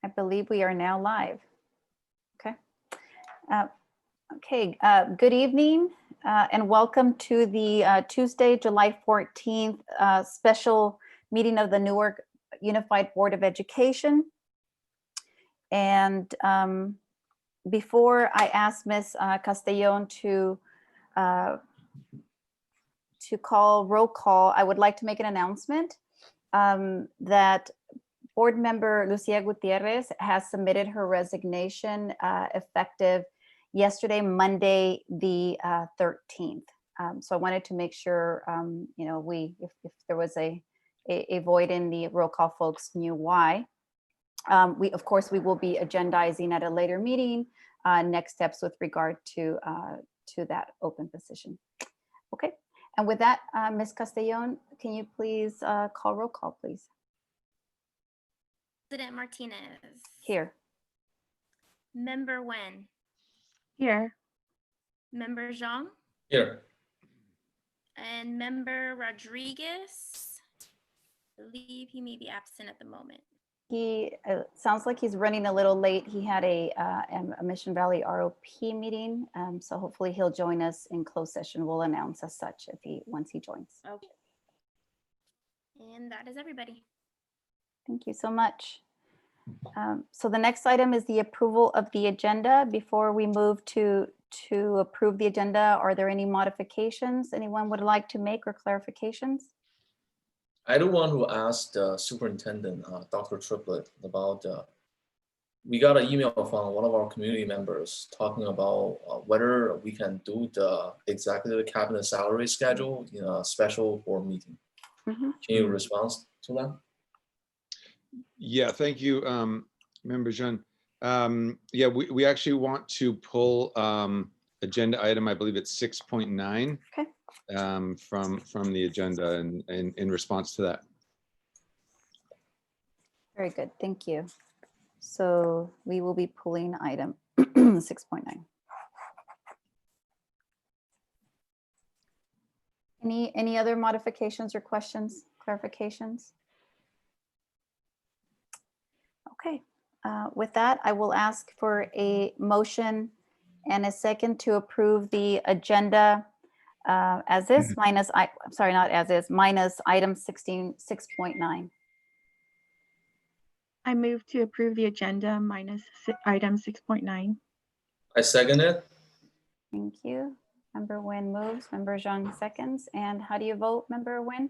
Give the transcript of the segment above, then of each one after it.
I believe we are now live. Okay. Good evening and welcome to the Tuesday, July 14th special meeting of the Newark Unified Board of Education. And before I ask Ms. Castellón to call roll call, I would like to make an announcement that Board member Lucia Gutierrez has submitted her resignation effective yesterday, Monday, the 13th. So I wanted to make sure, you know, if there was a void in the roll call, folks knew why. Of course, we will be agendizing at a later meeting next steps with regard to that open position. Okay, and with that, Ms. Castellón, can you please call roll call, please? President Martinez. Here. Member Wen. Here. Member Zhang. Here. And Member Rodriguez. I believe he may be absent at the moment. He sounds like he's running a little late. He had a Mission Valley ROP meeting, so hopefully he'll join us in closed session. We'll announce as such once he joins. Okay. And that is everybody. Thank you so much. So the next item is the approval of the agenda. Before we move to approve the agenda, are there any modifications anyone would like to make or clarifications? I the one who asked the superintendent, Dr. Triplett, about we got an email from one of our community members talking about whether we can do the executive cabinet salary schedule in a special board meeting. Mm-hmm. Can you respond to that? Yeah, thank you, Member Jean. Yeah, we actually want to pull agenda item, I believe it's 6.9. Okay. From the agenda and in response to that. Very good, thank you. So we will be pulling item 6.9. Any other modifications or questions, clarifications? Okay, with that, I will ask for a motion and a second to approve the agenda as is minus, I'm sorry, not as is, minus item 6.9. I move to approve the agenda minus item 6.9. I second it. Thank you. Member Nguyen moves, Member Zhang seconds. And how do you vote, Member Nguyen?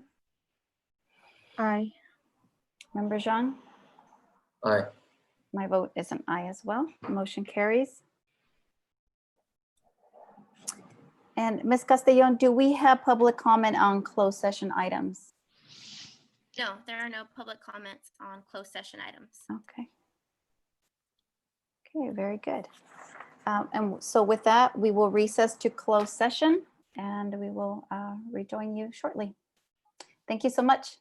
Aye. Member Zhang? Aye. My vote is an aye as well. Motion carries. And Ms. Castellón, do we have public comment on closed session items? No, there are no public comments on closed session items. Okay. Okay, very good. And so with that, we will recess to closed session and we will rejoin you shortly. Thank you so much.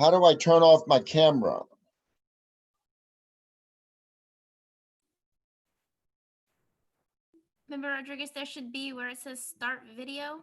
How do I turn off my camera? Member Rodriguez, there should be where it says start video.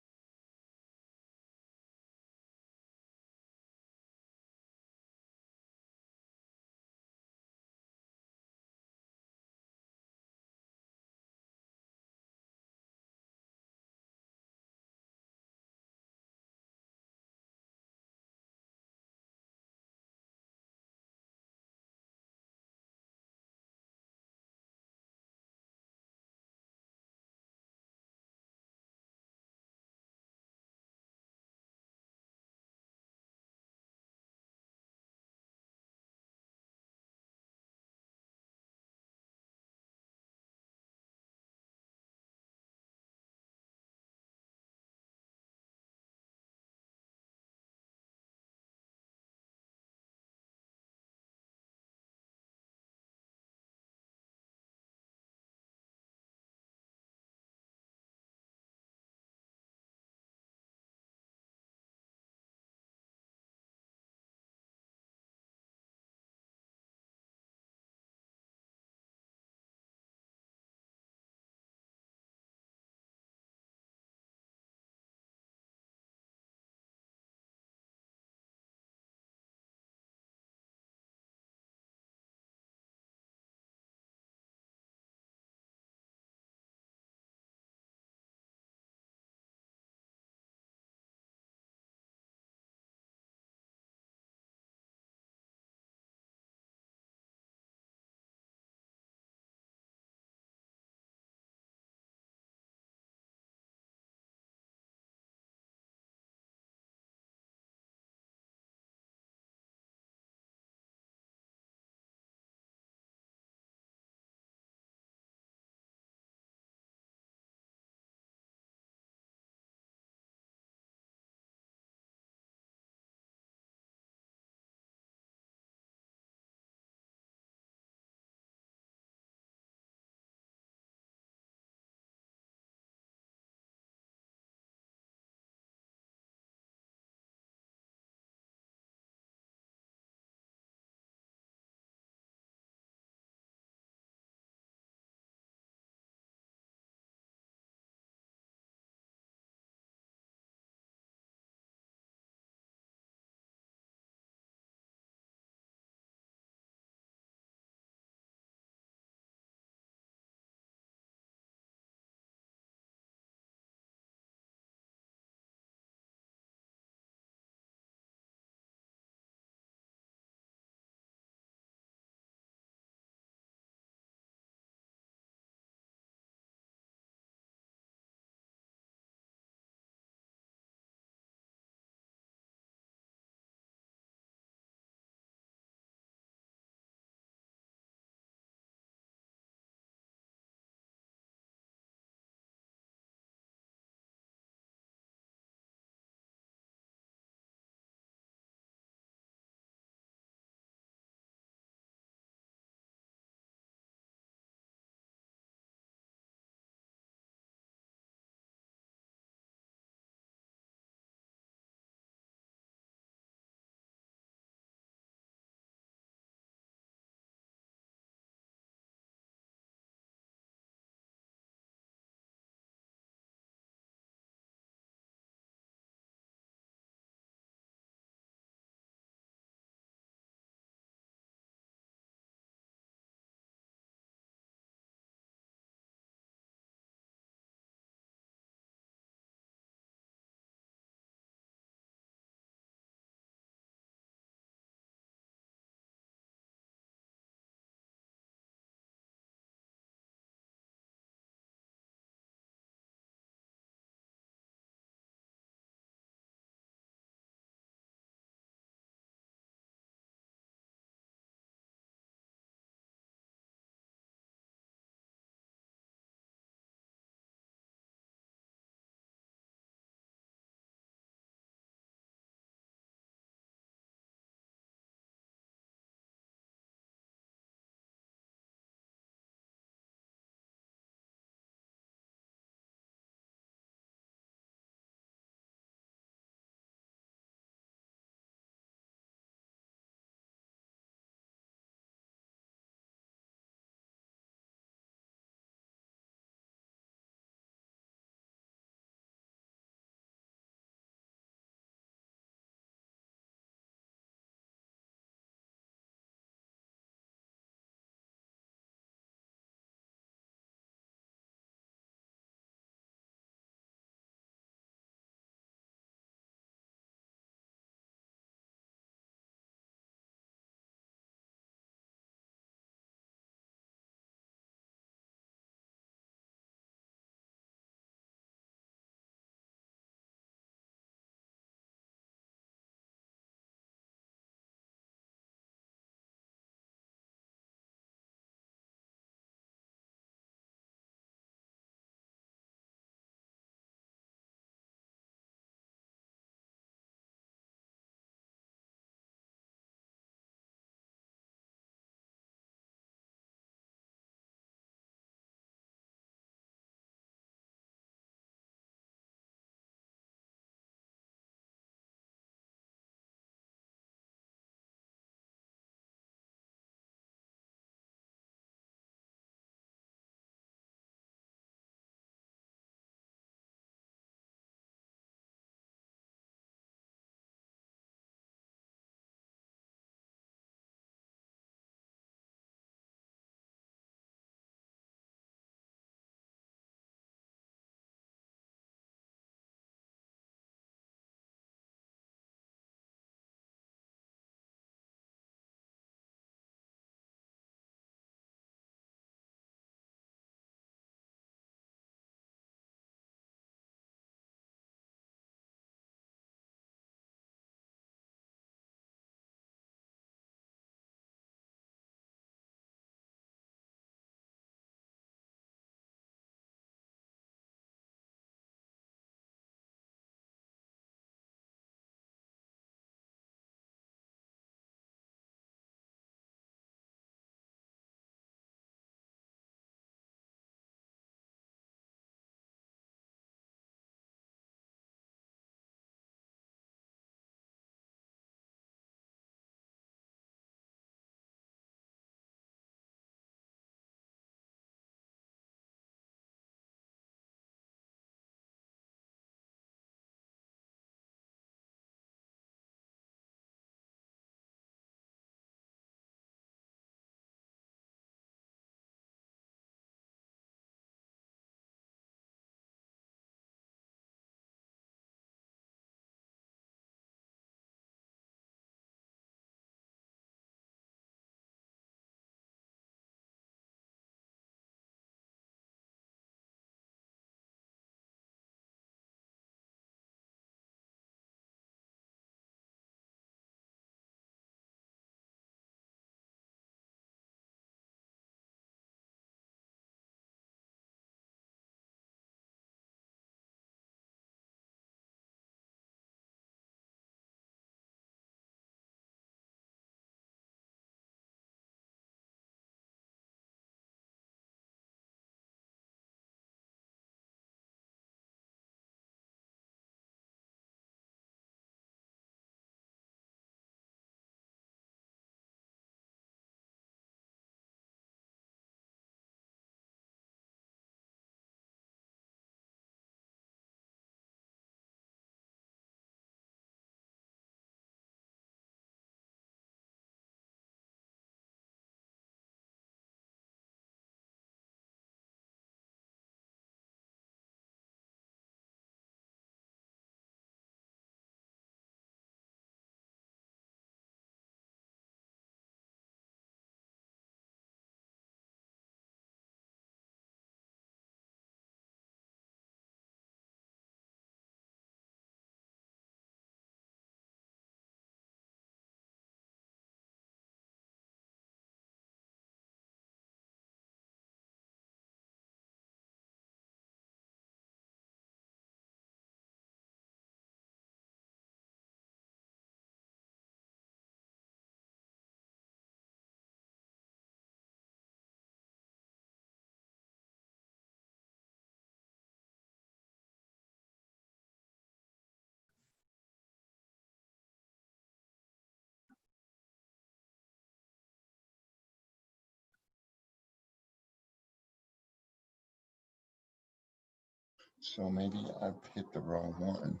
So maybe I've hit the wrong one.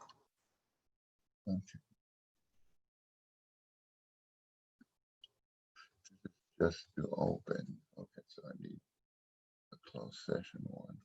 Okay. Just to open. Okay, so I need a closed session one.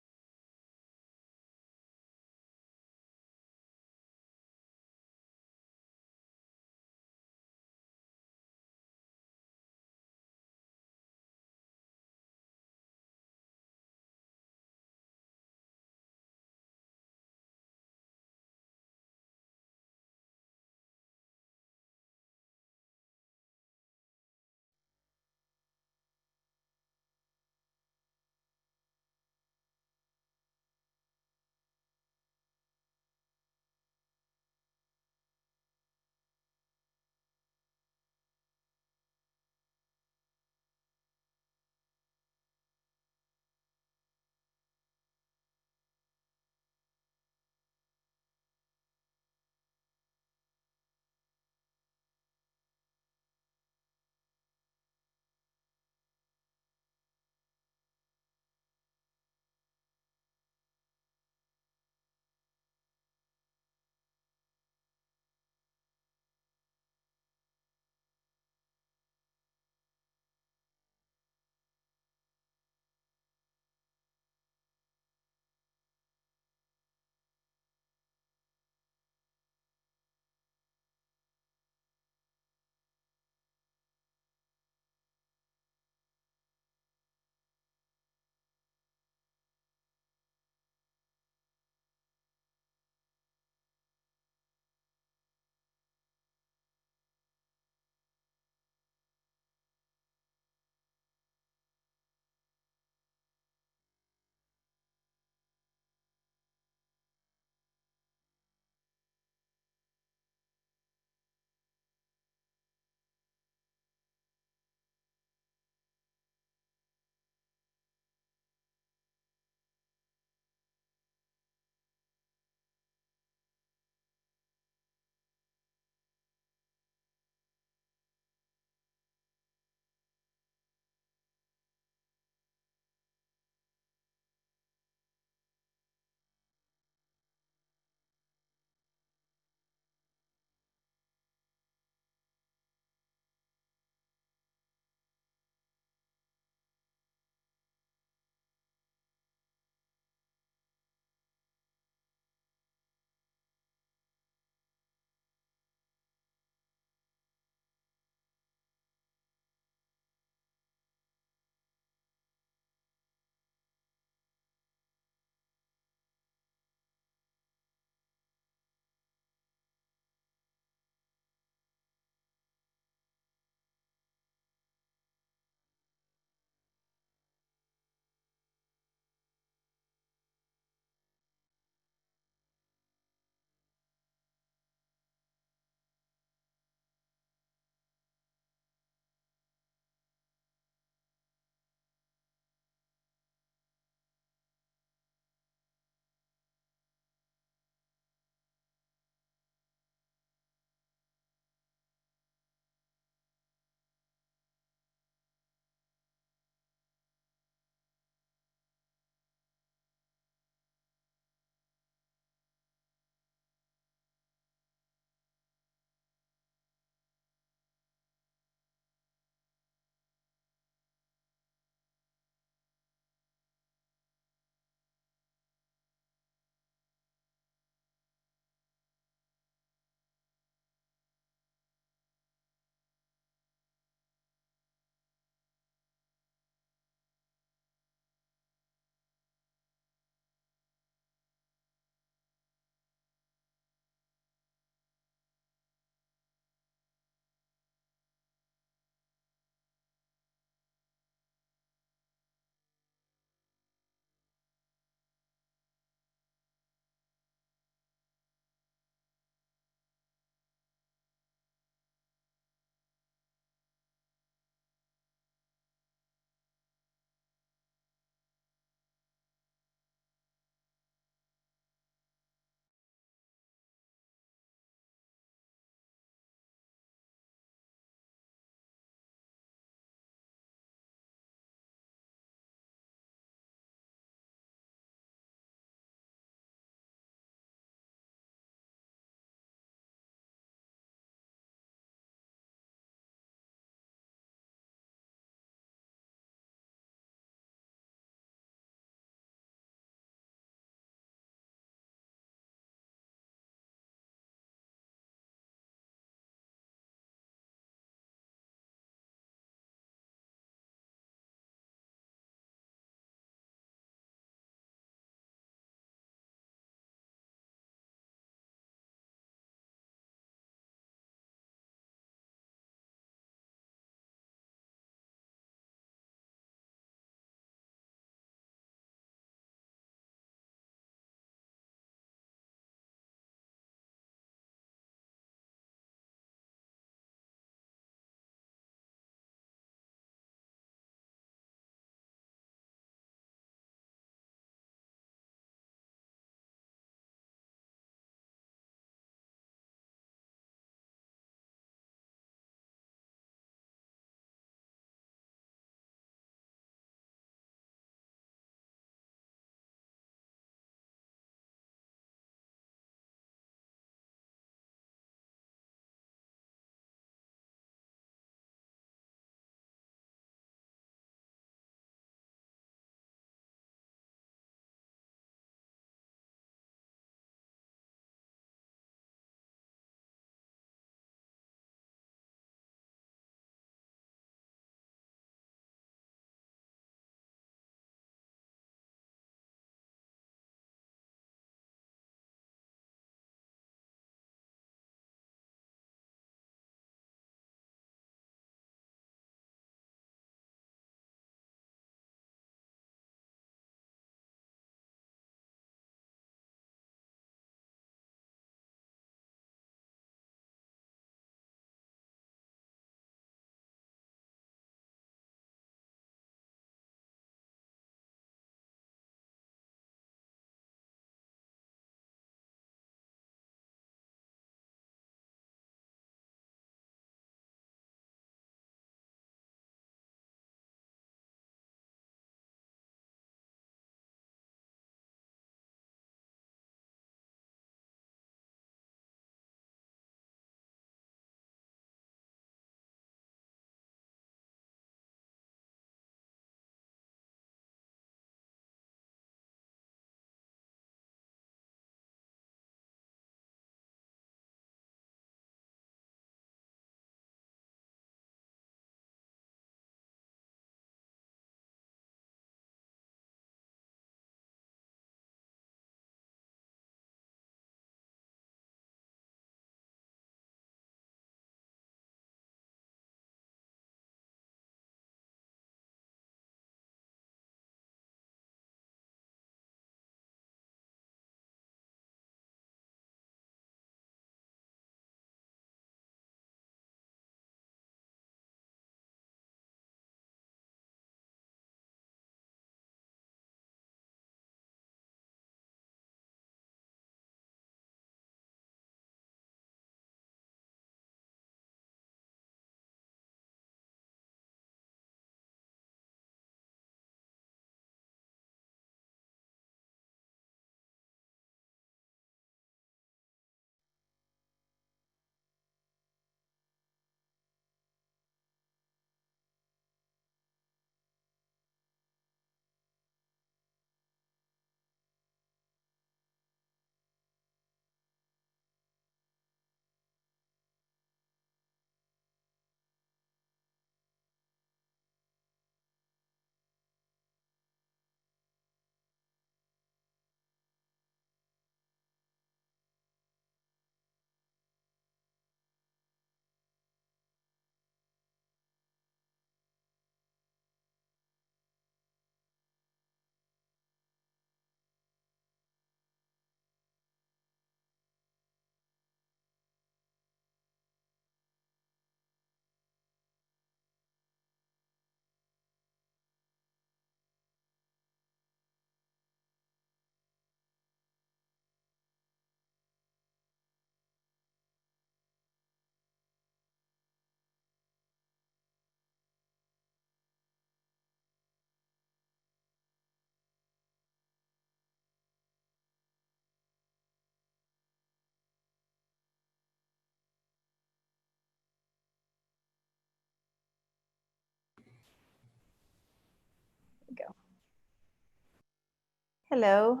Hello.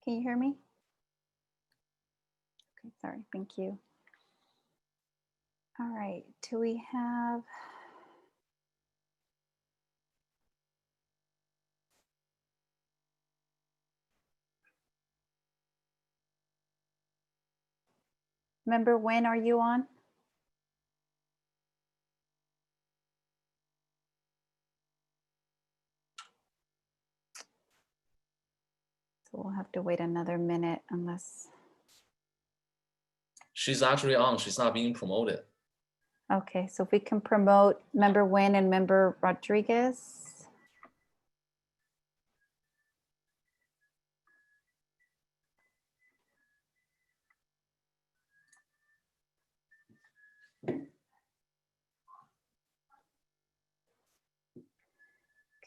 Can you hear me? Okay, sorry, thank you. All right, do we have? Member Nguyen, are you on? So we'll have to wait another minute unless, She's actually on. She's not being promoted. okay, so if we can promote Member Nguyen and Member Rodriguez.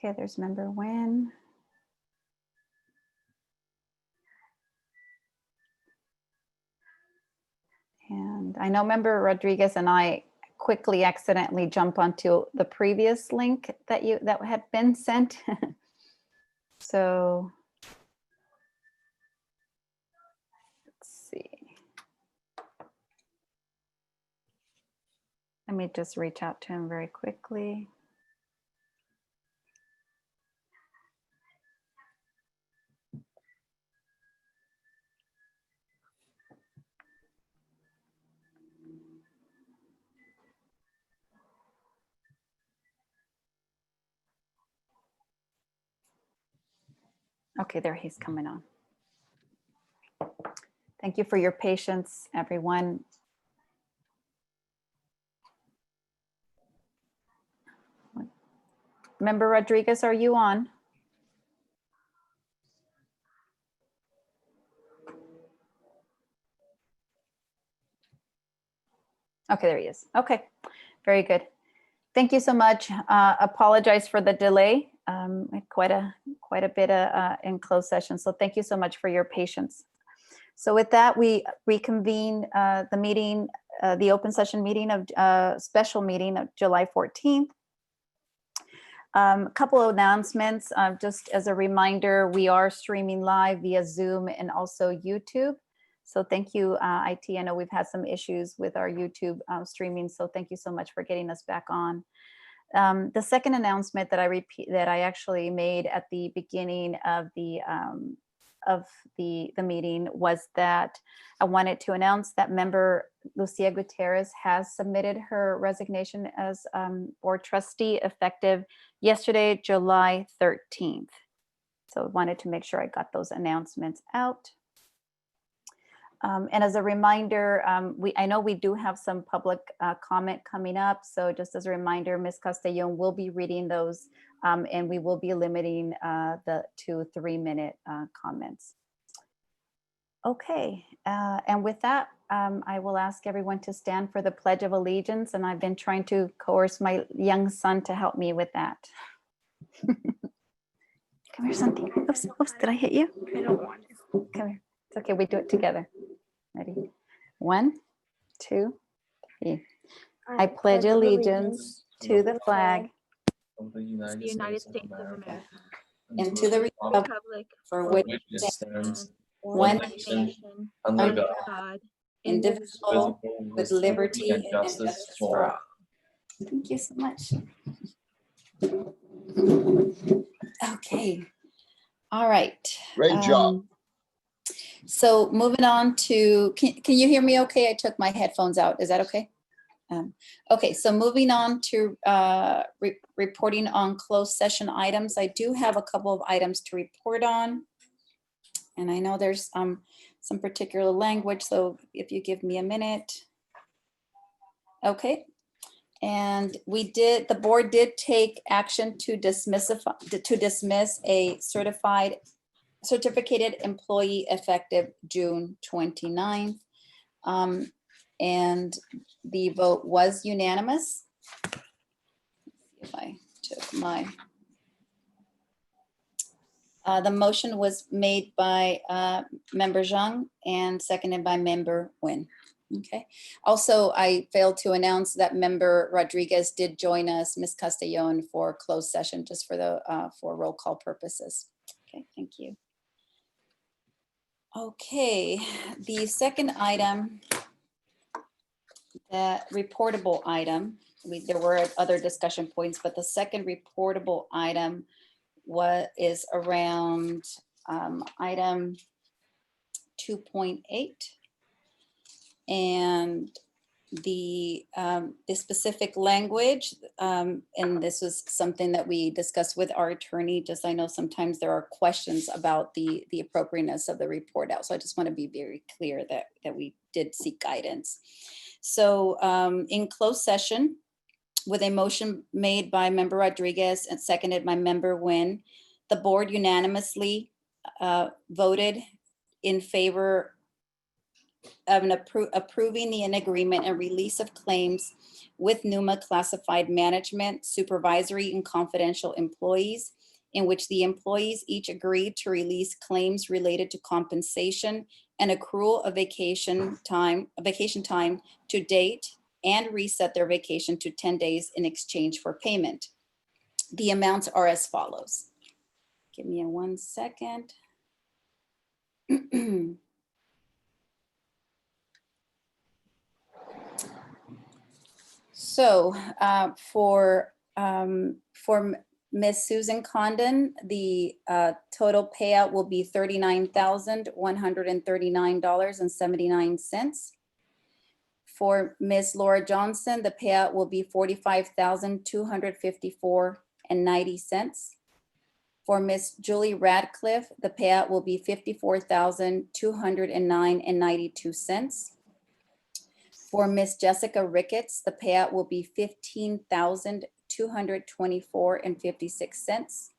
Okay, there's Member Nguyen. And I know Member Rodriguez and I quickly accidentally jump onto the previous link that had been sent. So let's see. Let me just reach out to him very quickly. Okay, there he's coming on. Thank you for your patience, everyone. Member Rodriguez, are you on? Okay, there he is. Okay, very good. Thank you so much. Apologize for the delay. Quite a bit in closed session. So thank you so much for your patience. So with that, we reconvene the meeting, the open session meeting of special meeting of July 14th. A couple of announcements. Just as a reminder, we are streaming live via Zoom and also YouTube. So thank you, IT. I know we've had some issues with our YouTube streaming, so thank you so much for getting us back on. The second announcement that I actually made at the beginning of the meeting was that I wanted to announce that member Lucia Gutierrez has submitted her resignation as board trustee effective yesterday, July 13th. So I wanted to make sure I got those announcements out. And as a reminder, I know we do have some public comment coming up. So just as a reminder, Ms. Castellon will be reading those and we will be limiting the 2 3-minute comments. Okay, and with that, I will ask everyone to stand for the Pledge of Allegiance. And I've been trying to coerce my young son to help me with that. Come here, Santi. Oops, oops, did I hit you? I don't want to. Come here. It's okay, we do it together. Ready? 1, 2, 3. I pledge allegiance to the flag Of the The United States of America, and to the republic Republic for for which which it stands, one one nation, nation, under under God, God, indivisible, indivisible, with liberty and justice for all. Thank you so much. Okay. All right. Great job. So moving on to, can you hear me okay? I took my headphones out. Is that okay? Okay, so moving on to reporting on closed session items. I do have a couple of items to report on. And I know there's some particular language, so if you give me a minute. Okay. And the board did take action to dismiss a certificated employee effective June 29th. And the vote was unanimous. Let's see if I took my, the motion was made by Member Zhang and seconded by Member Nguyen. Okay. Also, I failed to announce that Member Rodriguez did join us, Ms. Castellon, for closed session, just for the for roll call purposes. Okay, thank you. Okay, the second item, the reportable item, there were other discussion points, but the second reportable item is around item 2.8. And the specific language, and this was something that we discussed with our attorney, just I know sometimes there are questions about the appropriateness of the report out. So I just want to be very clear that we did seek guidance. So in closed session, with a motion made by Member Rodriguez and seconded by Member Nguyen, the board unanimously voted in favor of approving the agreement and release of claims with NUMA classified management, supervisory, and confidential employees, in which the employees each agreed to release claims related to compensation and accrual of vacation time to date and reset their vacation to 10 days in exchange for payment. The amounts are as follows. Give me 1 second. So for Ms. Susan Condon, the total payout will be $39,139.79. For Ms. Laura Johnson, the payout will be $45,254.90. For Ms. Julie Radcliffe, the payout will be $54,209.92. For Ms. Jessica Ricketts, the payout will be $15,224.56.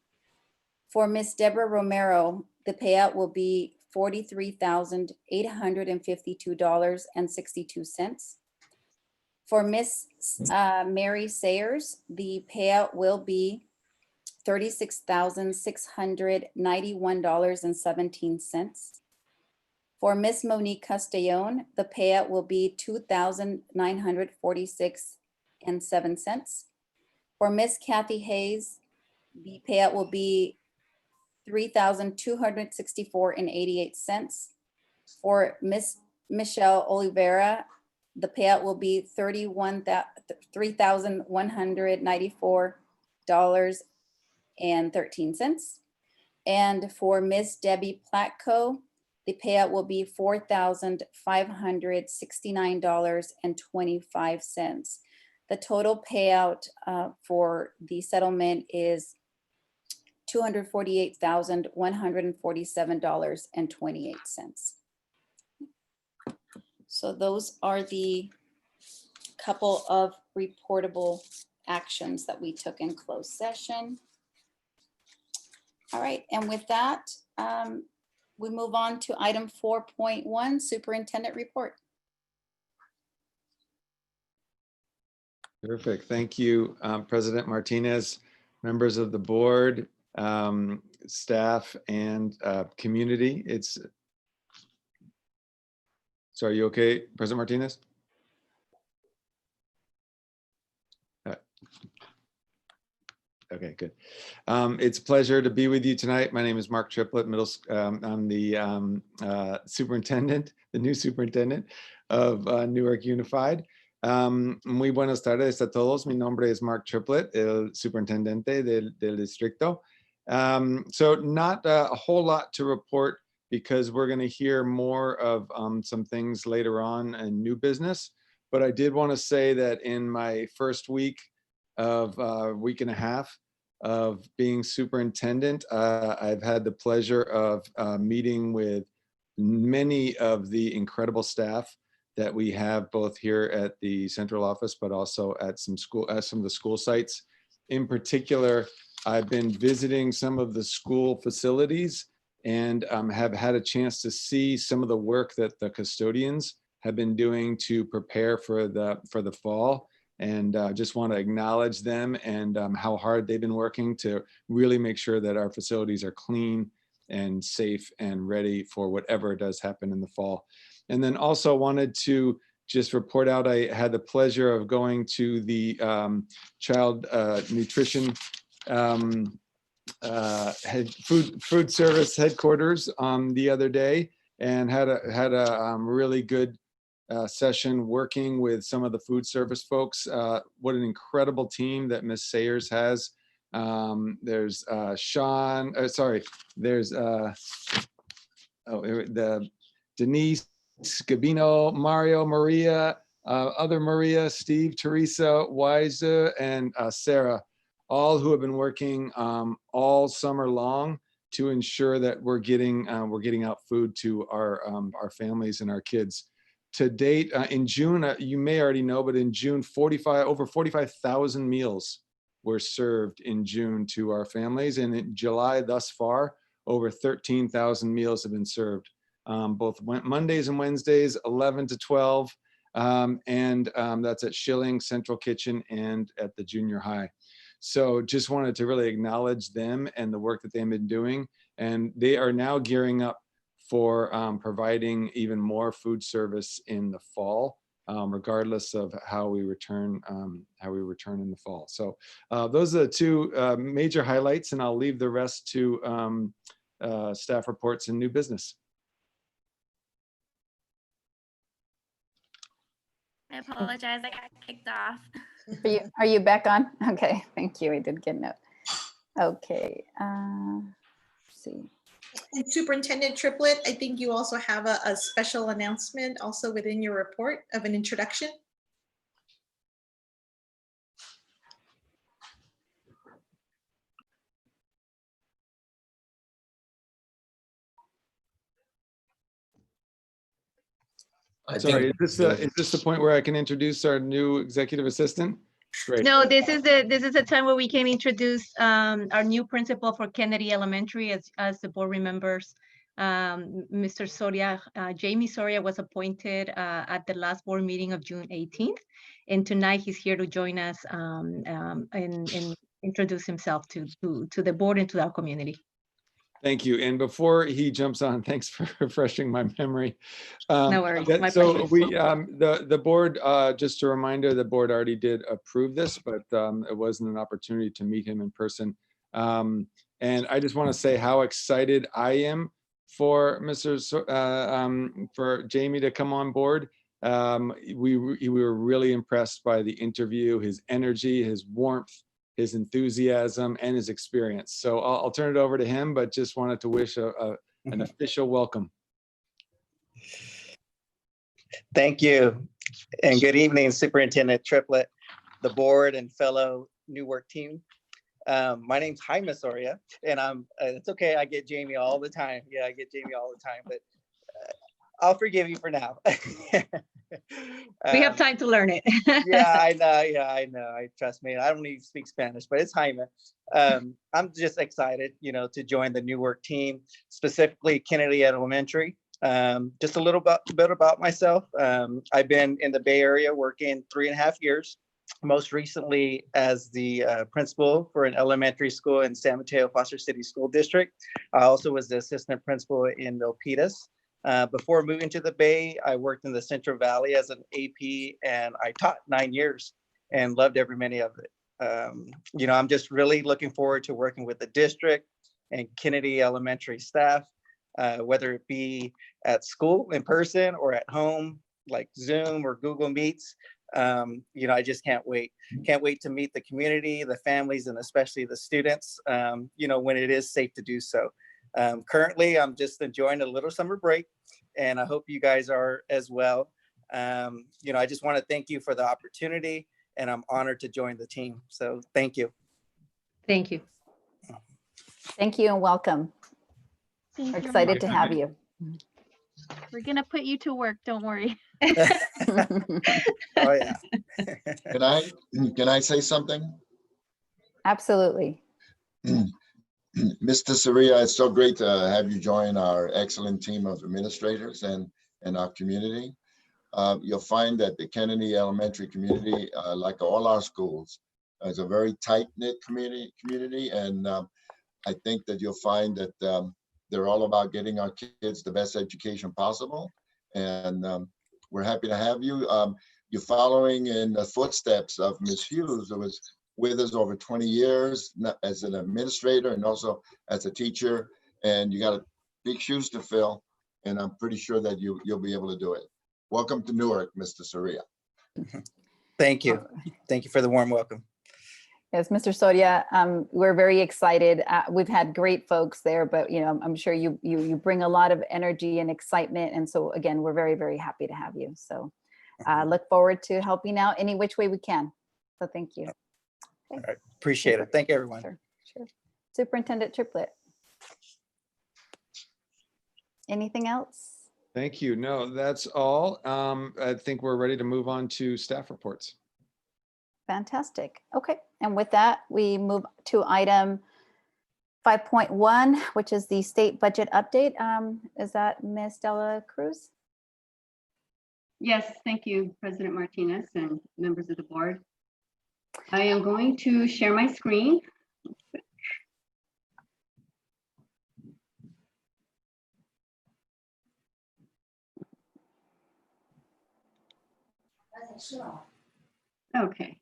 For Ms. Deborah Romero, the payout will be $43,852.62. For Ms. Mary Sayers, the payout will be $36,691.17. For Ms. Monique Castellon, the payout will be $2,946.07. For Ms. Kathy Hayes, the payout will be $3,264.88. For Ms. Michelle Oliveira, the payout will be $3,194.13. And for Ms. Debbie Platko, the payout will be $4,569.25. The total payout for the settlement is $248,147.28. So those are the couple of reportable actions that we took in closed session. All right, and with that, we move on to item 4.1, Superintendent Report. Perfect. Thank you, President Martinez, members of the board, staff, and community. So are you okay, President Martinez? Okay, good. It's a pleasure to be with you tonight. My name is Mark Triplett. I'm the superintendent, the new superintendent of Newark Unified. Muy buenas tardes a todos. Mi nombre es Mark Triplett, el superintendente del distrito. So not a whole lot to report because we're going to hear more of some things later on in new business. But I did want to say that in my first week of week and a half of being superintendent, I've had the pleasure of meeting with many of the incredible staff that we have both here at the central office, but also at some of the school sites. In particular, I've been visiting some of the school facilities and have had a chance to see some of the work that the custodians have been doing to prepare for the fall. And just want to acknowledge them and how hard they've been working to really make sure that our facilities are clean and safe and ready for whatever does happen in the fall. And then also wanted to just report out, I had the pleasure of going to the child nutrition food service headquarters the other day, and had a really good session working with some of the food service folks. What an incredible team that Miss Sayers has. There's Sean, there's the Denise, Gabino, Mario, Maria, other Maria, Steve, Teresa, Wiza, and Sarah, all who have been working all summer long to ensure that we're getting out food to our families and our kids. To date, in June, you may already know, but in June, over 45,000 meals were served in June to our families, and in July thus far, over 13,000 meals have been served, both Mondays and Wednesdays, 11 to 12, and that's at Schilling, Central Kitchen, and at the junior high. So just wanted to really acknowledge them and the work that they've been doing, and they are now gearing up for providing even more food service in the fall, regardless of how we return in the fall. So those are the two major highlights, and I'll leave the rest to staff reports and new business. I apologize, I got kicked off. Are you back on? Okay, thank you. I did get a note. Okay, let's see. And Superintendent Triplett, I think you also have a special announcement also within your report of an introduction. Sorry, is this the point where I can introduce our new executive assistant? Great. No, this is the time where we can introduce our new principal for Kennedy Elementary. As the board remembers, Mr. Soria, Jamie Soria was appointed at the last board meeting of June 18th. And tonight he's here to join us and introduce himself to the board and to our community. Thank you. And before he jumps on, thanks for refreshing my memory. No worries. My So pleasure. we, the board, just a reminder, the board already did approve this, but it wasn't an opportunity to meet him in person. And I just want to say how excited I am for for Jamie to come on board. We were really impressed by the interview, his energy, his warmth, his enthusiasm, and his experience. So I'll turn it over to him, but just wanted to wish an official welcome. Thank you, and good evening, Superintendent Triplett, the board, and fellow new work team. My name's Jaime Soria, and it's okay, I get Jamie all the time. Yeah, I get Jamie all the time, but I'll forgive you for now. We have time to learn it. Yeah, I know. Yeah, I know. Trust me. I don't even speak Spanish, but it's Jaime. I'm just excited, to join the new work team, specifically Kennedy Elementary. Just a little bit about myself. I've been in the Bay Area working 3.5 years, most recently as the principal for an elementary school in San Mateo Foster City School District. I also was the assistant principal in Milpitas. Before moving to the Bay, I worked in the Central Valley as an AP, and I taught 9 years and loved every minute of it. I'm just really looking forward to working with the district and Kennedy Elementary staff, whether it be at school in person or at home, like Zoom or Google Meets. I just can't wait. Can't wait to meet the community, the families, and especially the students, when it is safe to do so. Currently, I'm just enjoying a little summer break, and I hope you guys are as well. I just want to thank you for the opportunity, and I'm honored to join the team. So thank you. Thank you. Thank you and welcome. Thank We're you. excited to have you. We're gonna put you to work, don't worry. Oh yeah. Can I say something? Absolutely. Mr. Soria, it's so great to have you join our excellent team of administrators and our community. You'll find that the Kennedy Elementary community, like all our schools, is a very tight-knit community, and I think that you'll find that they're all about getting our kids the best education possible, and we're happy to have you. You're following in the footsteps of Ms. Hughes, who was with us over 20 years as an administrator and also as a teacher. And you got big shoes to fill. And I'm pretty sure that you'll be able to do it. Welcome to Newark, Mr. Soria. Thank you. Thank you for the warm welcome. Yes, Mr. Soria, we're very excited. We've had great folks there, but I'm sure you bring a lot of energy and excitement. And so again, we're very, very happy to have you. So look forward to helping out any which way we can. So thank you. All right. Appreciate it. Thank you, everyone. Sure. Superintendent Triplett. Anything else? Thank you. No, that's all. I think we're ready to move on to staff reports. Fantastic. Okay. And with that, we move to item 5.1, which is the state budget update. Is that Ms. Dela Cruz? Yes, thank you, President Martinez and members of the board. I am going to share my screen. Okay.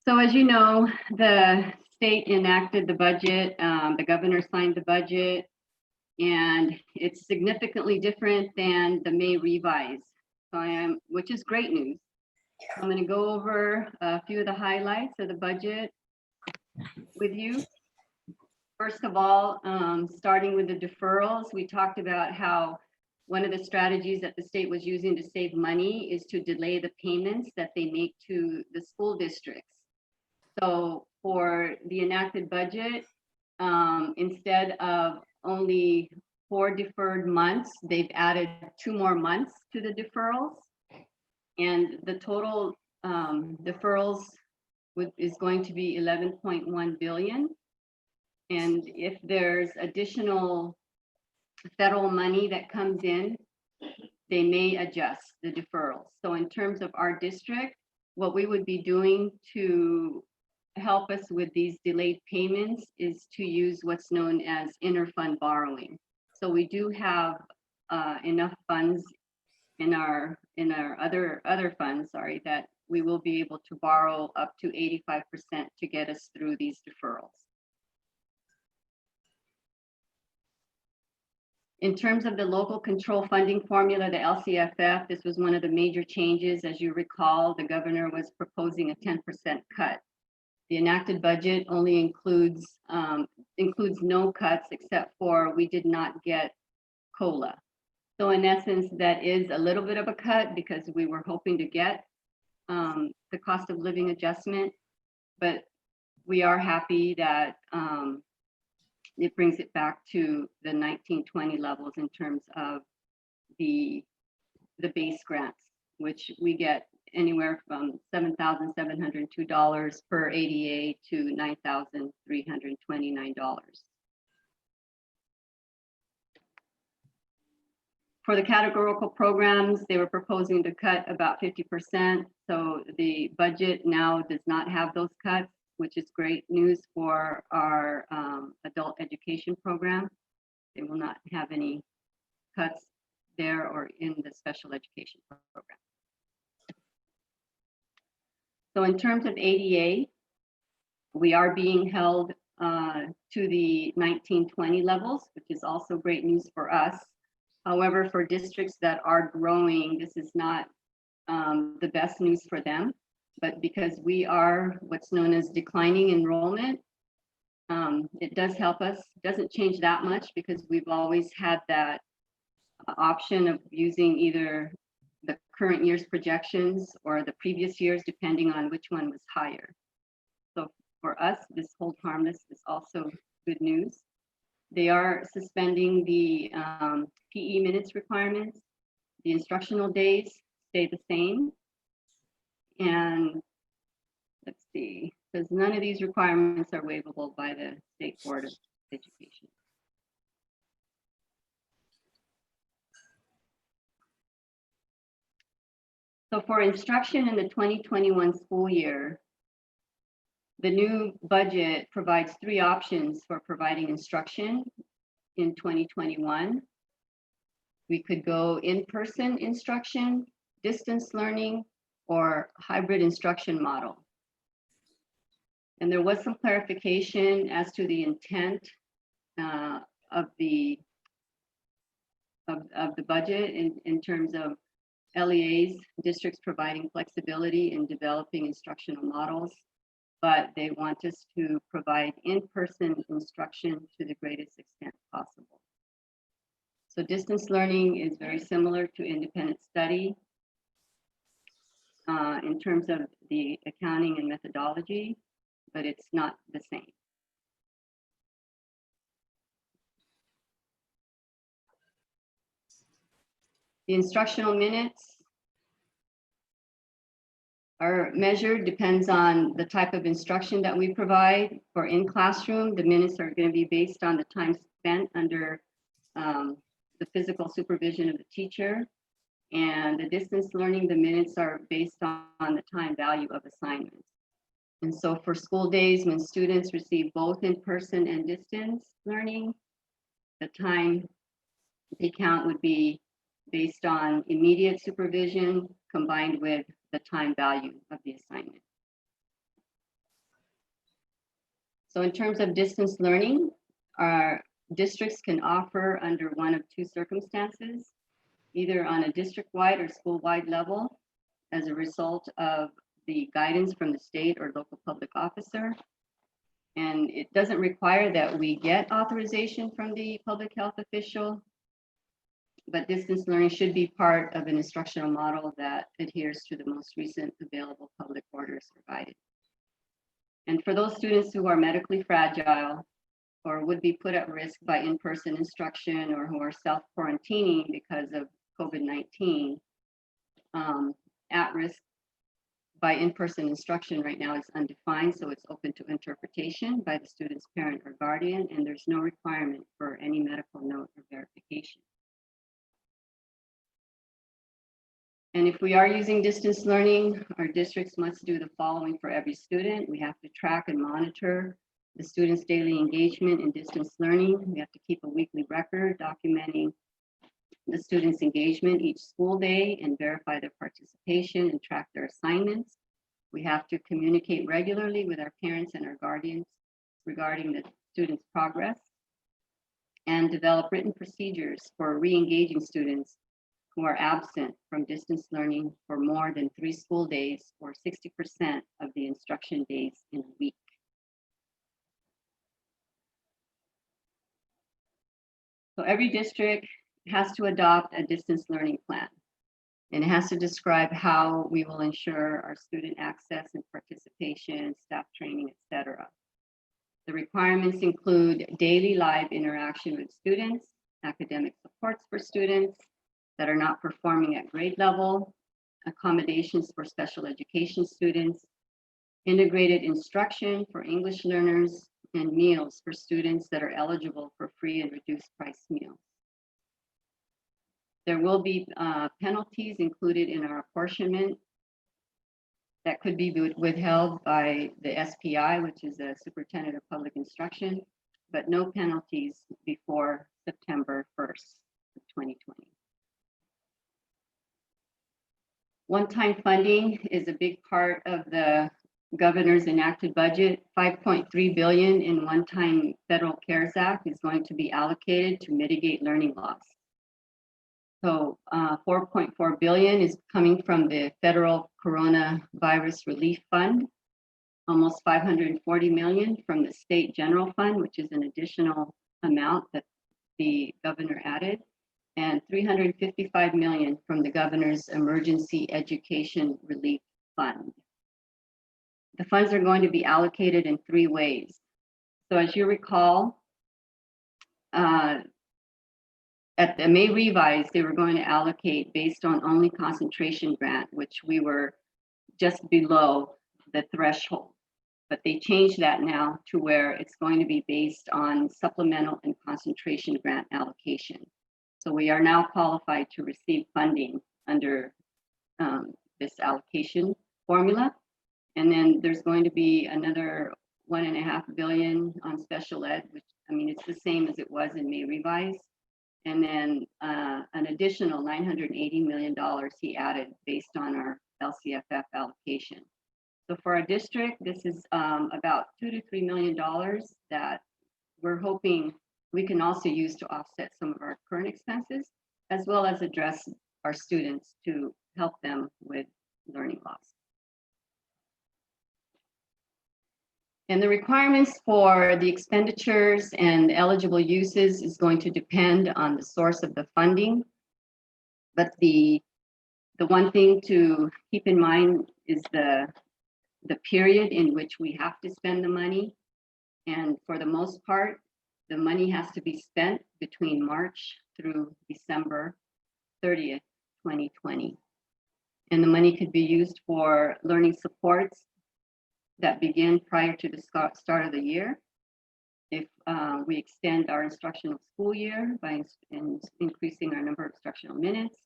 So as you know, the state enacted the budget, the governor signed the budget, and it's significantly different than the May revise. So which is great news. I'm going to go over a few of the highlights of the budget with you. First of all, starting with the deferrals, we talked about how one of the strategies that the state was using to save money is to delay the payments that they make to the school districts. So for the enacted budget, instead of only 4 deferred months, they've added 2 more months to the deferrals. And the total deferrals is going to be 11.1 billion. And if there's additional federal money that comes in, they may adjust the deferrals. So in terms of our district, what we would be doing to help us with these delayed payments is to use what's known as interfund borrowing. So we do have enough funds in our other funds, that we will be able to borrow up to 85% to get us through these deferrals. In terms of the local control funding formula, the LCFF, this was one of the major changes. As you recall, the governor was proposing a 10% cut. The enacted budget only includes no cuts except for we did not get COLA. So in essence, that is a little bit of a cut because we were hoping to get the cost of living adjustment, but we are happy that it brings it back to the 1920 levels in terms of the base grants, which we get anywhere from $7,702 per ADA to $9,329. For the categorical programs, they were proposing to cut about 50%. So the budget now does not have those cuts, which is great news for our adult education program. They will not have any cuts there or in the special education program. So in terms of ADA, we are being held to the 1920 levels, which is also great news for us. However, for districts that are growing, this is not the best news for them. But because we are what's known as declining enrollment, it does help us. It doesn't change that much because we've always had that option of using either the current year's projections or the previous years, depending on which one was higher. So for us, this hold harmless is also good news. They are suspending the PE minutes requirements. The instructional days stay the same. And let's see, because none of these requirements are waivable by the State Board of Education. So for instruction in the 2021 school year, the new budget provides 3 options for providing instruction in 2021. We could go in-person instruction, distance learning, or hybrid instruction model. And there was some clarification as to the intent of the budget in terms of LEAs, districts providing flexibility in developing instructional models, but they want us to provide in-person instruction to the greatest extent possible. So distance learning is very similar to independent study in terms of the accounting and methodology, but it's not the same. The instructional minutes are measured, depends on the type of instruction that we provide. For in classroom, the minutes are going to be based on the time spent under the physical supervision of the teacher. And the distance learning, the minutes are based on the time value of assignments. And so for school days, when students receive both in-person and distance learning, the time they count would be based on immediate supervision combined with the time value of the assignment. So in terms of distance learning, our districts can offer under one of two circumstances, either on a district-wide or school-wide level as a result of the guidance from the state or local public officer. And it doesn't require that we get authorization from the public health official, but distance learning should be part of an instructional model that adheres to the most recent available public orders provided. And for those students who are medically fragile or would be put at risk by in-person instruction or who are self-quarantining because of COVID-19, at risk by in-person instruction right now is undefined, so it's open to interpretation by the student's parent or guardian, and there's no requirement for any medical note or verification. And if we are using distance learning, our districts must do the following for every student. We have to track and monitor the student's daily engagement in distance learning. We have to keep a weekly record documenting the students' engagement each school day and verify their participation and track their assignments. We have to communicate regularly with our parents and our guardians regarding the students' progress and develop written procedures for re-engaging students who are absent from distance learning for more than 3 school days or 60% of the instruction days in a week. So every district has to adopt a distance learning plan, and it has to describe how we will ensure our student access and participation, staff training, etc. The requirements include daily live interaction with students, academic supports for students that are not performing at grade level, accommodations for special education students, integrated instruction for English learners, and meals for students that are eligible for free and reduced price meals. There will be penalties included in our apportionment that could be withheld by the SPI, which is the Superintendent of Public Instruction, but no penalties before September 1st of 2020. One-time funding is a big part of the governor's enacted budget. 5.3 billion in one-time Federal CARES Act is going to be allocated to mitigate learning loss. So 4.4 billion is coming from the Federal Coronavirus Relief Fund, almost 540 million from the State General Fund, which is an additional amount that the governor added, and 355 million from the governor's Emergency Education Relief Fund. The funds are going to be allocated in 3 ways. So as you recall, at the May revise, they were going to allocate based on only concentration grant, which we were just below the threshold. But they changed that now to where it's going to be based on supplemental and concentration grant allocation. So we are now qualified to receive funding under this allocation formula. And then there's going to be another 1.5 billion on special ed, which, I mean, it's the same as it was in May revise. And then an additional $980 million he added based on our LCFF allocation. So for our district, this is about $2 to $3 million that we're hoping we can also use to offset some of our current expenses, as well as address our students to help them with learning loss. And the requirements for the expenditures and eligible uses is going to depend on the source of the funding. But the one thing to keep in mind is the period in which we have to spend the money. And for the most part, the money has to be spent between March through December 30th, 2020. And the money could be used for learning supports that begin prior to the start of the year. If we extend our instructional school year by increasing our number of instructional minutes,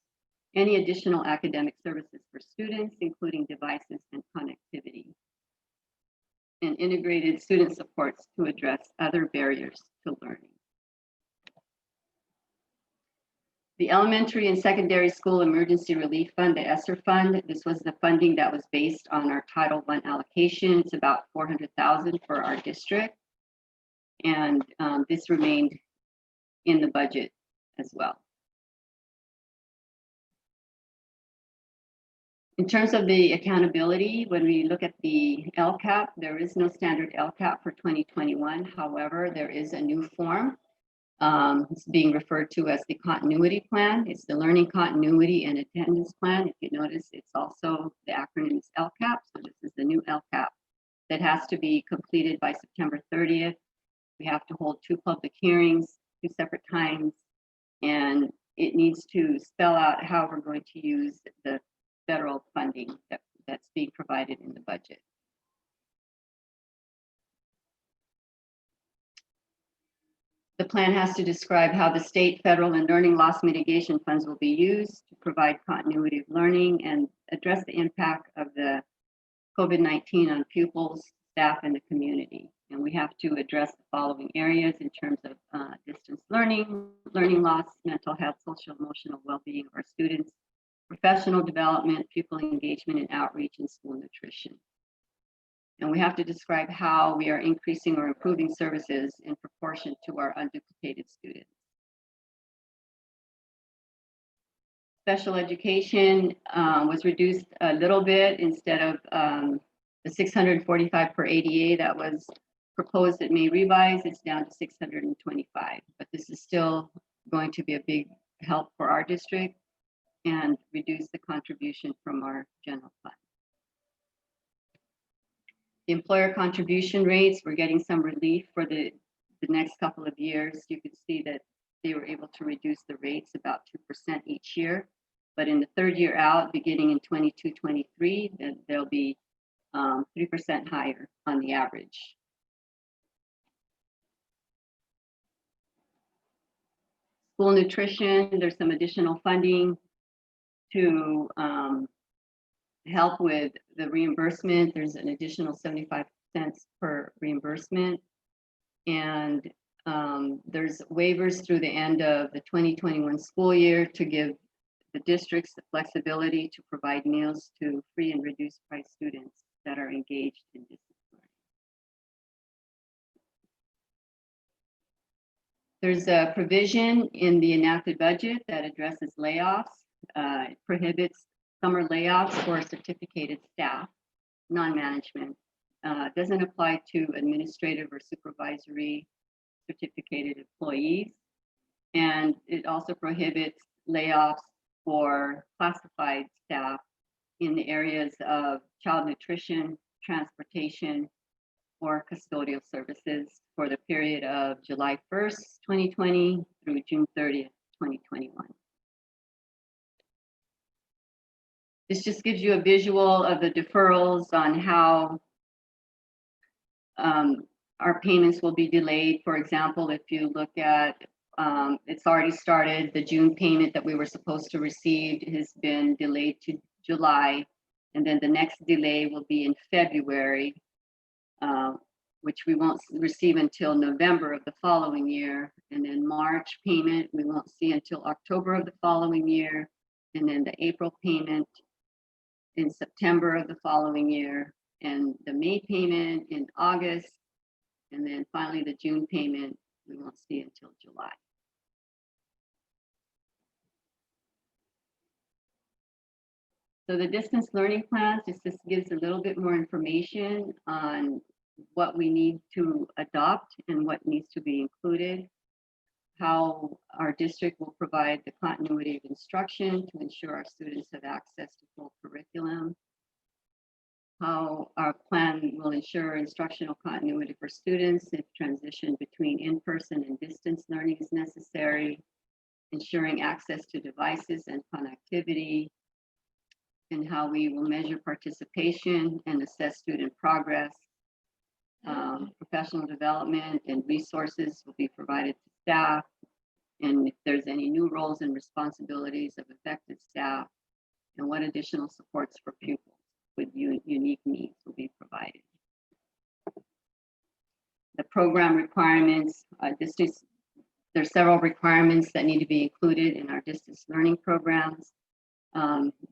any additional academic services for students, including devices and connectivity, and integrated student supports to address other barriers to learning. The Elementary and Secondary School Emergency Relief Fund, the ESSER fund, this was the funding that was based on our Title I allocation. It's about $400,000 for our district. And this remained in the budget as well. In terms of the accountability, when we look at the LCAP, there is no standard LCAP for 2021. However, there is a new form. It's being referred to as the continuity plan. It's the learning continuity and attendance plan. If you notice, it's also, the acronym is LCAP. So this is the new LCAP that has to be completed by September 30th. We have to hold 2 public hearings, 2 separate times, and it needs to spell out how we're going to use the federal funding that's being provided in the budget. The plan has to describe how the state, federal, and learning loss mitigation funds will be used to provide continuity of learning and address the impact of the COVID-19 on pupils, staff, and the community. And we have to address the following areas in terms of distance learning, learning loss, mental health, social, emotional well-being of our students, professional development, pupil engagement and outreach, and school nutrition. And we have to describe how we are increasing or improving services in proportion to our unduplicated students. Special education was reduced a little bit. Instead of the 645 per ADA that was proposed at May revise, it's down to 625. But this is still going to be a big help for our district and reduce the contribution from our general fund. The employer contribution rates, we're getting some relief for the next couple of years. You can see that they were able to reduce the rates about 2% each year. But in the 3rd year out, beginning in 22-23, then they'll be 3% higher on the average. School nutrition, there's some additional funding to help with the reimbursement. There's an additional 75 cents per reimbursement. And there's waivers through the end of the 2021 school year to give the districts the flexibility to provide meals to free and reduced price students that are engaged in distance learning. There's a provision in the enacted budget that addresses layoffs. It prohibits summer layoffs for certificated staff, non-management. Doesn't apply to administrative or supervisory certificated employees. And it also prohibits layoffs for classified staff in the areas of child nutrition, transportation, or custodial services for the period of July 1st, 2020 through June 30th, 2021. This just gives you a visual of the deferrals on how our payments will be delayed. For example, if you look at, it's already started, the June payment that we were supposed to receive has been delayed to July. And then the next delay will be in February, which we won't receive until November of the following year. And then March payment, we won't see until October of the following year. And then the April payment in September of the following year. and the May payment in August, and then finally the June payment we won't see until July. So the distance learning plans just gives a little bit more information on what we need to adopt and what needs to be included, how our district will provide the continuity of instruction to ensure our students have access to full curriculum, how our plan will ensure instructional continuity for students if transition between in-person and distance learning is necessary, ensuring access to devices and connectivity, and how we will measure participation and assess student progress. Professional development and resources will be provided to staff, and if there's any new roles and responsibilities of affected staff, and what additional supports for pupils with unique needs will be provided. The program requirements, there's several requirements that need to be included in our distance learning programs.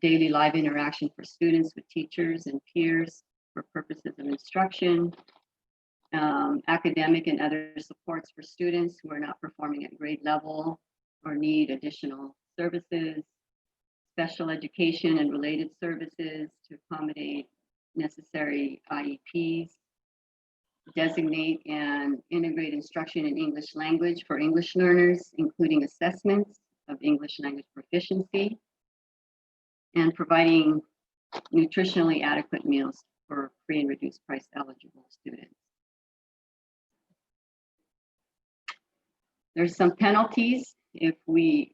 Daily live interaction for students with teachers and peers for purposes of instruction, academic and other supports for students who are not performing at grade level or need additional services, special education and related services to accommodate necessary IEPs, designate and integrate instruction in English language for English learners, including assessments of English language proficiency, and providing nutritionally adequate meals for free and reduced price eligible students. There's some penalties if we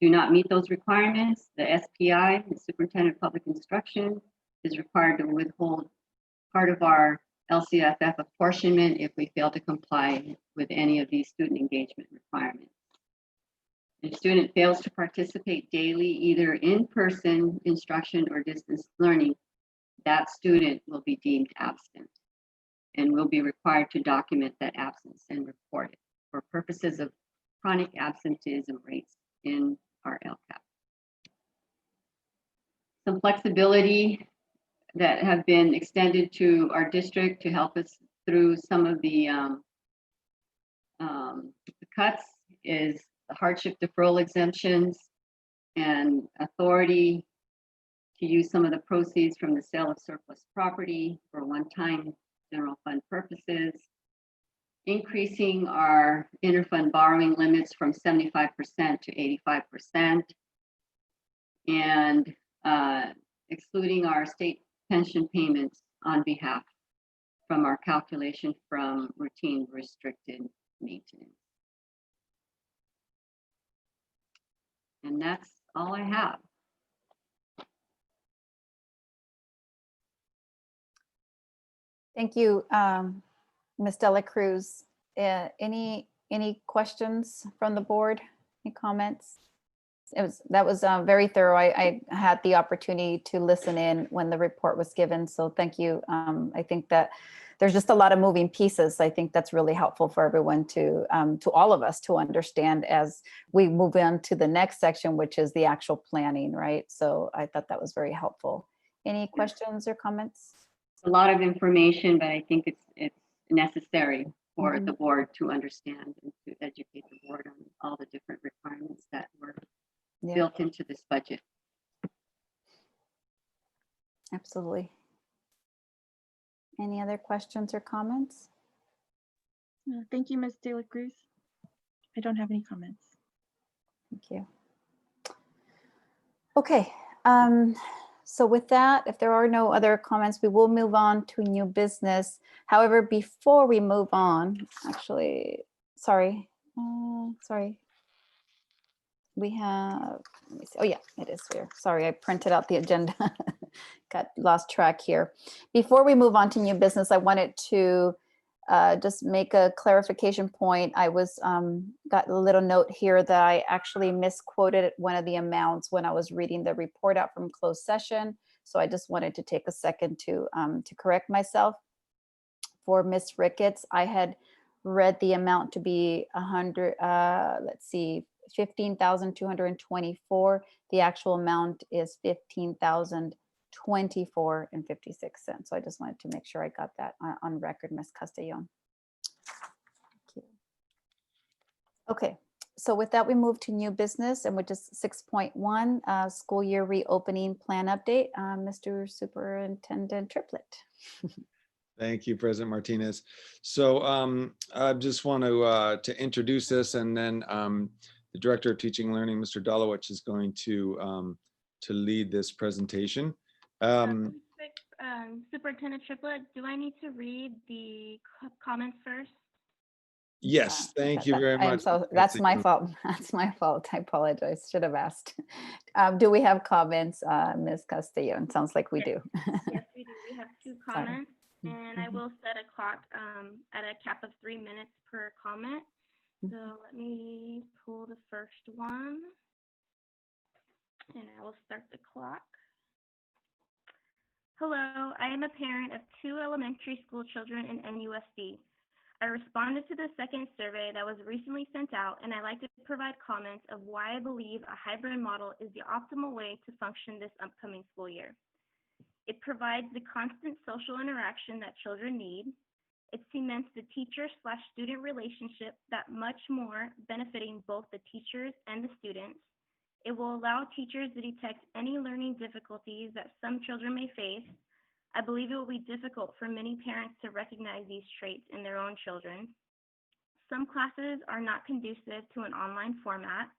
do not meet those requirements. The SPI, the Superintendent of Public Instruction, is required to withhold part of our LCFF apportionment if we fail to comply with any of these student engagement requirements. If a student fails to participate daily, either in-person instruction or distance learning, that student will be deemed absent and will be required to document that absence and report it for purposes of chronic absenteeism rates in our LCAP. Some flexibility that have been extended to our district to help us through some of the cuts is the hardship deferral exemptions and authority to use some of the proceeds from the sale of surplus property for one-time general fund purposes, increasing our interfund borrowing limits from 75% to 85%, and excluding our state pension payments on behalf from our calculation from routine restricted maintenance. And that's all I have. Thank you, Ms. Dela Cruz. Any questions from the board? Any comments? That was very thorough. I had the opportunity to listen in when the report was given, so thank you. I think that there's just a lot of moving pieces. I think that's really helpful for everyone to all of us to understand as we move on to the next section, which is the actual planning, right? So I thought that was very helpful. Any questions or comments? A lot of information, but I think it's necessary for the board to understand and to educate the board on all the different requirements that were built into this budget. Absolutely. Any other questions or comments? Thank you, Ms. De La Cruz. I don't have any comments. Thank you. Okay. So with that, if there are no other comments, we will move on to new business. However, before we move on, actually, sorry. We have, let me see. Oh yeah, it is here. Sorry, I printed out the agenda. Got lost track here. Before we move on to new business, I wanted to just make a clarification point. I got a little note here that I actually misquoted one of the amounts when I was reading the report out from closed session. So I just wanted to take a second to correct myself. For Ms. Ricketts, I had read the amount to be 15,224. The actual amount is 15,000 $24.56. So I just wanted to make sure I got that on record, Ms. Castellon. Thank you. Okay, so with that, we move to new business, and which is 6.1, school year reopening plan update. Mr. Superintendent Triplett. Thank you, President Martinez. So I just want to introduce this, and then the Director of Teaching and Learning, Mr. Dolowich, is going to lead this presentation. Really quick, Superintendent Triplett, do I need to read the comments first? Yes, thank you very much. So that's my fault. That's my fault. I apologize. Should have asked. Do we have comments, Ms. Castellon? Sounds like we do. Yes, we do. We have 2 comments, and I will set a clock at a cap of 3 minutes per comment. So let me pull the first one, and I will start the clock. Hello, I am a parent of 2 elementary school children in NUSD. I responded to the second survey that was recently sent out, and I'd like to provide comments of why I believe a hybrid model is the optimal way to function this upcoming school year. It provides the constant social interaction that children need. It cements the teacher/student relationship that much more, benefiting both the teachers and the students. It will allow teachers to detect any learning difficulties that some children may face. I believe it will be difficult for many parents to recognize these traits in their own children. Some classes are not conducive to an online format.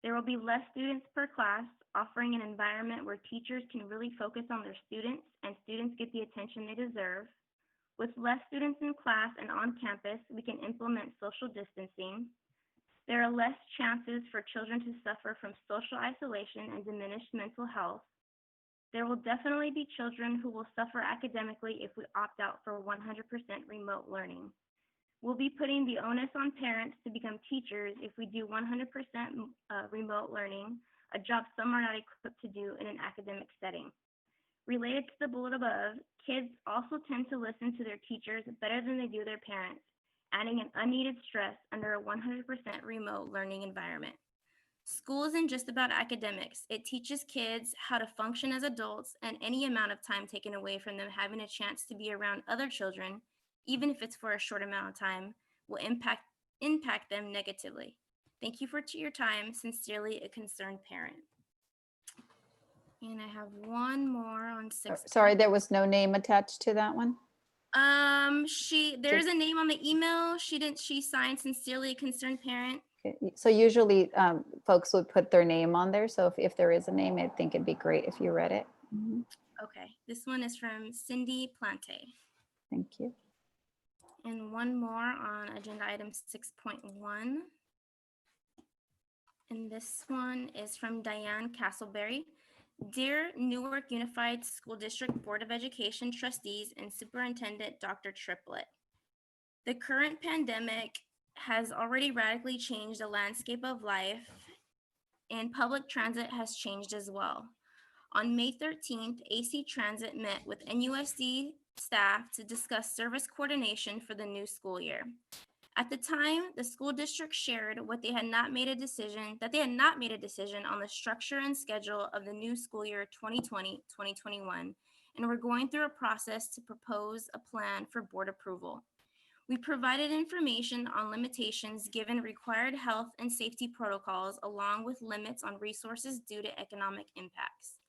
There will be less students per class, offering an environment where teachers can really focus on their students and students get the attention they deserve. With less students in class and on campus, we can implement social distancing. There are less chances for children to suffer from social isolation and diminished mental health. There will definitely be children who will suffer academically if we opt out for 100% remote learning. We'll be putting the onus on parents to become teachers if we do 100% remote learning, a job some are not equipped to do in an academic setting. Related to the bullet above, kids also tend to listen to their teachers better than they do their parents, adding an unneeded stress under a 100% remote learning environment. School isn't just about academics. It teaches kids how to function as adults, and any amount of time taken away from them having a chance to be around other children, even if it's for a short amount of time, will impact them negatively. Thank you for your time. Sincerely, a concerned parent. And I have one more on 6. Sorry, there was no name attached to that one? There's a name on the email. She signed sincerely a concerned parent. Okay. So usually folks would put their name on there. So if there is a name, I think it'd be great if you read it. Okay, this one is from Cindy Plante. Thank you. And one more on agenda item 6.1. And this one is from Diane Castleberry. Dear Newark Unified School District Board of Education trustees and Superintendent Dr. Triplett, the current pandemic has already radically changed the landscape of life, and public transit has changed as well. On May 13th, AC Transit met with NUSD staff to discuss service coordination for the new school year. At the time, the school district shared they had not made a decision on the structure and schedule of the new school year 2020-2021, and were going through a process to propose a plan for board approval. We provided information on limitations given required health and safety protocols, along with limits on resources due to economic impacts.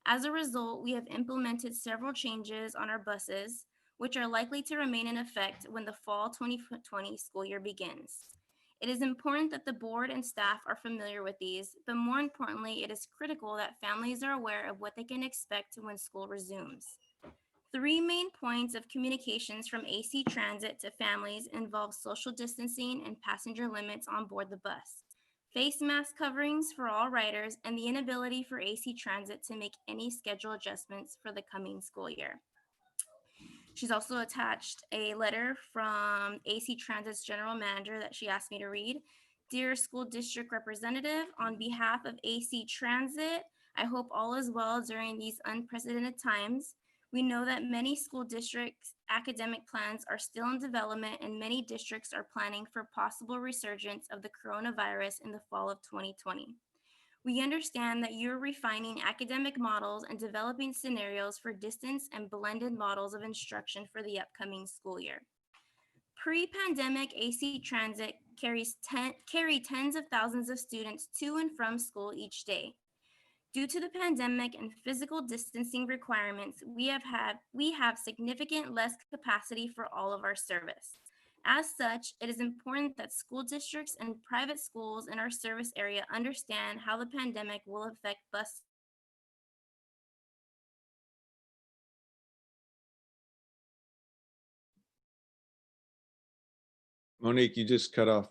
As a result, we have implemented several changes on our buses, which are likely to remain in effect when the fall 2020 school year begins. It is important that the board and staff are familiar with these, but more importantly, it is critical that families are aware of what they can expect when school resumes. 3 main points of communications from AC Transit to families involve social distancing and passenger limits on board the bus, face mask coverings for all riders, and the inability for AC Transit to make any schedule adjustments for the coming school year. She's also attached a letter from AC Transit's general manager that she asked me to read. Dear school district representative, on behalf of AC Transit, I hope all is well during these unprecedented times. We know that many school districts' academic plans are still in development, and many districts are planning for possible resurgence of the coronavirus in the fall of 2020. We understand that you're refining academic models and developing scenarios for distance and blended models of instruction for the upcoming school year. Pre-pandemic, AC Transit carried tens of thousands of students to and from school each day. Due to the pandemic and physical distancing requirements, we have significant less capacity for all of our service. As such, it is important that school districts and private schools in our service area understand how the pandemic will affect bus. Monique, you just cut off.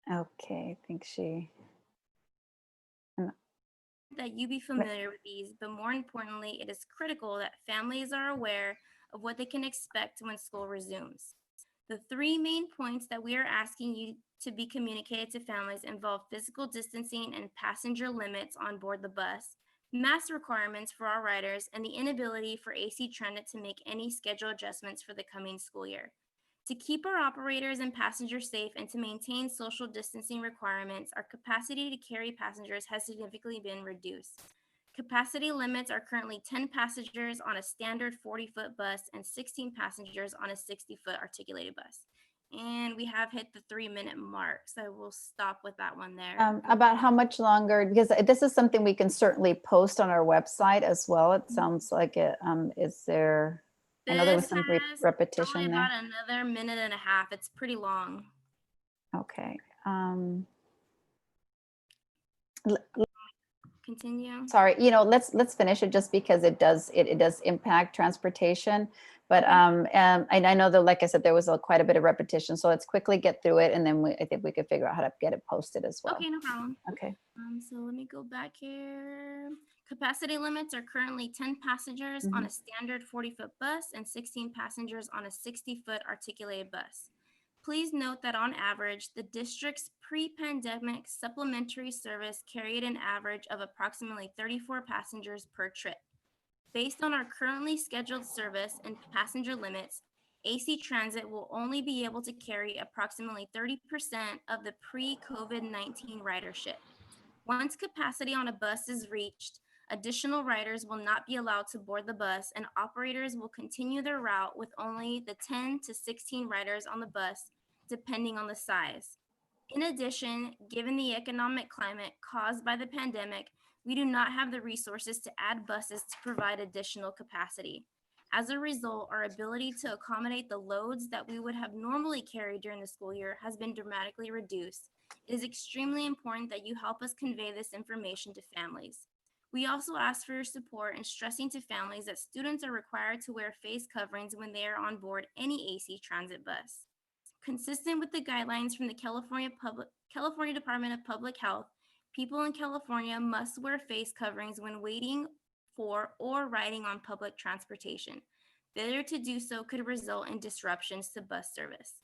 Okay, I think she. That you be familiar with these, but more importantly, it is critical that families are aware of what they can expect when school resumes. The three main points that we are asking you to be communicated to families involve physical distancing and passenger limits on board the bus, mask requirements for our riders, and the inability for AC Transit to make any schedule adjustments for the coming school year. To keep our operators and passengers safe and to maintain social distancing requirements, our capacity to carry passengers has significantly been reduced. Capacity limits are currently 10 passengers on a standard 40-foot bus and 16 passengers on a 60-foot articulated bus. And we have hit the 3-minute mark, so we'll stop with that one there. About how much longer, because this is something we can certainly post on our website as well. It sounds like it, is there, I know there was some This has repetition probably there. about another minute and a half. It's pretty long. Okay. Continue. Sorry, let's finish it just because it does impact transportation. But and I know that, like I said, there was quite a bit of repetition. So let's quickly get through it, and then I think we could figure out how to get it posted as well. Okay, no problem. Okay. So let me go back here. Capacity limits are currently 10 passengers on a standard 40-foot bus and 16 passengers on a 60-foot articulated bus. Please note that on average, the district's pre-pandemic supplementary service carried an average of approximately 34 passengers per trip. Based on our currently scheduled service and passenger limits, AC Transit will only be able to carry approximately 30% of the pre-COVID-19 ridership. Once capacity on a bus is reached, additional riders will not be allowed to board the bus, and operators will continue their route with only the 10 to 16 riders on the bus, depending on the size. In addition, given the economic climate caused by the pandemic, we do not have the resources to add buses to provide additional capacity. As a result, our ability to accommodate the loads that we would have normally carried during the school year has been dramatically reduced. It is extremely important that you help us convey this information to families. We also ask for your support in stressing to families that students are required to wear face coverings when they are on board any AC Transit bus. Consistent with the guidelines from the California Department of Public Health, people in California must wear face coverings when waiting for or riding on public transportation. Failure to do so could result in disruptions to bus service.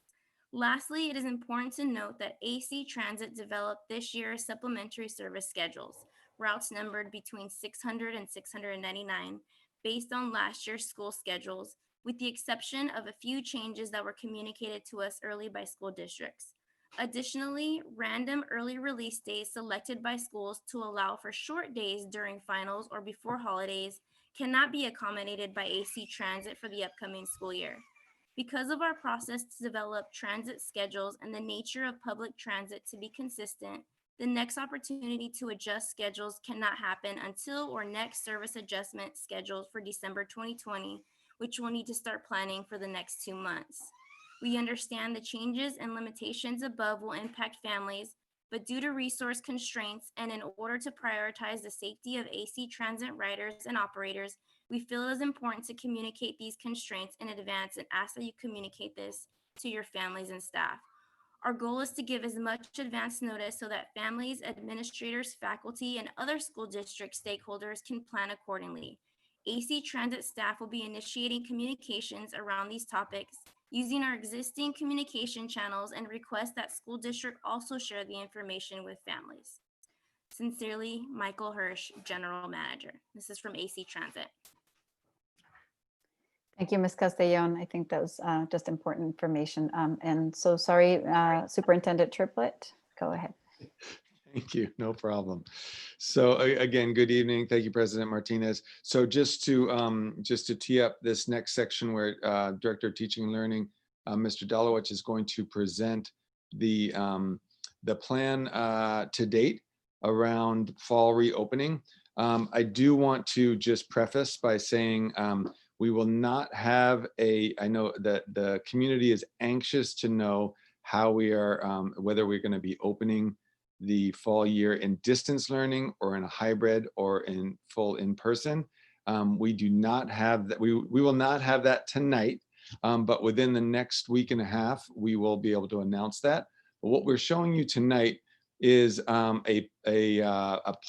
Lastly, it is important to note that AC Transit developed this year's supplementary service schedules, routes numbered between 600 and 699, based on last year's school schedules, with the exception of a few changes that were communicated to us early by school districts. Additionally, random early release days selected by schools to allow for short days during finals or before holidays cannot be accommodated by AC Transit for the upcoming school year. Because of our process to develop transit schedules and the nature of public transit to be consistent, the next opportunity to adjust schedules cannot happen until our next service adjustment scheduled for December 2020, which we'll need to start planning for the next 2 months. We understand the changes and limitations above will impact families, but due to resource constraints and in order to prioritize the safety of AC Transit riders and operators, we feel it is important to communicate these constraints in advance and ask that you communicate this to your families and staff. Our goal is to give as much advance notice so that families, administrators, faculty, and other school district stakeholders can plan accordingly. AC Transit staff will be initiating communications around these topics using our existing communication channels and request that school district also share the information with families. Sincerely, Michael Hirsch, General Manager. This is from AC Transit. Thank you, Ms. Castellon. I think that was just important information. And so sorry, Superintendent Triplett, go ahead. Thank you, no problem. So again, good evening. Thank you, President Martinez. So just to tee up this next section where Director of Teaching and Learning, Mr. Dalowich, is going to present the plan to date around fall reopening. I do want to just preface by saying we will not have I know that the community is anxious to know how we are, whether we're going to be opening the fall year in distance learning or in a hybrid or in full in-person. We do not have that. We will not have that tonight, but within the next week and a half, we will be able to announce that. But what we're showing you tonight is a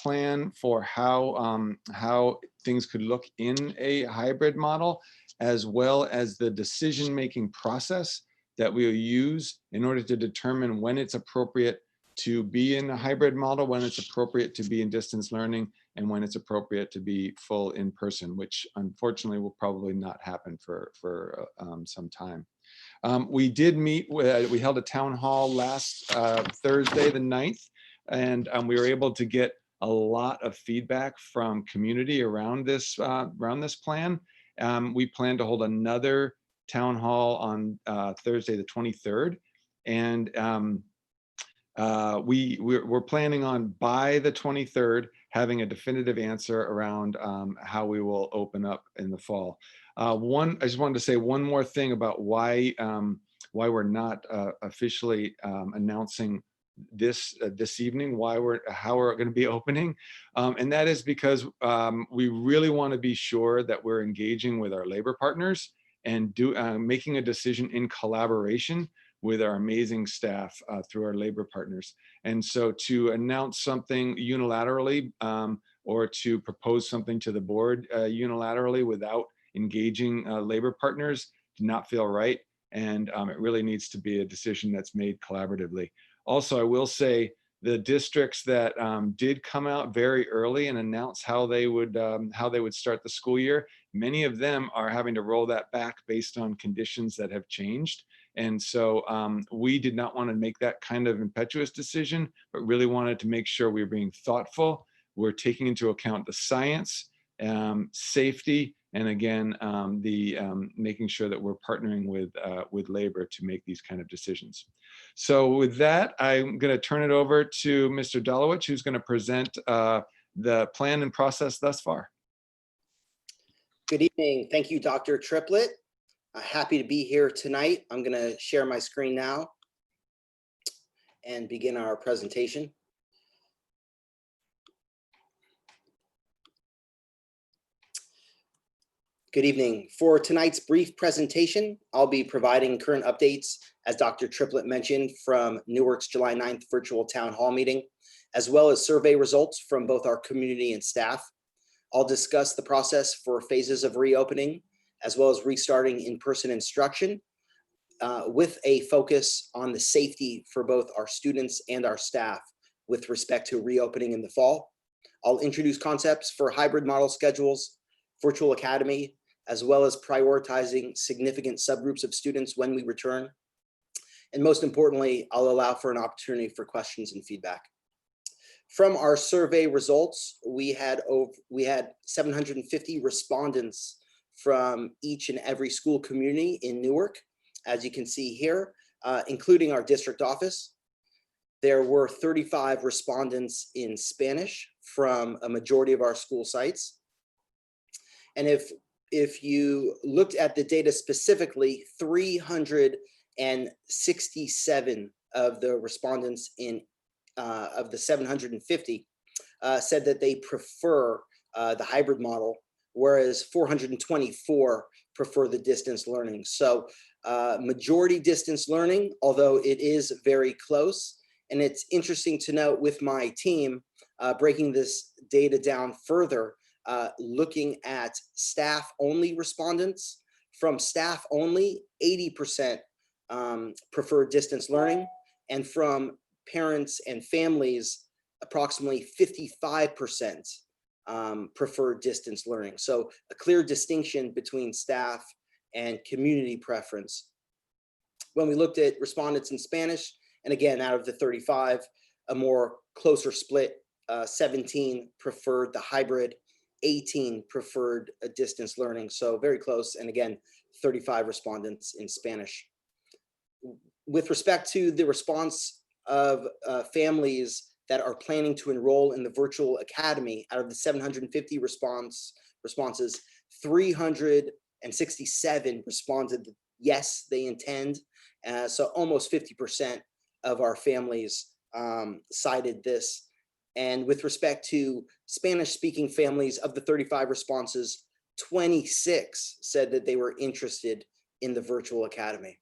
plan for how things could look in a hybrid model, as well as the decision-making process that we'll use in order to determine when it's appropriate to be in a hybrid model, when it's appropriate to be in distance learning, and when it's appropriate to be full in person, which unfortunately will probably not happen for some time. We did meet with, we held a town hall last Thursday, the 9th, and we were able to get a lot of feedback from community around this plan. We plan to hold another town hall on Thursday, the 23rd, and we're planning on by the 23rd having a definitive answer around how we will open up in the fall. I just wanted to say one more thing about why we're not officially announcing this evening, how we're going to be opening, and that is because we really want to be sure that we're engaging with our labor partners and making a decision in collaboration with our amazing staff through our labor partners. And so to announce something unilaterally or to propose something to the board unilaterally without engaging labor partners do not feel right. And it really needs to be a decision that's made collaboratively. Also, I will say the districts that did come out very early and announce how they would start the school year, many of them are having to roll that back based on conditions that have changed. And so we did not want to make that kind of impetuous decision, but really wanted to make sure we were being thoughtful. We're taking into account the science, safety, and again, making sure that we're partnering with labor to make these kind of decisions. So with that, I'm going to turn it over to Mr. Dalowich, who's going to present the plan and process thus far. Good evening. Thank you, Dr. Triplett. Happy to be here tonight. I'm going to share my screen now and begin our presentation. Good evening. For tonight's brief presentation, I'll be providing current updates, as Dr. Triplett mentioned, from Newark's July 9th virtual town hall meeting, as well as survey results from both our community and staff. I'll discuss the process for phases of reopening, as well as restarting in-person instruction, with a focus on the safety for both our students and our staff with respect to reopening in the fall. I'll introduce concepts for hybrid model schedules, virtual academy, as well as prioritizing significant subgroups of students when we return. And most importantly, I'll allow for an opportunity for questions and feedback. From our survey results, we had 750 respondents from each and every school community in Newark, as you can see here, including our district office. There were 35 respondents in Spanish from a majority of our school sites. And if you looked at the data specifically, 367 of the respondents of the 750 said that they prefer the hybrid model, whereas 424 prefer the distance learning. So majority distance learning, although it is very close. And it's interesting to note with my team, breaking this data down further, looking at staff only respondents. From staff only, 80% prefer distance learning, and from parents and families, approximately 55% prefer distance learning. So a clear distinction between staff and community preference. When we looked at respondents in Spanish, and again, out of the 35, a more closer split, 17 preferred the hybrid, 18 preferred a distance learning. So very close. And again, 35 respondents in Spanish. With respect to the response of families that are planning to enroll in the virtual academy, out of the 750 responses, 367 responded yes, they intend. So almost 50% of our families cited this. And with respect to Spanish-speaking families, of the 35 responses, 26 said that they were interested in the virtual academy.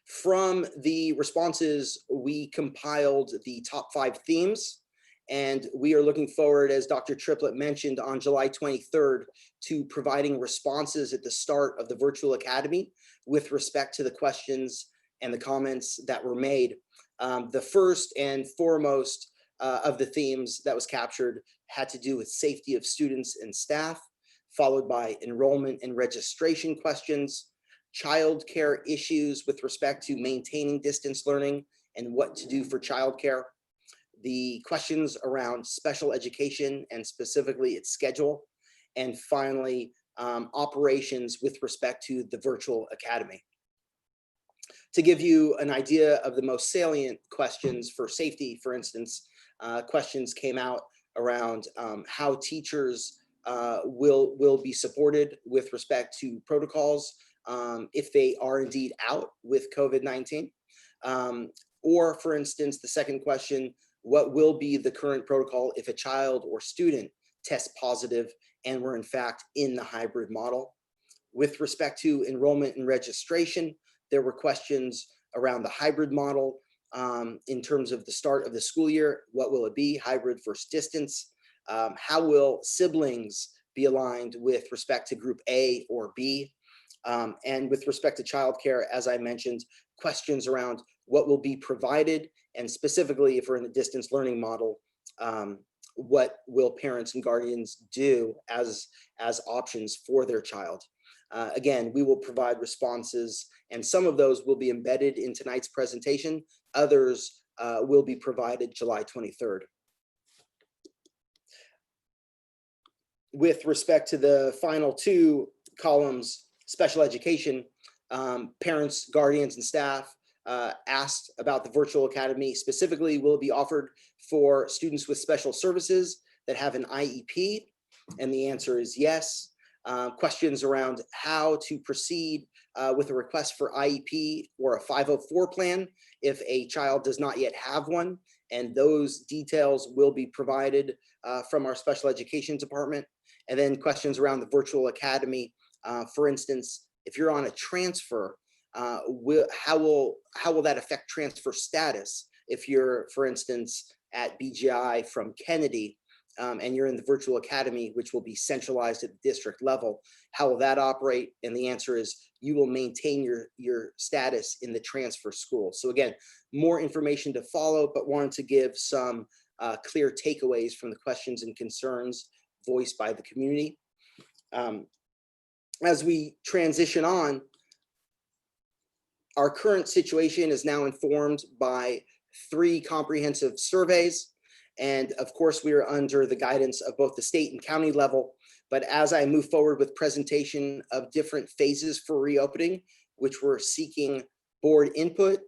From the responses, we compiled the top 5 themes, and we are looking forward, as Dr. Triplett mentioned, on July 23rd to providing responses at the start of the virtual academy with respect to the questions and the comments that were made. The first and foremost of the themes that was captured had to do with safety of students and staff, followed by enrollment and registration questions, childcare issues with respect to maintaining distance learning and what to do for childcare, the questions around special education and specifically its schedule, and finally, operations with respect to the virtual academy. To give you an idea of the most salient questions for safety, for instance, questions came out around how teachers will be supported with respect to protocols if they are indeed out with COVID-19. Or for instance, the second question, what will be the current protocol if a child or student tests positive and we're in fact in the hybrid model? With respect to enrollment and registration, there were questions around the hybrid model in terms of the start of the school year. What will it be, hybrid versus distance? How will siblings be aligned with respect to group A or B? And with respect to childcare, as I mentioned, questions around what will be provided, and specifically if we're in the distance learning model, what will parents and guardians do as options for their child? Again, we will provide responses, and some of those will be embedded in tonight's presentation. Others will be provided July 23rd. With respect to the final 2 columns, special education, parents, guardians, and staff asked about the virtual academy. Specifically, will it be offered for students with special services that have an IEP? And the answer is yes. Questions around how to proceed with a request for IEP or a 504 plan if a child does not yet have one. And those details will be provided from our special education department. And then questions around the virtual academy. For instance, if you're on a transfer, how will that affect transfer status? If you're, for instance, at BGI from Kennedy and you're in the virtual academy, which will be centralized at the district level, how will that operate? And the answer is you will maintain your status in the transfer school. So again, more information to follow, but wanted to give some clear takeaways from the questions and concerns voiced by the community. As we transition on, our current situation is now informed by 3 comprehensive surveys. And of course, we are under the guidance of both the state and county level. But as I move forward with presentation of different phases for reopening, which we're seeking board input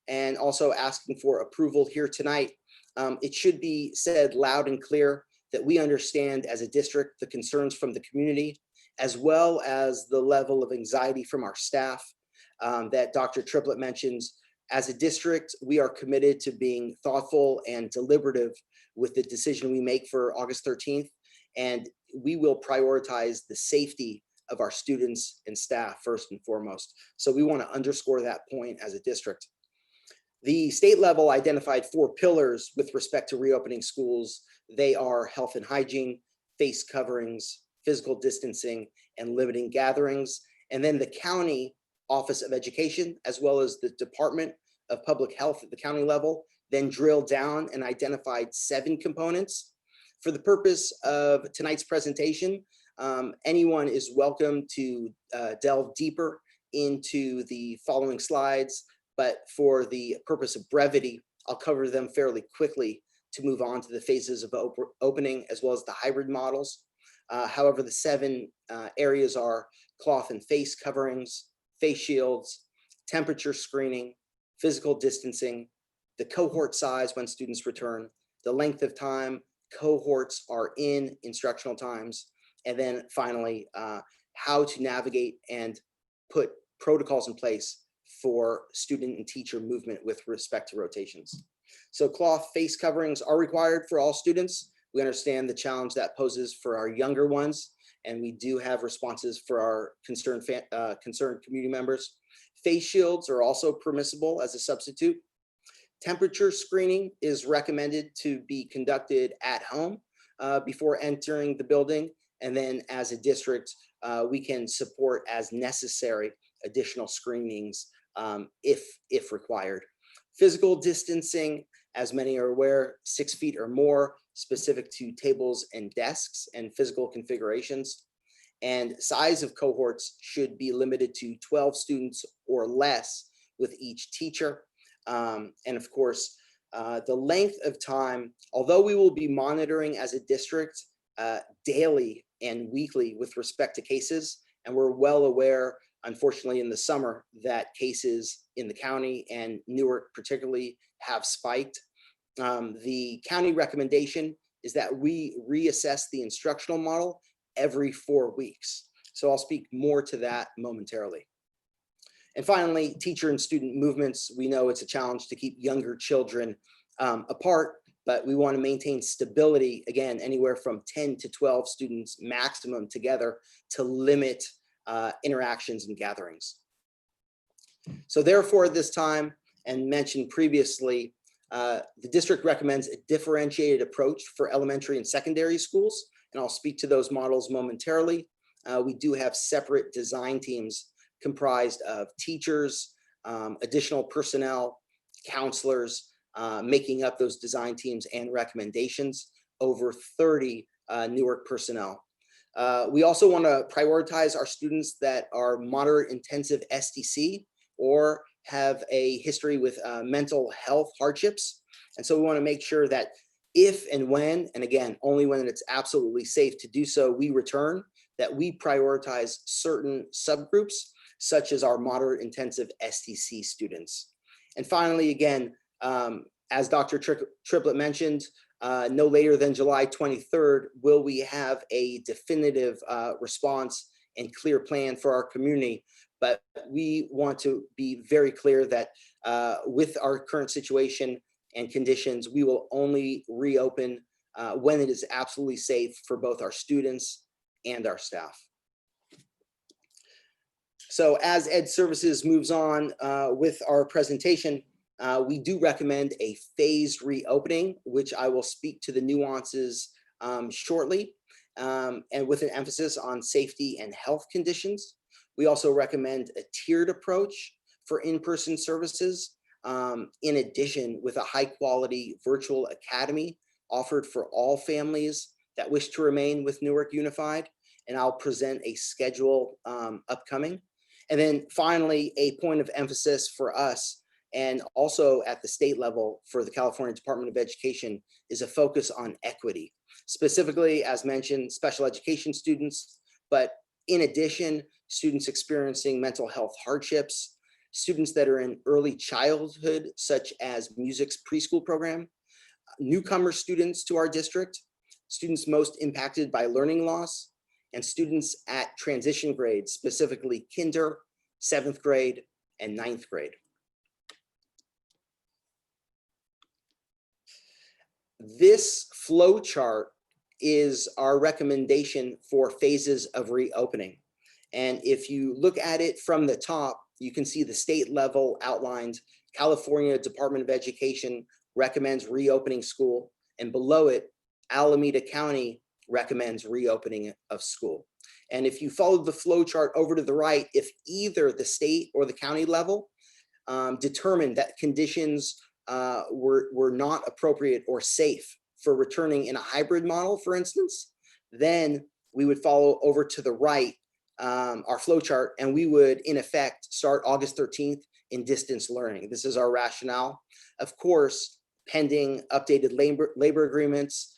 and also asking for approval here tonight, it should be said loud and clear that we understand as a district the concerns from the community, as well as the level of anxiety from our staff that Dr. Triplett mentions. As a district, we are committed to being thoughtful and deliberative with the decision we make for August 13th, and we will prioritize the safety of our students and staff first and foremost. So we want to underscore that point as a district. The state level identified 4 pillars with respect to reopening schools. They are health and hygiene, face coverings, physical distancing, and limiting gatherings. And then the county Office of Education, as well as the Department of Public Health at the county level, then drilled down and identified 7 components. For the purpose of tonight's presentation, Anyone is welcome to delve deeper into the following slides, but for the purpose of brevity, I'll cover them fairly quickly to move on to the phases of opening as well as the hybrid models. However, the 7 areas are cloth and face coverings, face shields, temperature screening, physical distancing, the cohort size when students return, the length of time cohorts are in instructional times, and then finally, how to navigate and put protocols in place for student and teacher movement with respect to rotations. So cloth face coverings are required for all students. We understand the challenge that poses for our younger ones, and we do have responses for our concerned community members. Face shields are also permissible as a substitute. Temperature screening is recommended to be conducted at home before entering the building. And then as a district, we can support as necessary additional screenings if required. Physical distancing, as many are aware, 6 feet or more, specific to tables and desks and physical configurations. And size of cohorts should be limited to 12 students or less with each teacher. And of course, the length of time, although we will be monitoring as a district daily and weekly with respect to cases, and we're well aware, unfortunately, in the summer that cases in the county and Newark particularly have spiked. The county recommendation is that we reassess the instructional model every 4 weeks. So I'll speak more to that momentarily. And finally, teacher and student movements. We know it's a challenge to keep younger children apart, but we want to maintain stability, again, anywhere from 10 to 12 students maximum together to limit interactions and gatherings. So therefore, at this time, and mentioned previously, the district recommends a differentiated approach for elementary and secondary schools, and I'll speak to those models momentarily. We do have separate design teams comprised of teachers, additional personnel, counselors, making up those design teams and recommendations, over 30 Newark personnel. We also want to prioritize our students that are moderate intensive SDC or have a history with mental health hardships. And so we want to make sure that if and when, and again, only when it's absolutely safe to do so, we return, that we prioritize certain subgroups, such as our moderate intensive SDC students. And finally, again, as Dr. Triplett mentioned, no later than July 23rd, will we have a definitive response and clear plan for our community. But we want to be very clear that with our current situation and conditions, we will only reopen when it is absolutely safe for both our students and our staff. So as Ed Services moves on with our presentation, we do recommend a phased reopening, which I will speak to the nuances shortly, and with an emphasis on safety and health conditions. We also recommend a tiered approach for in-person services, in addition with a high-quality virtual academy offered for all families that wish to remain with Newark Unified, and I'll present a schedule upcoming. And then finally, a point of emphasis for us, and also at the state level for the California Department of Education, is a focus on equity. Specifically, as mentioned, special education students, but in addition, students experiencing mental health hardships, students that are in early childhood, such as music's preschool program, newcomer students to our district, students most impacted by learning loss, and students at transition grades, specifically kinder, 7th grade, and 9th grade. This flow chart is our recommendation for phases of reopening. And if you look at it from the top, you can see the state level outlined. California Department of Education recommends reopening school, and below it, Alameda County recommends reopening of school. And if you follow the flow chart over to the right, if either the state or the county level determined that conditions were not appropriate or safe for returning in a hybrid model, for instance, then we would follow over to the right, our flow chart, and we would in effect start August 13th in distance learning. This is our rationale. Of course, pending updated labor agreements.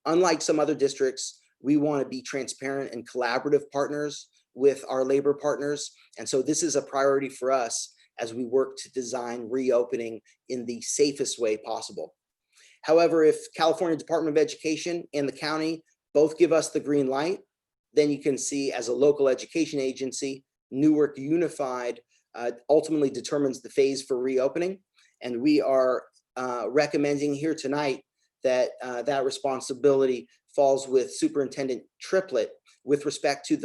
Unlike some other districts, we want to be transparent and collaborative partners with our labor partners. And so this is a priority for us as we work to design reopening in the safest way possible. However, if California Department of Education and the county both give us the green light, then you can see as a local education agency, Newark Unified ultimately determines the phase for reopening. And we are recommending here tonight that that responsibility falls with Superintendent Triplett with respect to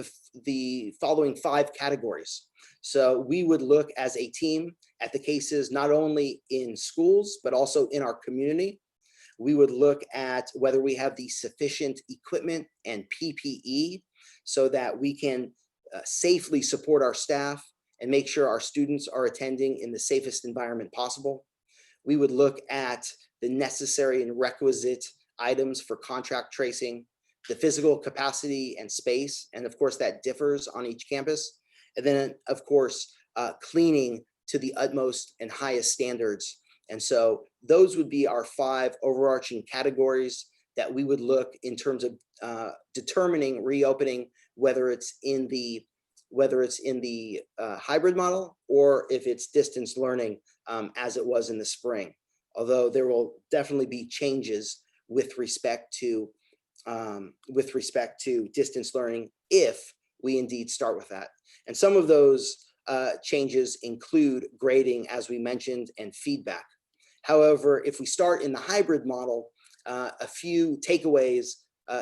the following 5 categories. So we would look as a team at the cases not only in schools, but also in our community. We would look at whether we have the sufficient equipment and PPE so that we can safely support our staff and make sure our students are attending in the safest environment possible. We would look at the necessary and requisite items for contract tracing, the physical capacity and space, and of course that differs on each campus. And then of course, cleaning to the utmost and highest standards. And so those would be our 5 overarching categories that we would look in terms of determining reopening, whether it's in the hybrid model or if it's distance learning as it was in the spring. Although there will definitely be changes with respect to distance learning if we indeed start with that. And some of those changes include grading, as we mentioned, and feedback. However, if we start in the hybrid model, a few takeaways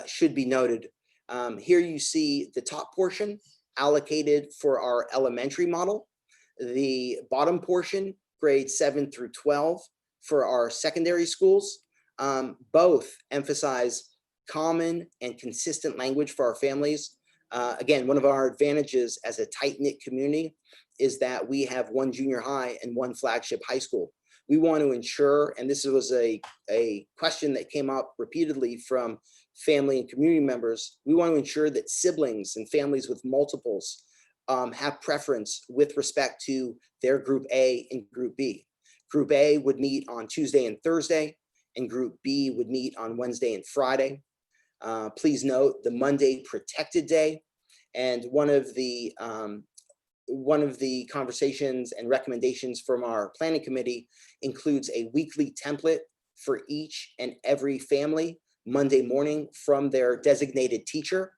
should be noted. Here you see the top portion allocated for our elementary model, the bottom portion, grades 7 through 12 for our secondary schools. Both emphasize common and consistent language for our families. Again, one of our advantages as a tight-knit community is that we have 1 junior high and 1 flagship high school. We want to ensure, and this was a question that came up repeatedly from family and community members, we want to ensure that siblings and families with multiples have preference with respect to their group A and group B. Group A would meet on Tuesday and Thursday, and group B would meet on Wednesday and Friday. Please note the Monday protected day, and one of the conversations and recommendations from our planning committee includes a weekly template for each and every family Monday morning from their designated teacher.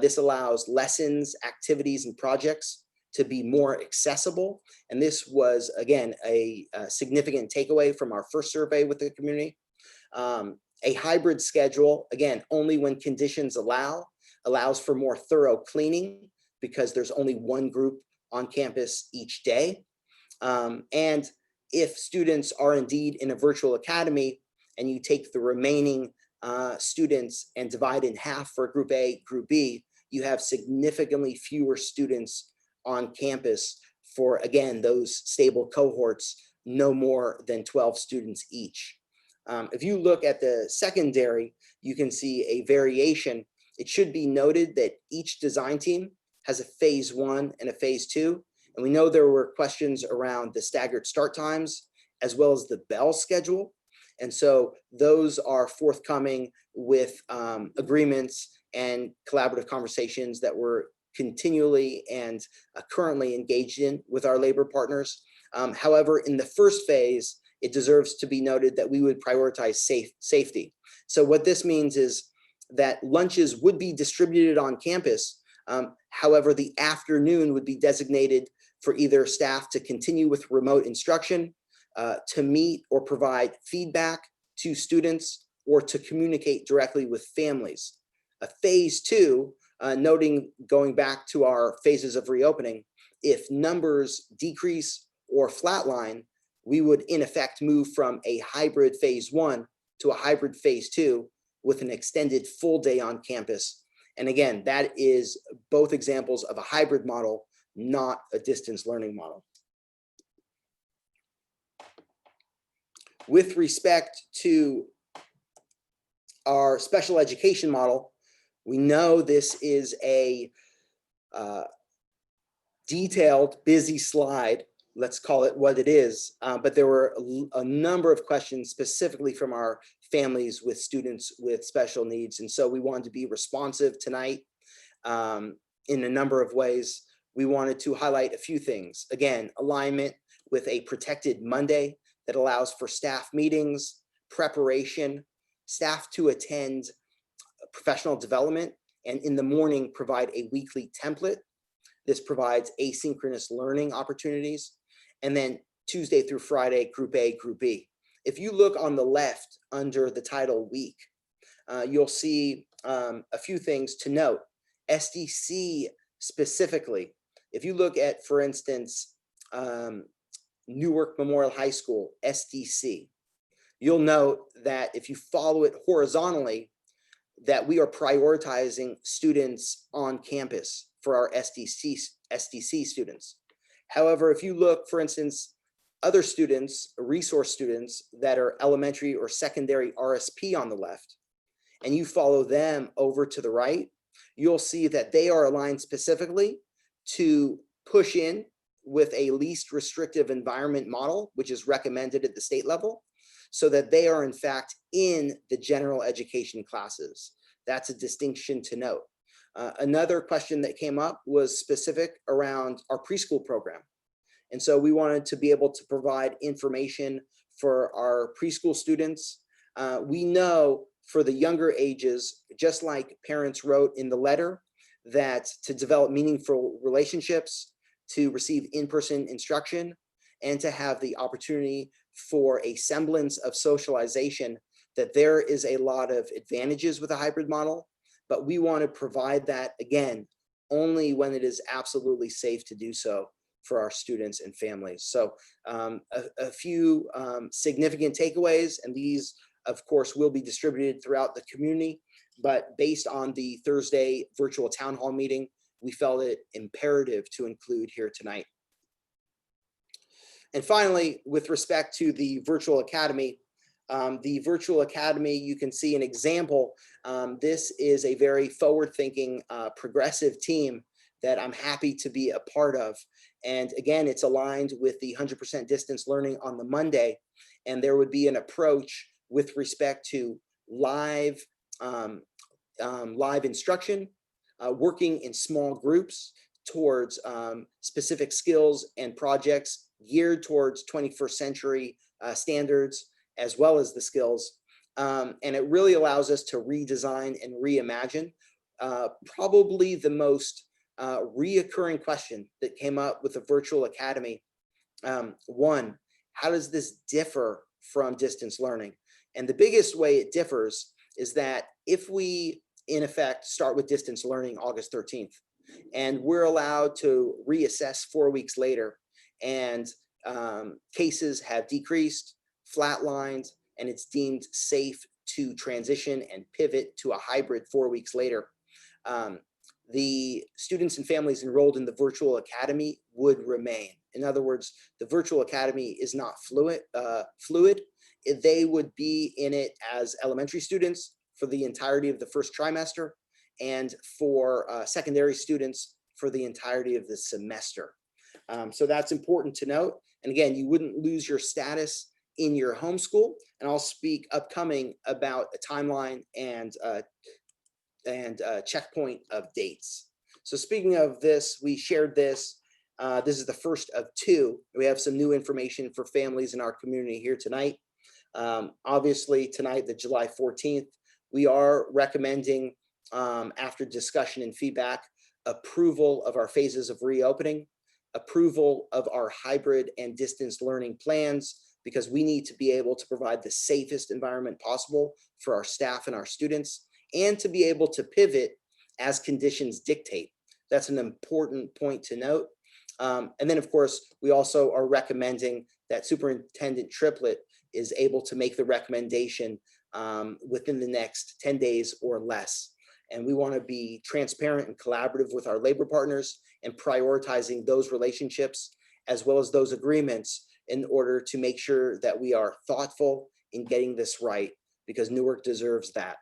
This allows lessons, activities, and projects to be more accessible. And this was, again, a significant takeaway from our first survey with the community. A hybrid schedule, again, only when conditions allows for more thorough cleaning because there's only 1 group on campus each day. And if students are indeed in a virtual academy and you take the remaining students and divide in half for group A, group B, you have significantly fewer students on campus for, again, those stable cohorts, no more than 12 students each. If you look at the secondary, you can see a variation. It should be noted that each design team has a phase 1 and a phase 2. And we know there were questions around the staggered start times as well as the bell schedule. And so those are forthcoming with agreements and collaborative conversations that we're continually and currently engaged in with our labor partners. However, in the first phase, it deserves to be noted that we would prioritize safety. So what this means is that lunches would be distributed on campus. However, the afternoon would be designated for either staff to continue with remote instruction, to meet or provide feedback to students, or to communicate directly with families. Phase 2, noting going back to our phases of reopening, if numbers decrease or flatline, we would in effect move from a hybrid phase 1 to a hybrid phase 2 with an extended full day on campus. And again, that is both examples of a hybrid model, not a distance learning model. With respect to our special education model, We know this is a detailed, busy slide. Let's call it what it is. But there were a number of questions specifically from our families with students with special needs. And so we wanted to be responsive tonight in a number of ways. We wanted to highlight a few things. Again, alignment with a protected Monday that allows for staff meetings, preparation, staff to attend professional development, and in the morning provide a weekly template. This provides asynchronous learning opportunities. And then Tuesday through Friday, Group A, Group B. If you look on the left under the title week, you'll see a few things to note. SDC specifically, if you look at, for instance, Newark Memorial High School, SDC, you'll note that if you follow it horizontally, that we are prioritizing students on campus for our SDC students. However, if you look, for instance, other students, resource students that are elementary or secondary RSP on the left, and you follow them over to the right, you'll see that they are aligned specifically to push in with a least restrictive environment model, which is recommended at the state level, so that they are in fact in the general education classes. That's a distinction to note. Another question that came up was specific around our preschool program. And so we wanted to be able to provide information for our preschool students. We know for the younger ages, just like parents wrote in the letter, that to develop meaningful relationships, to receive in-person instruction, and to have the opportunity for a semblance of socialization, that there is a lot of advantages with a hybrid model, but we want to provide that, again, only when it is absolutely safe to do so for our students and families. So a few significant takeaways, and these, of course, will be distributed throughout the community, but based on the Thursday virtual town hall meeting, we felt it imperative to include here tonight. And finally, with respect to the virtual academy, you can see an example. This is a very forward-thinking, progressive team that I'm happy to be a part of. And again, it's aligned with the 100% distance learning on the Monday. And there would be an approach with respect to live instruction, working in small groups towards specific skills and projects geared towards 21st century standards, as well as the skills. And it really allows us to redesign and reimagine. Probably the most reoccurring question that came up with the virtual academy. One, how does this differ from distance learning? And the biggest way it differs is that if we, in effect, start with distance learning August 13th, and we're allowed to reassess 4 weeks later, and cases have decreased, flatlined, and it's deemed safe to transition and pivot to a hybrid 4 weeks later, the students and families enrolled in the virtual academy would remain. In other words, the virtual academy is not fluid. They would be in it as elementary students for the entirety of the first trimester, and for secondary students for the entirety of the semester. So that's important to note. And again, you wouldn't lose your status in your homeschool. And I'll speak upcoming about a timeline and checkpoint of dates. So speaking of this, we shared this. This is the first of two. We have some new information for families in our community here tonight. Obviously tonight, the July 14th, we are recommending, after discussion and feedback, approval of our phases of reopening, approval of our hybrid and distance learning plans, because we need to be able to provide the safest environment possible for our staff and our students, and to be able to pivot as conditions dictate. That's an important point to note. And then, of course, we also are recommending that Superintendent Triplett is able to make the recommendation within the next 10 days or less. And we want to be transparent and collaborative with our labor partners and prioritizing those relationships as well as those agreements in order to make sure that we are thoughtful in getting this right, because Newark deserves that.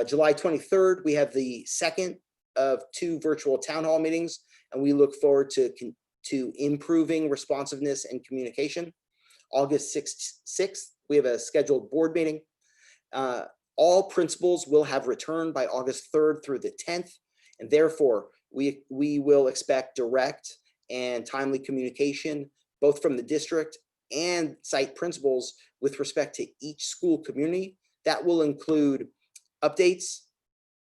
July 23rd, we have the second of 2 virtual town hall meetings, and we look forward to improving responsiveness and communication. August 6th, we have a scheduled board meeting. All principals will have returned by August 3rd through the 10th, and therefore we will expect direct and timely communication, both from the district and site principals with respect to each school community. That will include updates,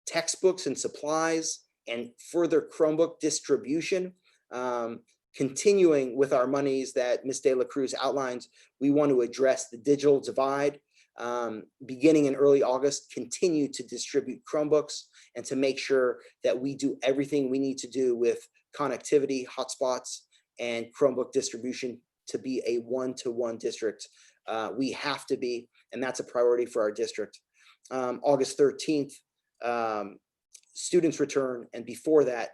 textbooks and supplies, and further Chromebook distribution. Continuing with our monies that Ms. De La Cruz outlined, we want to address the digital divide. Beginning in early August, continue to distribute Chromebooks and to make sure that we do everything we need to do with connectivity, hotspots, and Chromebook distribution to be a one-to-one district. We have to be, and that's a priority for our district. August 13th, students return, and before that,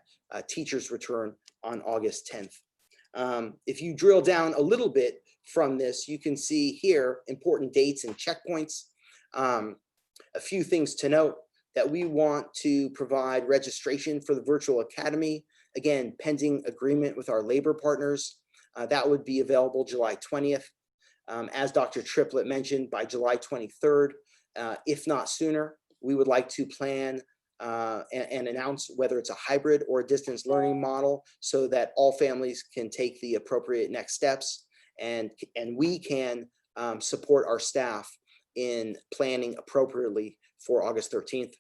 teachers return on August 10th. If you drill down a little bit from this, you can see here important dates and checkpoints. A few things to note: that we want to provide registration for the virtual academy, again, pending agreement with our labor partners. That would be available July 20th. As Dr. Triplett mentioned, by July 23rd, if not sooner, we would like to plan and announce whether it's a hybrid or a distance learning model so that all families can take the appropriate next steps, and we can support our staff in planning appropriately for August 13th.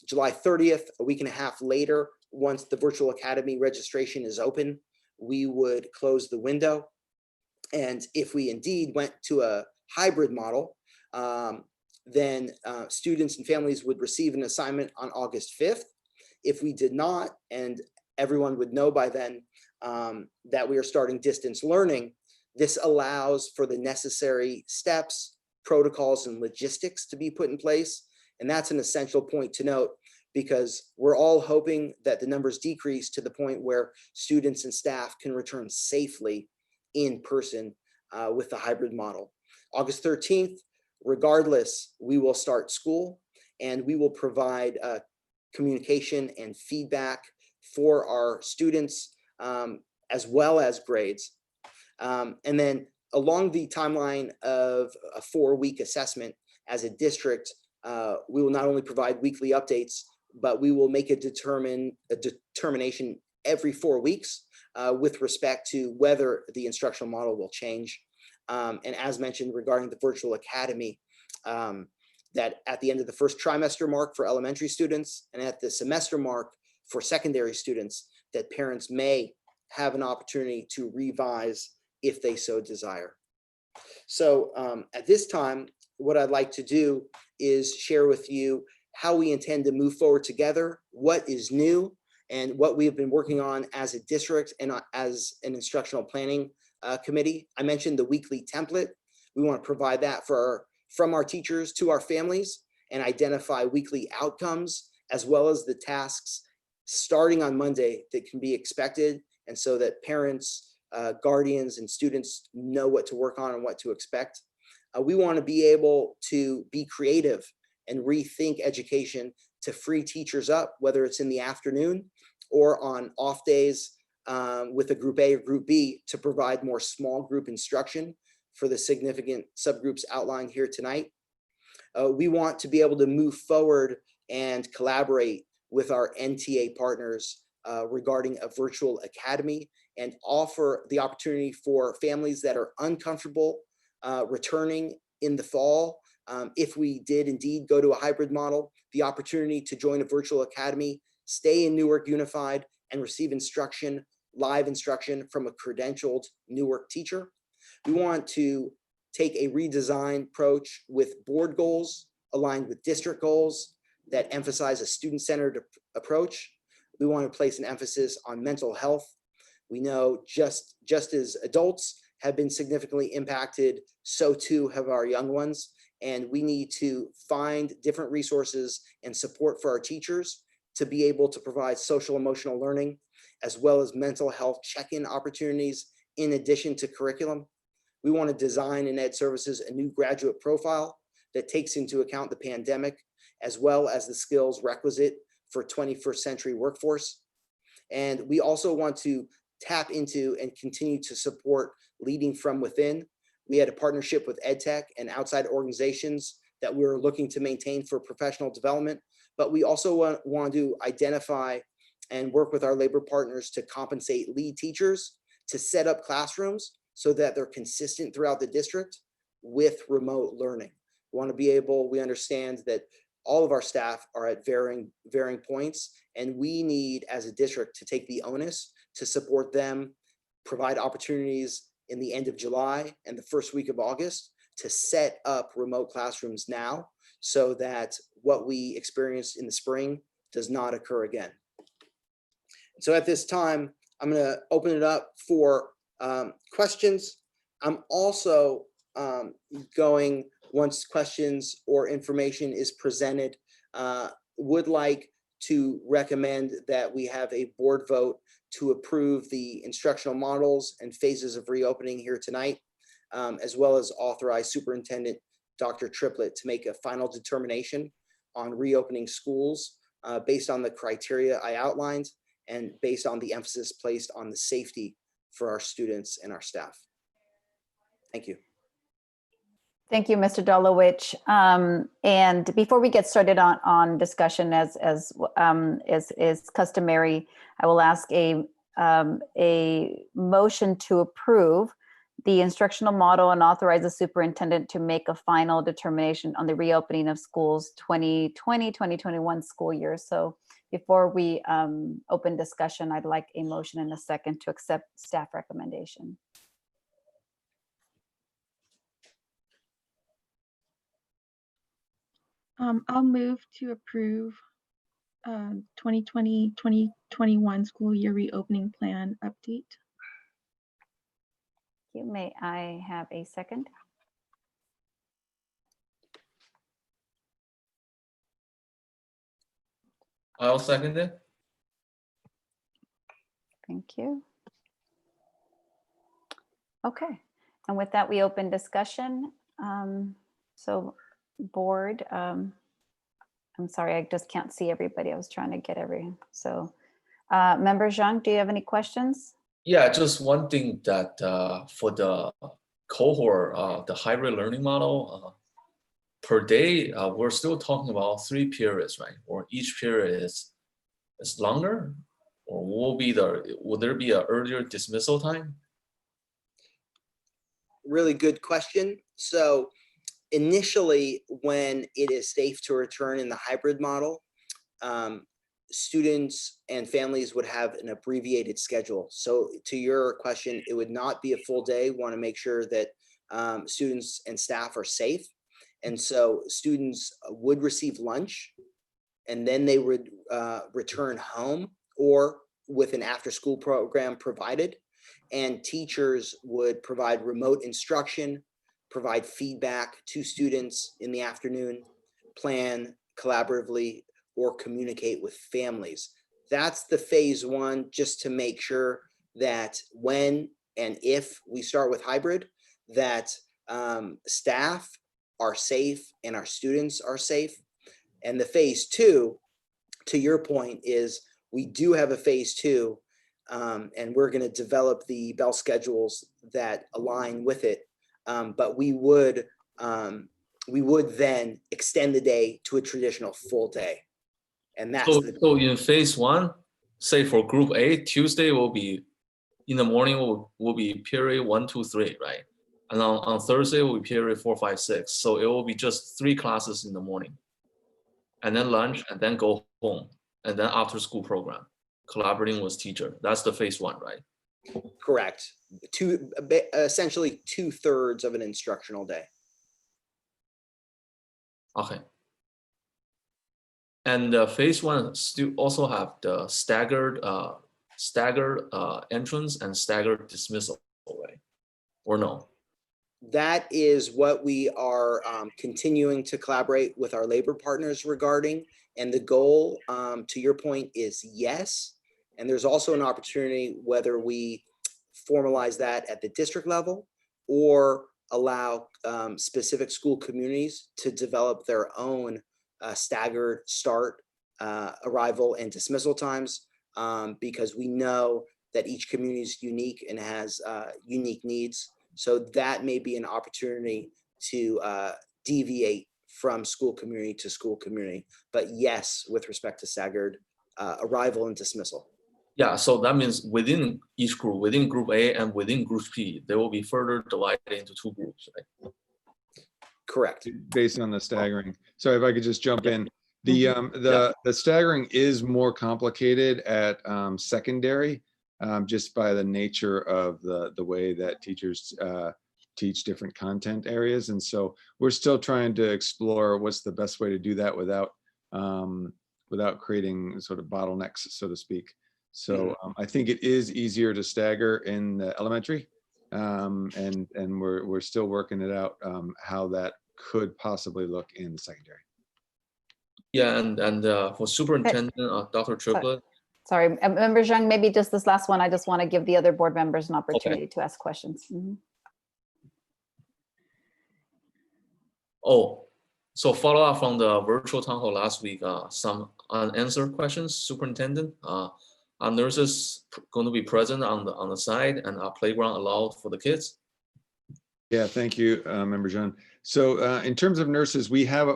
July 30th, a week and a half later, once the virtual academy registration is open, we would close the window. And if we indeed went to a hybrid model, then students and families would receive an assignment on August 5th. If we did not, and everyone would know by then that we are starting distance learning, this allows for the necessary steps, protocols, and logistics to be put in place. And that's an essential point to note, because we're all hoping that the numbers decrease to the point where students and staff can return safely in person with the hybrid model. August 13th, regardless, we will start school, and we will provide communication and feedback for our students, as well as grades. And then along the timeline of a 4-week assessment as a district, we will not only provide weekly updates, but we will make a determination every 4 weeks with respect to whether the instructional model will change. And as mentioned regarding the virtual academy, that at the end of the first trimester mark for elementary students and at the semester mark for secondary students, that parents may have an opportunity to revise if they so desire. So at this time, what I'd like to do is share with you how we intend to move forward together, what is new, and what we have been working on as a district and as an instructional planning committee. I mentioned the weekly template. We want to provide that from our teachers to our families and identify weekly outcomes, as well as the tasks starting on Monday that can be expected, and so that parents, guardians, and students know what to work on and what to expect. We want to be able to be creative and rethink education to free teachers up, whether it's in the afternoon or on off days with a group A or group B, to provide more small group instruction for the significant subgroups outlined here tonight. We want to be able to move forward and collaborate with our NTA partners regarding a virtual academy and offer the opportunity for families that are uncomfortable returning in the fall, if we did indeed go to a hybrid model, the opportunity to join a virtual academy, stay in Newark Unified, and receive instruction, live instruction from a credentialed Newark teacher. We want to take a redesigned approach with board goals aligned with district goals that emphasize a student-centered approach. We want to place an emphasis on mental health. We know just as adults have been significantly impacted, so too have our young ones. And we need to find different resources and support for our teachers to be able to provide social emotional learning, as well as mental health check-in opportunities in addition to curriculum. We want to design in Ed Services a new graduate profile that takes into account the pandemic as well as the skills requisite for 21st century workforce. And we also want to tap into and continue to support leading from within. We had a partnership with EdTech and outside organizations that we were looking to maintain for professional development, but we also want to identify and work with our labor partners to compensate lead teachers to set up classrooms so that they're consistent throughout the district with remote learning. We understand that all of our staff are at varying points, and we need as a district to take the onus to support them, provide opportunities in the end of July and the first week of August to set up remote classrooms now so that what we experienced in the spring does not occur again. So at this time, I'm going to open it up for questions. I'm also going, once questions or information is presented, would like to recommend that we have a board vote to approve the instructional models and phases of reopening here tonight, as well as authorize Superintendent Dr. Triplett to make a final determination on reopening schools based on the criteria I outlined and based on the emphasis placed on the safety for our students and our staff. Thank you. Thank you, Mr. Dolowich. And before we get started on discussion, as is customary, I will ask a motion to approve the instructional model and authorize the superintendent to make a final determination on the reopening of schools 2020-2021 school year. So before we open discussion, I'd like a motion and a second to accept staff recommendation. I'll move to approve 2020-2021 school year reopening plan update. May I have a second? I'll second it. Thank you. Okay, and with that, we open discussion. So board, I'm sorry, I just can't see everybody. I was trying to get everything. So Member Zhang, do you have any questions? Yeah, just one thing that for the cohort, the hybrid learning model, per day, we're still talking about 3 periods, right? Or each period is longer, or will there be an earlier dismissal time? Really good question. So initially, when it is safe to return in the hybrid model, students and families would have an abbreviated schedule. So to your question, it would not be a full day. We want to make sure that students and staff are safe. And so students would receive lunch, and then they would return home or with an after-school program provided. And teachers would provide remote instruction, provide feedback to students in the afternoon, plan collaboratively, or communicate with families. That's the phase 1, just to make sure that when and if we start with hybrid, that staff are safe and our students are safe. And the phase 2, to your point, is we do have a phase 2, and we're going to develop the bell schedules that align with it. But we would then extend the day to a traditional full day. And that's so in phase 1, say for group A, Tuesday will be in the morning will be period 1, 2, 3, right? And on Thursday will be period 4, 5, 6. So it will be just 3 classes in the morning, and then lunch, and then go home, and then after school program, collaborating with teacher. That's the phase 1, right? Correct. Essentially 2/3 of an instructional day. Okay. And phase 1 still also have the staggered entrance and staggered dismissal, right? Or no? That is what we are continuing to collaborate with our labor partners regarding. And the goal, to your point, is yes. And there's also an opportunity whether we formalize that at the district level or allow specific school communities to develop their own staggered start, arrival, and dismissal times, because we know that each community is unique and has unique needs. So that may be an opportunity to deviate from school community to school community. But yes, with respect to staggered arrival and dismissal. Yeah, so that means within each group, within group A and within group P, they will be further divided into 2 groups, right? Correct. Based on the staggering. Sorry, if I could just jump in. The staggering is more complicated at secondary, just by the nature of the way that teachers teach different content areas. And so we're still trying to explore what's the best way to do that without creating sort of bottlenecks, so to speak. So I think it is easier to stagger in the elementary, and we're still working it out, how that could possibly look in the secondary. Yeah, and for Superintendent, Dr. Triplett. Sorry, Member Zhang, maybe just this last one. I just want to give the other board members an opportunity to ask questions. Oh, so follow up from the virtual town hall last week, some unanswered questions, Superintendent. Are nurses going to be present on the side, and are playground allowed for the kids? Yeah, thank you, Member John. So in terms of nurses, we have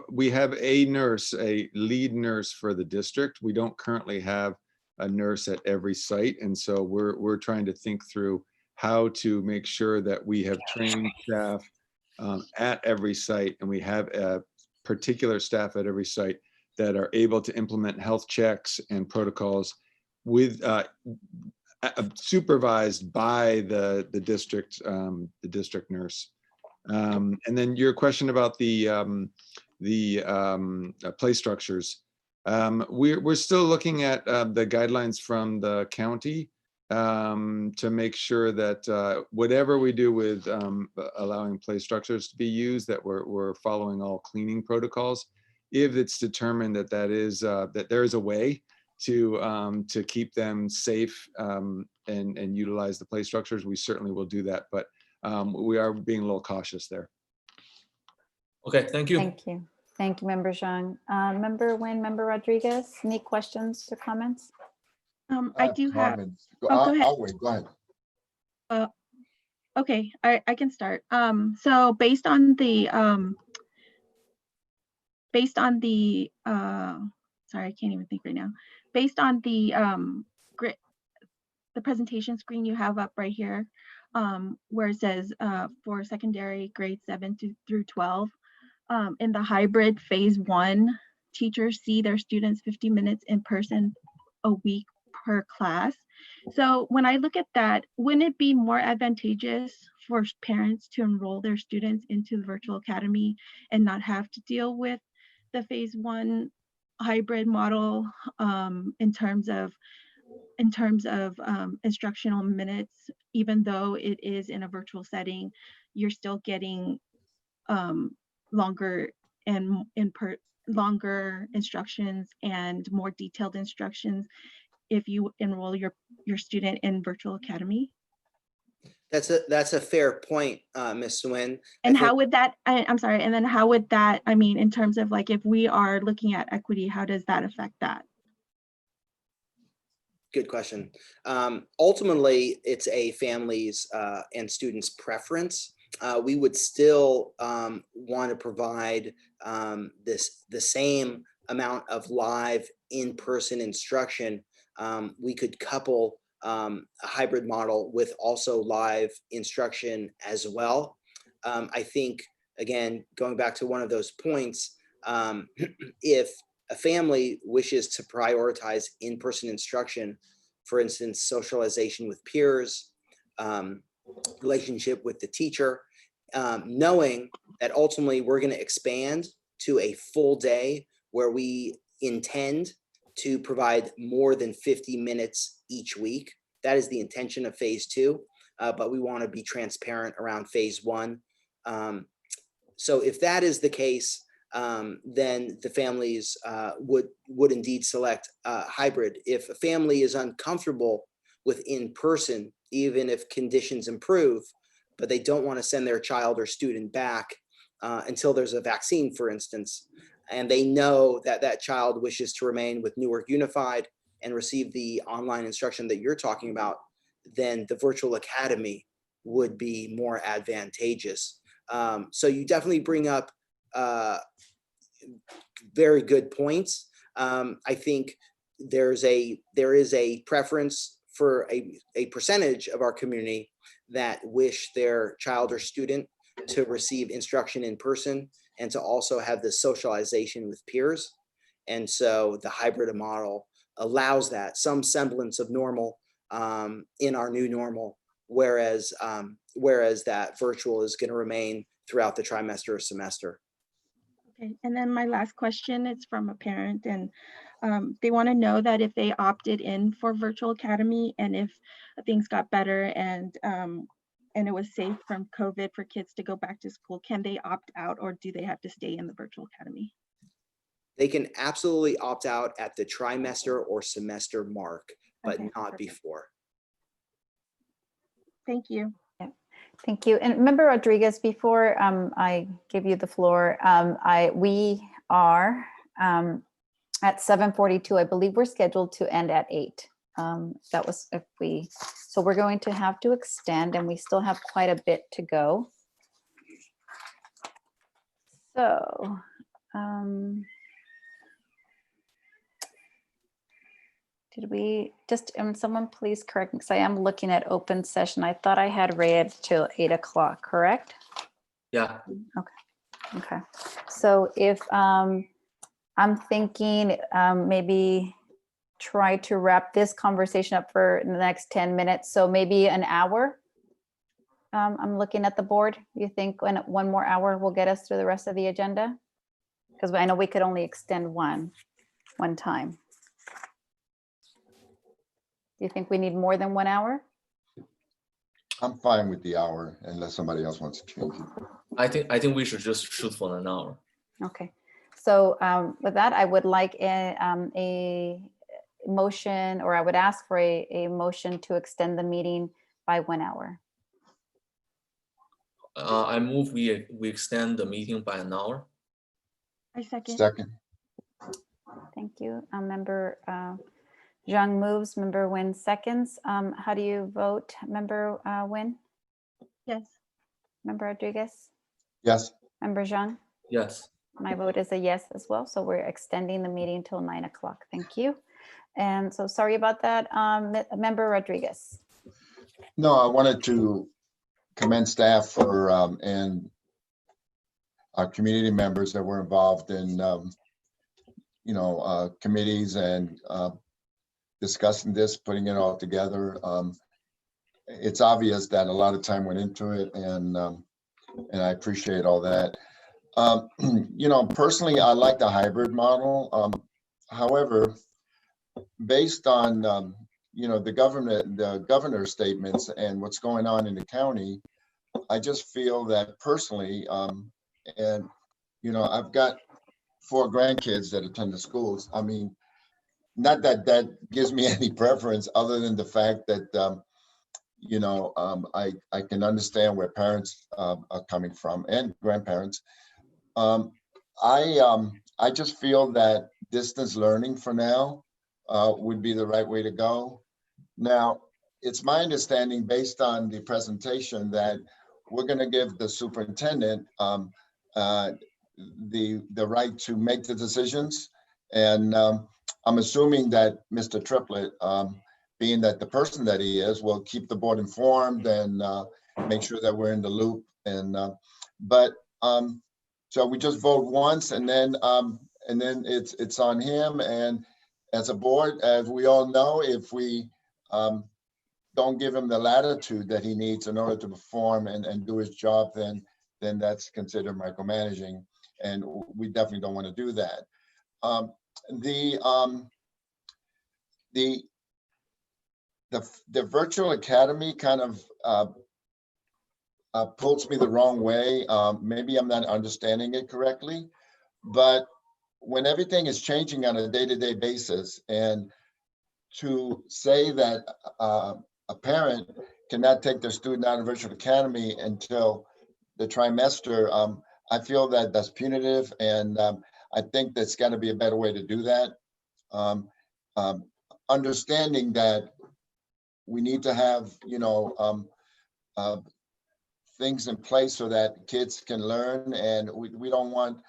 a nurse, a lead nurse for the district. We don't currently have a nurse at every site, and so we're trying to think through how to make sure that we have trained staff at every site, and we have a particular staff at every site that are able to implement health checks and protocols with supervised by the district nurse. And then your question about the play structures. We're still looking at the guidelines from the county to make sure that whatever we do with allowing play structures to be used, that we're following all cleaning protocols. If it's determined that that there is a way to keep them safe and utilize the play structures, we certainly will do that. But we are being a little cautious there. Okay, thank you. Thank you. Thank you, Member Zhang. Member Nguyen, Member Rodriguez, any questions or comments? I do have. Go ahead. I'll wait. Go ahead. Okay, I can start. So based on the sorry, I can't even think right now. Based on the presentation screen you have up right here, where it says for secondary grades 7 through 12, in the hybrid phase 1, teachers see their students 50 minutes in person a week per class. So when I look at that, wouldn't it be more advantageous for parents to enroll their students into the virtual academy and not have to deal with the phase 1 hybrid model in terms of instructional minutes? Even though it is in a virtual setting, you're still getting longer instructions and more detailed instructions if you enroll your student in virtual academy. That's a fair point, Ms. Nguyen. And how would that, I'm sorry, and then how would that, I mean, in terms of like, if we are looking at equity, how does that affect that? Good question. Ultimately, it's a family's and students' preference. We would still want to provide the same amount of live in-person instruction. We could couple a hybrid model with also live instruction as well. I think, again, going back to one of those points, if a family wishes to prioritize in-person instruction, for instance, socialization with peers, relationship with the teacher, knowing that ultimately we're going to expand to a full day where we intend to provide more than 50 minutes each week. That is the intention of phase 2, but we want to be transparent around phase 1. So if that is the case, then the families would indeed select hybrid. If a family is uncomfortable with in-person, even if conditions improve, but they don't want to send their child or student back until there's a vaccine, for instance, and they know that that child wishes to remain with Newark Unified and receive the online instruction that you're talking about, then the virtual academy would be more advantageous. So you definitely bring up very good points. I think there is a preference for a percentage of our community that wish their child or student to receive instruction in person and to also have the socialization with peers. And so the hybrid model allows that, some semblance of normal in our new normal, whereas that virtual is going to remain throughout the trimester or semester. Okay, and then my last question is from a parent, and they want to know that if they opted in for virtual academy and if things got better and it was safe from COVID for kids to go back to school, can they opt out or do they have to stay in the virtual academy? They can absolutely opt out at the trimester or semester mark, but Okay, not perfect. before. Thank you. Thank you. And Member Rodriguez, before I give you the floor, we are at 7:42. I believe we're scheduled to end at 8. That was so we're going to have to extend, and we still have quite a bit to go. So did we just, someone please correct me, because I am looking at open session. I thought I had read till 8 o'clock, correct? Yeah, Okay. So if I'm thinking maybe try to wrap this conversation up for the next 10 minutes. So maybe an hour. I'm looking at the board. You think one more hour will get us through the rest of the agenda? Because I know we could only extend one time. Do you think we need more than 1 hour? I'm fine with the hour unless somebody else wants to change it. I think we should just shoot for an hour. Okay. So with that, I would like a motion, or I would ask for a motion to extend the meeting by 1 hour. I move we extend the meeting by an hour. I second. Second. Thank you. Member Zhang moves, Member Nguyen seconds. How do you vote, Member Nguyen? Yes. Member Rodriguez? Yes. Member Zhang? Yes. My vote is a yes as well. So we're extending the meeting till 9 o'clock. Thank you. And so sorry about that. Member Rodriguez. No, I wanted to commend staff for and our community members that were involved in committees and discussing this, putting it all together. It's obvious that a lot of time went into it, and I appreciate all that. Personally, I like the hybrid model. However, based on the governor's statements and what's going on in the county, I just feel that personally, and I've got 4 grandkids that attend the schools. I mean, not that that gives me any preference other than the fact that I can understand where parents are coming from and grandparents. I just feel that distance learning for now would be the right way to go. Now, it's my understanding based on the presentation that we're going to give the superintendent the right to make the decisions. And I'm assuming that Mr. Triplett, being that the person that he is, will keep the board informed and make sure that we're in the loop. And so we just vote once, and then it's on him. And as a board, as we all know, if we don't give him the latitude that he needs in order to perform and do his job, then that's considered micromanaging, and we definitely don't want to do that. The virtual academy kind of pulls me the wrong way. Maybe I'm not understanding it correctly, but when everything is changing on a day-to-day basis, and to say that a parent cannot take their student out of virtual academy until the trimester, I feel that that's punitive, and I think that's got to be a better way to do that. Understanding that we need to have, things in place so that kids can learn, and we don't want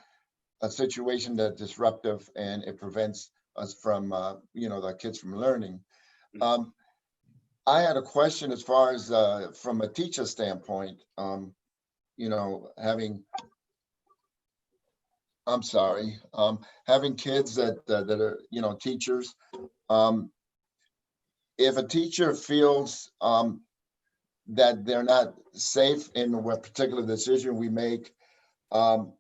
a situation that's disruptive and it prevents us from, the kids from learning. I had a question as far as from a teacher standpoint, having kids that are, teachers. If a teacher feels that they're not safe in what particular decision we make, I'm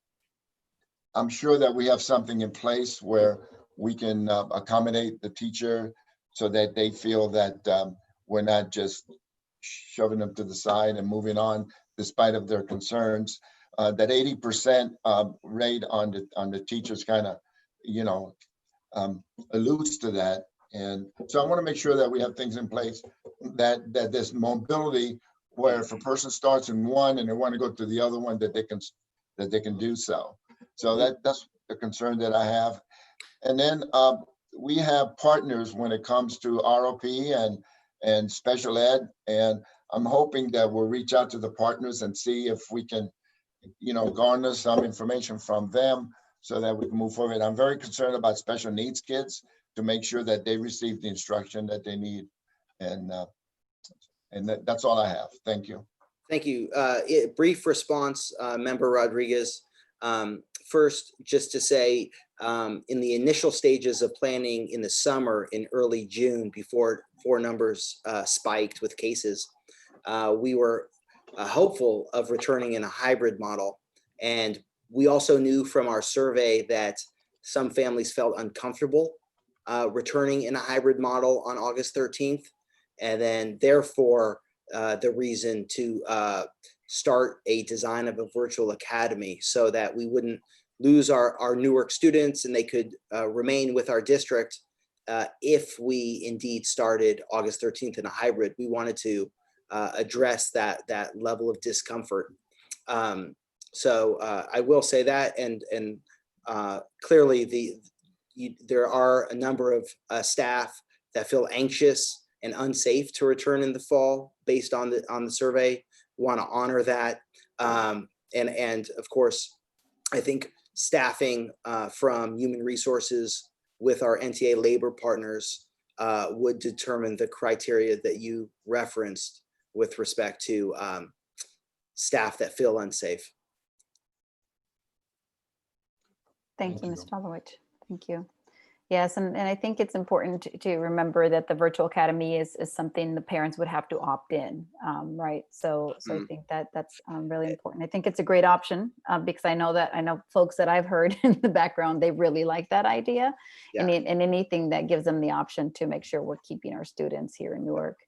sure that we have something in place where we can accommodate the teacher so that they feel that we're not just shoving them to the side and moving on despite of their concerns. That 80% rate on the teachers kind of, alludes to that. And so I want to make sure that we have things in place that there's mobility, where if a person starts in one and they want to go to the other one, that they can do so. So that's the concern that I have. And then we have partners when it comes to ROP and special ed. And I'm hoping that we'll reach out to the partners and see if we can, garner some information from them so that we can move forward. I'm very concerned about special needs kids, to make sure that they receive the instruction that they need. And that's all I have. Thank you. Thank you. Brief response, Member Rodriguez. First, just to say, in the initial stages of planning in the summer, in early June, before numbers spiked with cases, we were hopeful of returning in a hybrid model. And we also knew from our survey that some families felt uncomfortable returning in a hybrid model on August 13th. And then therefore, the reason to start a design of a virtual academy so that we wouldn't lose our Newark students and they could remain with our district if we indeed started August 13th in a hybrid. We wanted to address that level of discomfort. So I will say that, and clearly there are a number of staff that feel anxious and unsafe to return in the fall based on the survey. We want to honor that. And of course, I think staffing from human resources with our NTA labor partners would determine the criteria that you referenced with respect to staff that feel unsafe. Thank you, Ms. Falowich. Thank you. Yes, and I think it's important to remember that the virtual academy is something the parents would have to opt in, right? So I think that's really important. I think it's a great option because I know folks that I've heard in the background, they really like that idea. Yeah. And anything that gives them the option to make sure we're keeping our students here in Newark.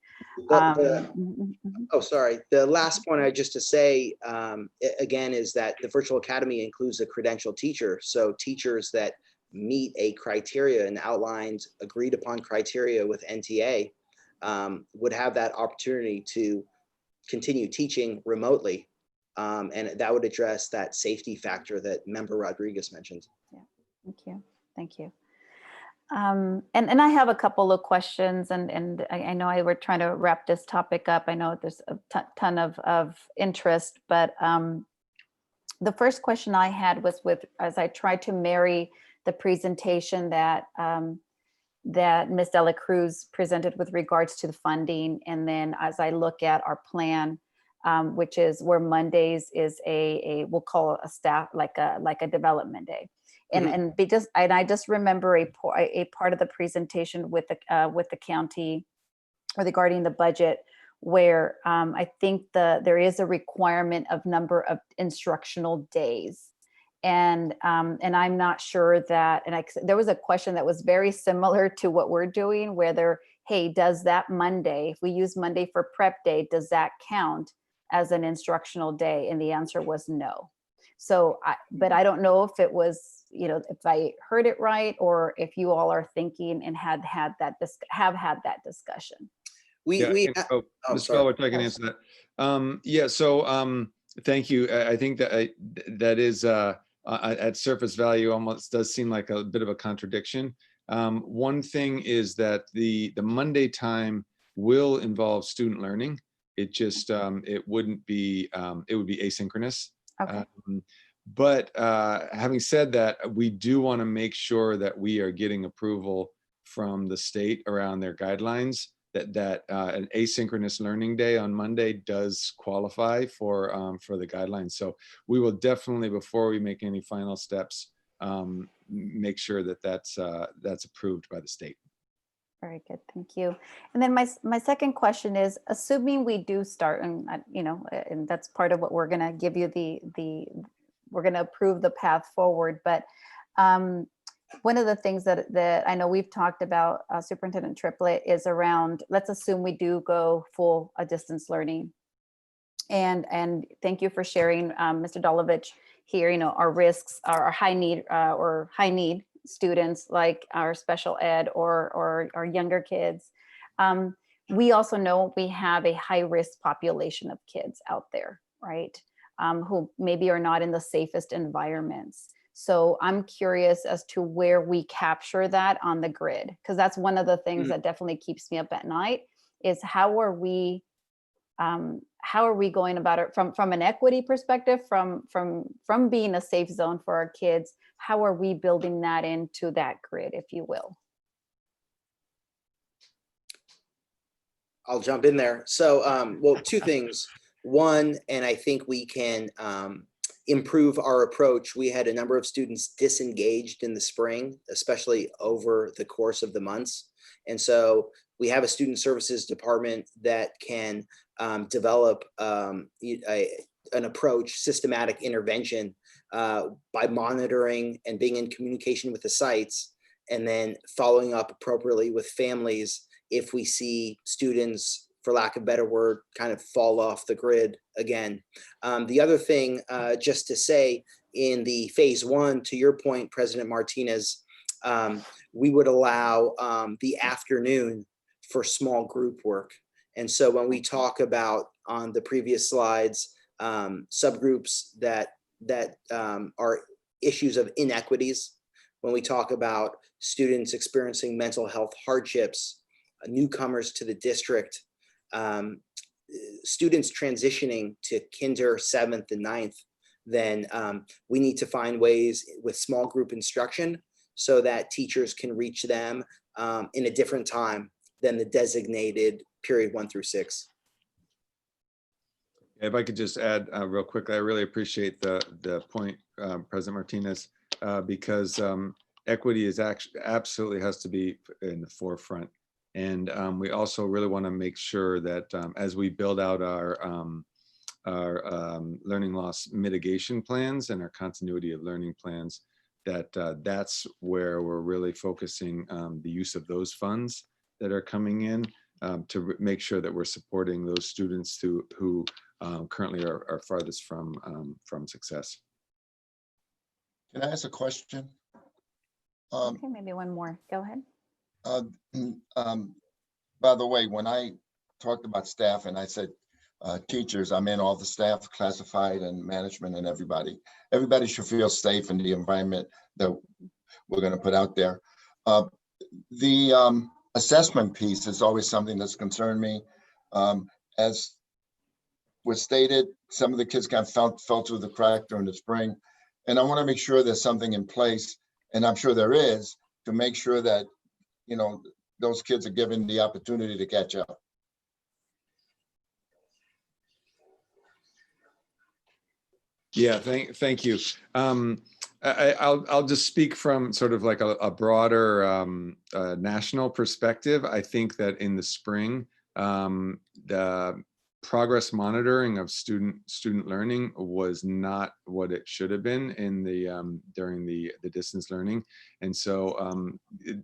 Oh, sorry. The last point I just to say, again, is that the virtual academy includes a credentialed teacher. So teachers that meet a criteria and outlined agreed upon criteria with NTA would have that opportunity to continue teaching remotely. And that would address that safety factor that Member Rodriguez mentioned. Yeah, thank you. Thank you. And I have a couple of questions, and I know we're trying to wrap this topic up. I know there's a ton of interest, but the first question I had was as I tried to marry the presentation that Ms. Dela Cruz presented with regards to the funding, and then as I look at our plan, which is where Mondays is we'll call it a staff, like a development day. And I just remember a part of the presentation with the county regarding the budget, where I think there is a requirement of number of instructional days, and I'm not sure that. And there was a question that was very similar to what we're doing, whether, hey, does that Monday, if we use Monday for prep day, does that count as an instructional day? And the answer was no. So, but I don't know if it was, if I heard it right, or if you all are thinking and have had that discussion. Ms. Felwood, I can answer that. So thank you. I think that is at surface value almost does seem like a bit of a contradiction. One thing is that the Monday time will involve student learning. It just, it wouldn't be, it would be asynchronous. Okay. But having said that, we do want to make sure that we are getting approval from the state around their guidelines that an asynchronous learning day on Monday does qualify for the guidelines. So we will definitely, before we make any final steps, make sure that that's approved by the state. Very good, thank you. And then my second question is, assuming we do start, and and that's part of what we're gonna give you we're gonna approve the path forward, but one of the things that I know we've talked about, Superintendent Triplett, is around, let's assume we do go full distance learning. And thank you for sharing, Mr. Dolovich here, our risks are high need students like our special ed or our younger kids. We also know we have a high risk population of kids out there, right? Who maybe are not in the safest environments. So I'm curious as to where we capture that on the grid, because that's one of the things that definitely keeps me up at night, is how are we going about it from an equity perspective, from being a safe zone for our kids? How are we building that into that grid, if you will? I'll jump in there. So, well, two things. One, and I think we can improve our approach. We had a number of students disengaged in the spring, especially over the course of the months. And so we have a student services department that can develop an approach, systematic intervention by monitoring and being in communication with the sites, and then following up appropriately with families if we see students, for lack of a better word, kind of fall off the grid again. The other thing, just to say, in the phase one, to your point, President Martinez, we would allow the afternoon for small group work. And so when we talk about, on the previous slides, subgroups that are issues of inequities, when we talk about students experiencing mental health hardships, newcomers to the district, students transitioning to kinder, 7th and 9th, then we need to find ways with small group instruction so that teachers can reach them in a different time than the designated period 1 through 6. If I could just add real quickly, I really appreciate the point, President Martinez, because equity is actually absolutely has to be in the forefront. And we also really want to make sure that as we build out our learning loss mitigation plans and our continuity of learning plans, that that's where we're really focusing the use of those funds that are coming in to make sure that we're supporting those students who currently are farthest from success. Can I ask a question? Okay, maybe one more. Go ahead. By the way, when I talked about staff and I said teachers, I meant all the staff, classified and management and everybody. Everybody should feel safe in the environment that we're going to put out there. The assessment piece is always something that's concerned me. As was stated, some of the kids kind of fell through the crack during the spring. And I want to make sure there's something in place, and I'm sure there is, to make sure that, those kids are given the opportunity to catch up. Yeah, thank you. I'll just speak from sort of like a broader national perspective. I think that in the spring, the progress monitoring of student learning was not what it should have been in the during the distance learning. And so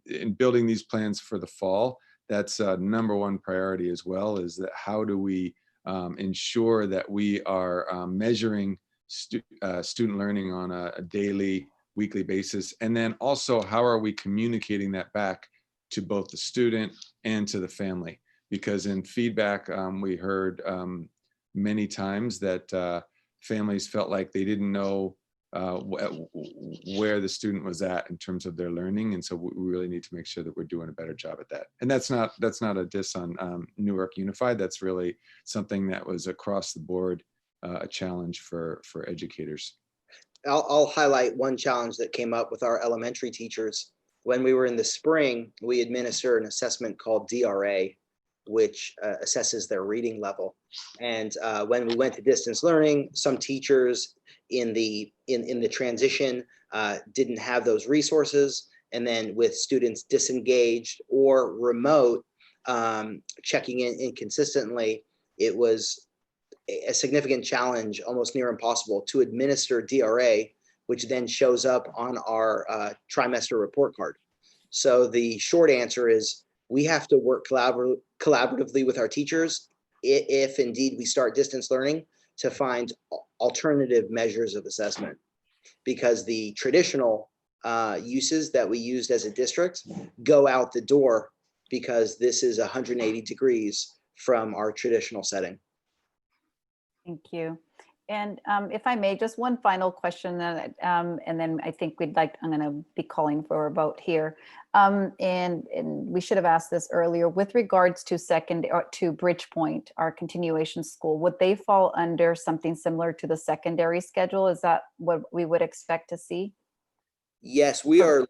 in building these plans for the fall, that's number one priority as well, is that how do we ensure that we are measuring student learning on a daily, weekly basis, and then also how are we communicating that back to both the student and to the family? Because in feedback, we heard many times that families felt like they didn't know where the student was at in terms of their learning. And so we really need to make sure that we're doing a better job at that. And that's not a diss on Newark Unified. That's really something that was across the board a challenge for educators. I'll highlight one challenge that came up with our elementary teachers. When we were in the spring, we administer an assessment called DRA, which assesses their reading level. And when we went to distance learning, some teachers in the transition didn't have those resources. And then with students disengaged or remote, checking in inconsistently, it was a significant challenge, almost near impossible, to administer DRA, which then shows up on our trimester report card. So the short answer is we have to work collaboratively with our teachers, if indeed we start distance learning, to find alternative measures of assessment, because the traditional uses that we used as a district go out the door, because this is 180 degrees from our traditional setting. Thank you. And if I may, just one final question, that, and then I think I'm going to be calling for a vote here. And we should have asked this earlier with regards to to Bridgepoint, our continuation school. Would they fall under something similar to the secondary schedule? Is that what we would expect to see? Yes, we're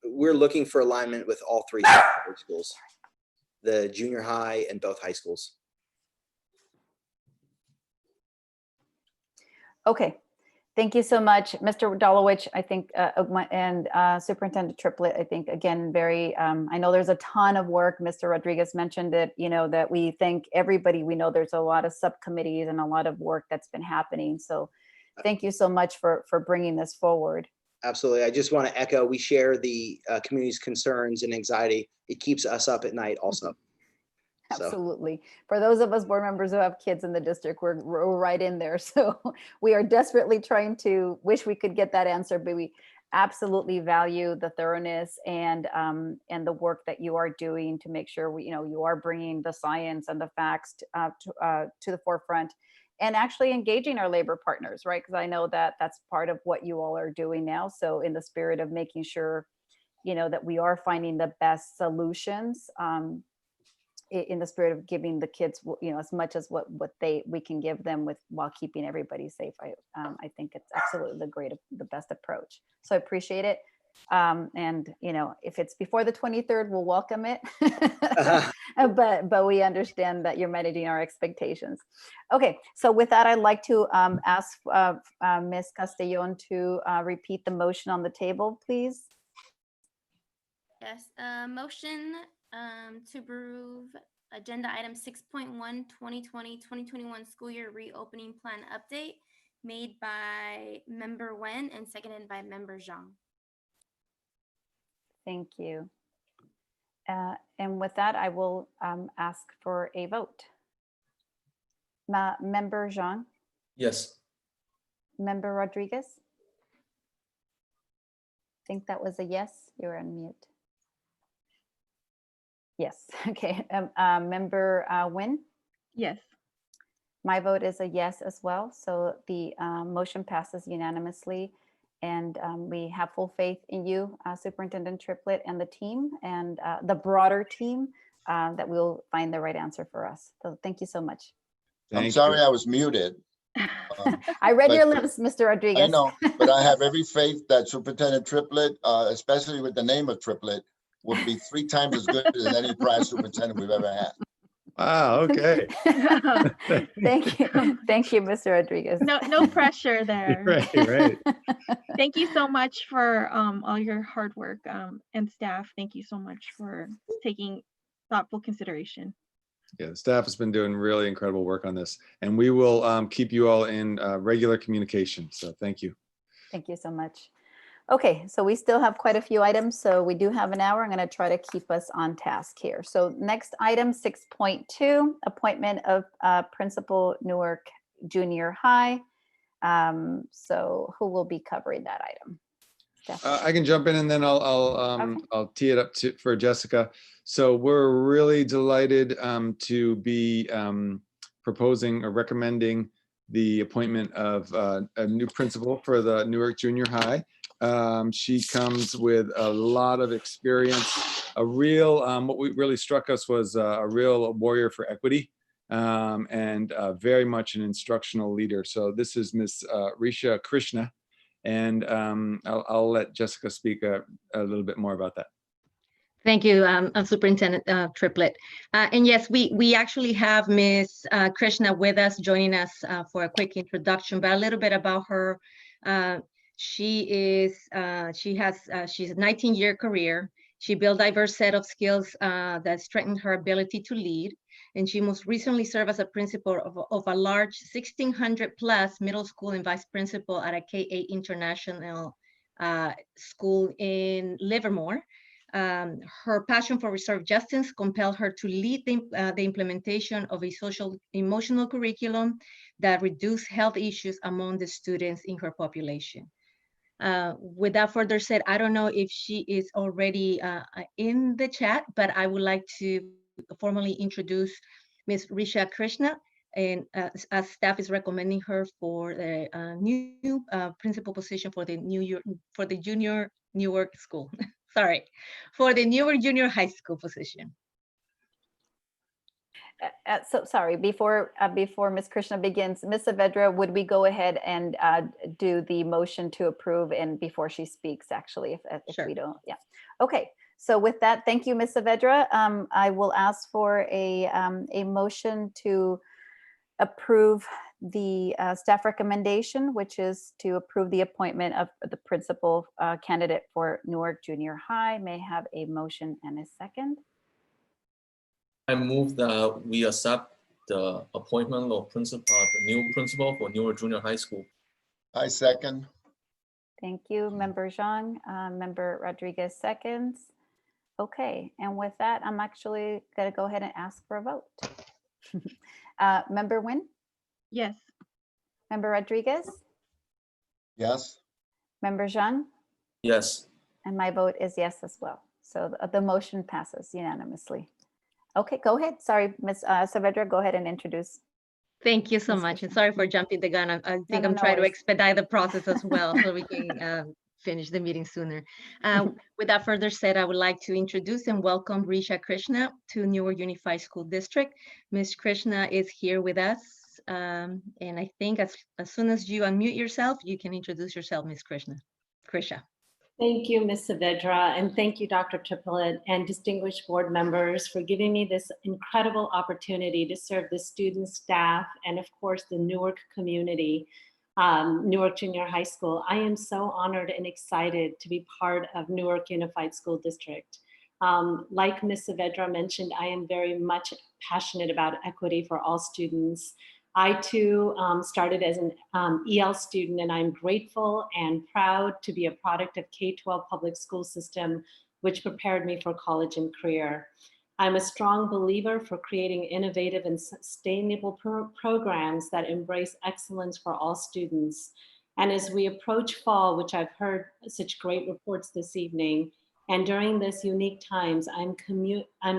looking for alignment with all three secondary schools, the junior high and both high schools. Okay, thank you so much, Mr. Dolowich. I think, and Superintendent Triplett, I think, again, very, I know there's a ton of work. Mr. Rodriguez mentioned it, that we thank everybody. We know there's a lot of subcommittees and a lot of work that's been happening. So thank you so much for bringing this forward. Absolutely. I just want to echo, we share the community's concerns and anxiety. It keeps us up at night also. Absolutely. For those of us board members who have kids in the district, we're right in there. So we are desperately trying to wish we could get that answer, but we absolutely value the thoroughness and the work that you are doing to make sure you are bringing the science and the facts to the forefront, and actually engaging our labor partners, right? Because I know that that's part of what you all are doing now. So in the spirit of making sure, that we are finding the best solutions, in the spirit of giving the kids, as much as what we can give them while keeping everybody safe. I think it's absolutely the best approach. So I appreciate it. And if it's before the 23rd, we'll welcome it. But we understand that you're managing our expectations. Okay, so with that, I'd like to ask Ms. Castellon to repeat the motion on the table, please. Yes, motion to approve agenda item 6.1 2020-2021 school year reopening plan update, made by member Nguyen and seconded by member Zhang. Thank you. And with that, I will ask for a vote. Member Zhang? Yes. Member Rodriguez? I think that was a yes. You're on mute. Yes. Okay. Member Nguyen? Yes. My vote is a yes as well. So the motion passes unanimously. And we have full faith in you, Superintendent Triplett, and the team, and the broader team, that we'll find the right answer for us. So thank you so much. I'm sorry I was muted. I read your lips, Mr. Rodriguez. I know, but I have every faith that Superintendent Triplett, especially with the name of Triplett, will be 3 times as good as any prior superintendent we've ever had. Wow, okay. Thank you, Mr. Rodriguez. No pressure there. Right. Thank you so much for all your hard work, and staff. Thank you so much for taking thoughtful consideration. Yeah, the staff has been doing really incredible work on this, and we will keep you all in regular communication. So thank you. Thank you so much. Okay, so we still have quite a few items, so we do have an hour. I'm going to try to keep us on task here. So next item, 6.2, appointment of Principal Newark Junior High. So who will be covering that item? I can jump in, and then I'll tee it up for Jessica. So we're really delighted to be proposing or recommending the appointment of a new principal for the Newark Junior High. She comes with a lot of experience, a real, what really struck us was a real warrior for equity, and very much an instructional leader. So this is Ms. Risha Krishna, and I'll let Jessica speak a little bit more about that. Thank you, Superintendent Triplett. And yes, we actually have Ms. Krishna with us, joining us for a quick introduction, but a little bit about her. She's a 19-year career. She built a diverse set of skills that strengthened her ability to lead. And she most recently served as a principal of a large 1,600 plus middle school and vice principal at a K-8 international school in Livermore. Her passion for restorative justice compelled her to lead the implementation of a social emotional curriculum that reduced health issues among the students in her population. With that further said, I don't know if she is already in the chat, but I would like to formally introduce Ms. Risha Krishna, and as staff is recommending her for the new principal position for the Junior Newark School. Sorry, for the Newark Junior High School position. So sorry, before Ms. Krishna begins, Ms. Saavedra, would we go ahead and do the motion to approve and before she speaks, actually, if Sure. we don't, yeah. Okay, so with that, thank you, Ms. Saavedra. I will ask for a motion to approve the staff recommendation, which is to approve the appointment of the principal candidate for Newark Junior High. May I have a motion and a second? I move that we accept the appointment of the new principal for Newark Junior High School. I second. Thank you, Member Zhang. Member Rodriguez seconds. Okay, and with that, I'm actually going to go ahead and ask for a vote. Member Nguyen? Yes. Member Rodriguez? Yes. Member Zhang? Yes. And my vote is yes as well. So the motion passes unanimously. Okay, go ahead. Sorry, Ms. Saavedra, go ahead and introduce. Thank you so Ms. much, and Krishna. sorry for jumping the gun. I think I'm no trying to worries. expedite the process as well, so we can finish the meeting sooner. Without further said, I would like to introduce and welcome Risha Krishna to Newark Unified School District. Ms. Krishna is here with us, and I think as soon as you unmute yourself, you can introduce yourself, Ms. Krisha. Thank you, Ms. Saavedra, and thank you, Dr. Triplett, and distinguished board members for giving me this incredible opportunity to serve the students, staff, and of course, the Newark community, Newark Junior High School. I am so honored and excited to be part of Newark Unified School District. Like Ms. Saavedra mentioned, I am very much passionate about equity for all students. I too started as an EL student, and I'm grateful and proud to be a product of K-12 public school system, which prepared me for college and career. I'm a strong believer for creating innovative and sustainable programs that embrace excellence for all students. And as we approach fall, which I've heard such great reports this evening, and during this unique times, I'm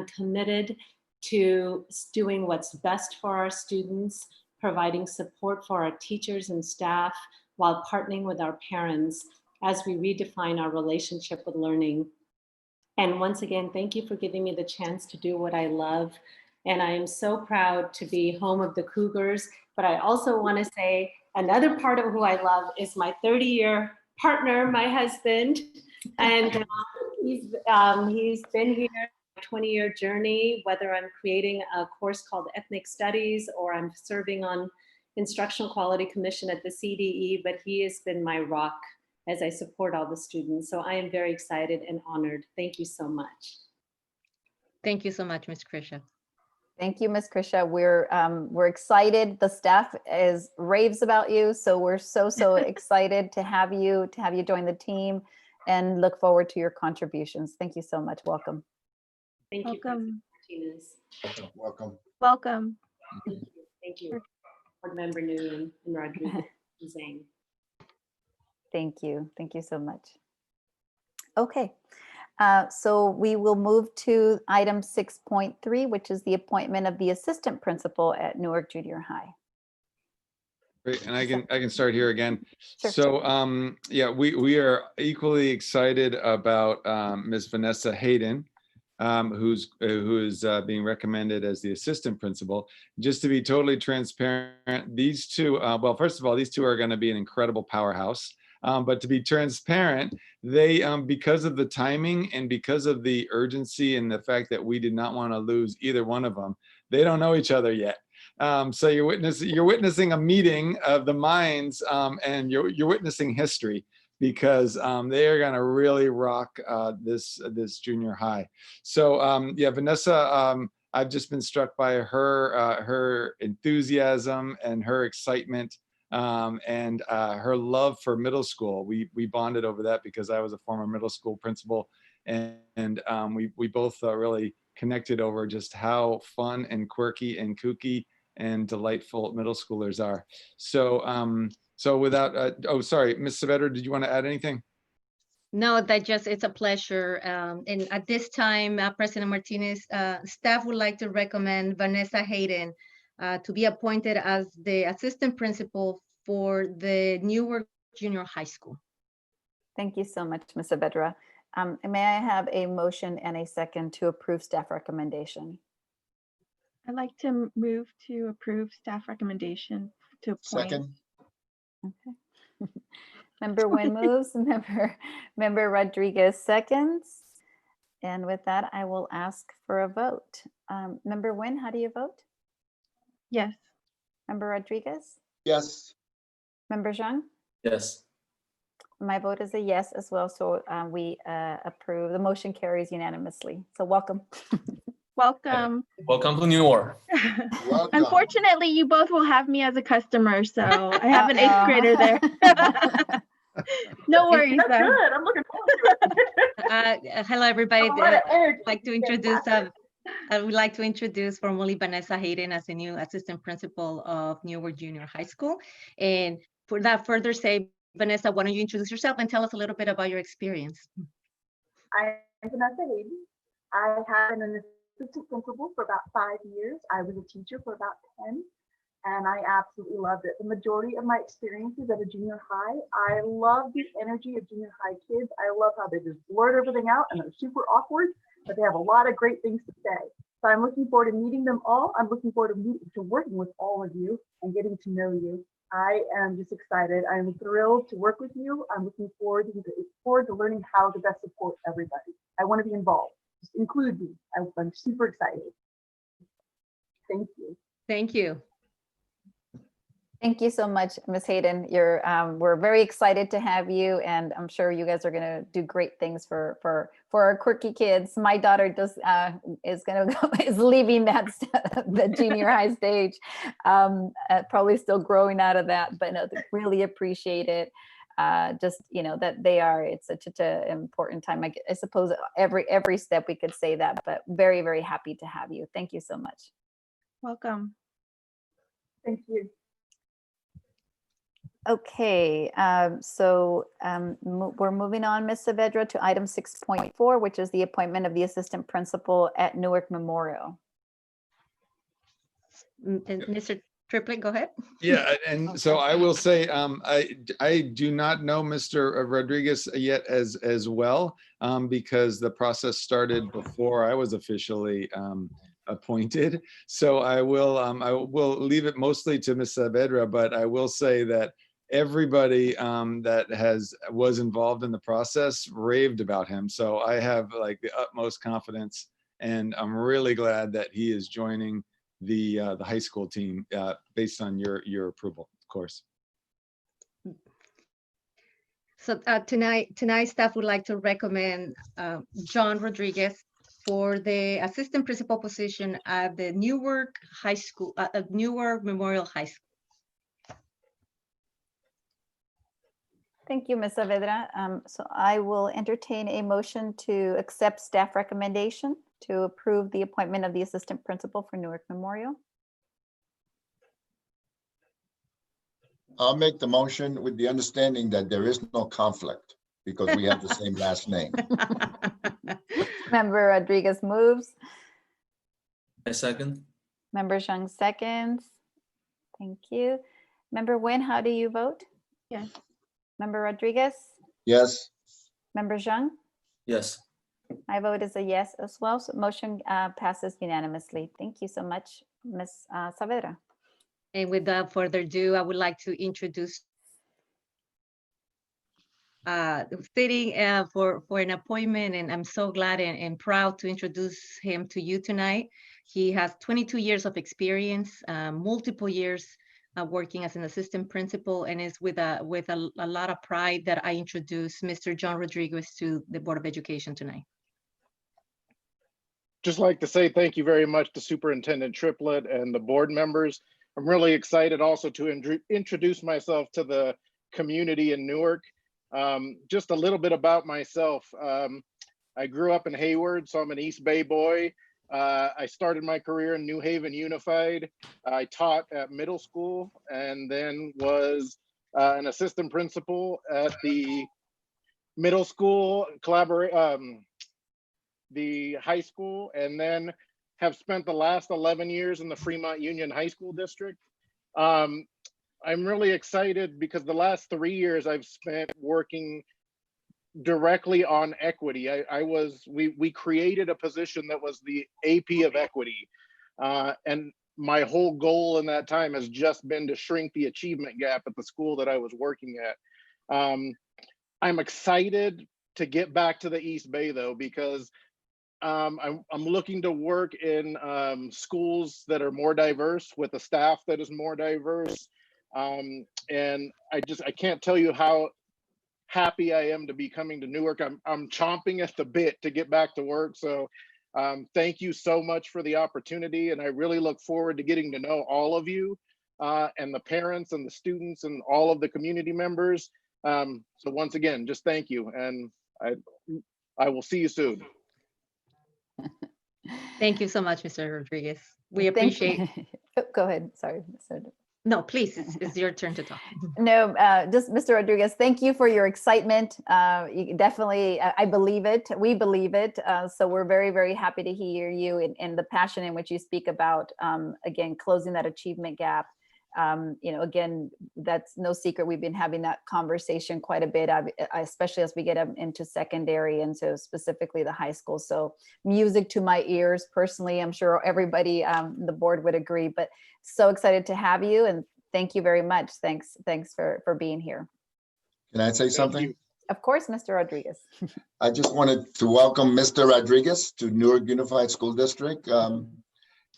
committed to doing what's best for our students, providing support for our teachers and staff while partnering with our parents as we redefine our relationship with learning. And once again, thank you for giving me the chance to do what I love. And I am so proud to be home of the Cougars, but I also want to say another part of who I love is my 30-year partner, my husband. And he's been here 20-year journey, whether I'm creating a course called Ethnic Studies or I'm serving on Instructional Quality Commission at the CDE, but he has been my rock as I support all the students. So I am very excited and honored. Thank you so much. Thank you so much, Ms. Krisha. Thank you, Ms. Krisha. We're excited. The staff raves about you, so we're so excited to have you join the team, and look forward to your contributions. Thank you so much. Welcome. Thank you, Welcome. Martinez. Welcome. Welcome. Thank you, Board Member Nguyen and Rodriguez and Zhang. Thank you. Thank you so much. Okay, so we will move to item 6.3, which is the appointment of the assistant principal at Newark Junior High. Great, and I can start here again. Sure. So yeah, we are equally excited about Ms. Vanessa Hayden, who is being recommended as the assistant principal. Just to be totally transparent, these two, well, first of all, these two are going to be an incredible powerhouse. But to be transparent, they, because of the timing and because of the urgency and the fact that we did not want to lose either one of them, they don't know each other yet. So you're witnessing a meeting of the minds, and you're witnessing history, because they are going to really rock this junior high. So yeah, Vanessa, I've just been struck by her enthusiasm and her excitement, and her love for middle school. We bonded over that because I was a former middle school principal, and we both really connected over just how fun and quirky and kooky and delightful middle schoolers are. So so without oh, sorry, Ms. Saavedra, did you want to add anything? No, that just, it's a pleasure. And at this time, President Martinez, staff would like to recommend Vanessa Hayden to be appointed as the assistant principal for the Newark Junior High School. Thank you so much, Ms. Saavedra. And may I have a motion and a second to approve staff recommendation? I'd like to move to approve staff recommendation to appoint. Second, Okay. Member Nguyen moves, member Rodriguez seconds. And with that, I will ask for a vote. Member Nguyen, how do you vote? Yes. Member Rodriguez? yes. Member Zhang? Yes. My vote is a yes as well. So we approve. The motion carries unanimously. So welcome. Welcome. Welcome to Newark. Welcome. Unfortunately, you both will have me as a customer, so I have an eighth grader there. No worries. That's good. I'm looking forward to it. Hello, everybody. A lot of energy. I would like to introduce formally Vanessa Hayden as the new assistant principal of Newark Junior High School. And for that further say, Vanessa, why don't you introduce yourself and tell us a little bit about your experience? I'm Vanessa Hayden. I have been an assistant principal for about 5 years. I was a teacher for about 10, and I absolutely loved it. The majority of my experiences at a junior high, I love the energy of junior high kids. I love how they just blurt everything out and they're super awkward, but they have a lot of great things to say. So I'm looking forward to meeting them all. I'm looking forward to working with all of you and getting to know you. I am just excited. I'm thrilled to work with you. I'm looking forward to learning how to best support everybody. I want to be involved. Just include me. I'm super excited. Thank you. Thank you. Thank you so much, Ms. Hayden. We're very excited to have you, and I'm sure you guys are going to do great things for our quirky kids. My daughter is leaving the junior high stage, probably still growing out of that, but no, really appreciate it. Just that it's such an important time. I suppose every step we could say that, but very, very happy to have you. Thank you so much. Welcome. Thank you. Okay, so we're moving on, Ms. Saavedra, to item 6.4, which is the appointment of the assistant principal at Newark Memorial. Mr. Triplett, go ahead. Yeah, and so I will say, I do not know Mr. Rodriguez yet as well, because the process started before I was officially appointed. So I will leave it mostly to Ms. Saavedra, but I will say that everybody that was involved in the process raved about him. So I have like the utmost confidence, and I'm really glad that he is joining the high school team based on your approval, of course. So tonight staff would like to recommend John Rodriguez for the assistant principal position at the Newark High School, Newark Memorial High School. Thank you, Ms. Saavedra. So I will entertain a motion to accept staff recommendation to approve the appointment of the assistant principal for Newark Memorial. I'll make the motion with the understanding that there is no conflict because we have the same last name. Member Rodriguez moves. I second. Member Zhang seconds. Thank you. Member Nguyen, how do you vote? Yes. Member Rodriguez? Yes. Member Zhang? Yes. My vote is a yes as well. So motion passes unanimously. Thank you so much, Ms. Saavedra. And without further ado, I would like to introduce sitting for an appointment, and I'm so glad and proud to introduce him to you tonight. He has 22 years of experience, multiple years working as an assistant principal, and is with a lot of pride that I introduce Mr. John Rodriguez to the Board of Education tonight. Just like to say thank you very much to Superintendent Triplett and the board members. I'm really excited also to introduce myself to the community in Newark. Just a little bit about myself. I grew up in Hayward, so I'm an East Bay boy. I started my career in New Haven Unified. I taught at middle school and then was an assistant principal at the middle school, the high school, and then have spent the last 11 years in the Fremont Union High School District. I'm really excited because the last 3 years I've spent working directly on equity. We created a position that was the AP of equity. And my whole goal in that time has just been to shrink the achievement gap at the school that I was working at. I'm excited to get back to the East Bay though, because I'm looking to work in schools that are more diverse with a staff that is more diverse. And I can't tell you how happy I am to be coming to Newark. I'm chomping at the bit to get back to work. So thank you so much for the opportunity. And I really look forward to getting to know all of you and the parents and the students and all of the community members. So once again, just thank you. And I will see you soon. Thank you so much, Mr. Rodriguez. We appreciate. Go ahead. Sorry. No, please, it's your turn to talk. No, just Mr. Rodriguez, thank you for your excitement. You definitely, I believe it. We believe it. So we're very, very happy to hear you and the passion in which you speak about, again, closing that achievement gap. Again, that's no secret. We've been having that conversation quite a bit, especially as we get into secondary and so specifically the high school. So music to my ears personally, I'm sure everybody, the board would agree, but so excited to have you and thank you very much. Thanks for being here. Can I say something? Of course, Mr. Rodriguez. I just wanted to welcome Mr. Rodriguez to Newark Unified School District.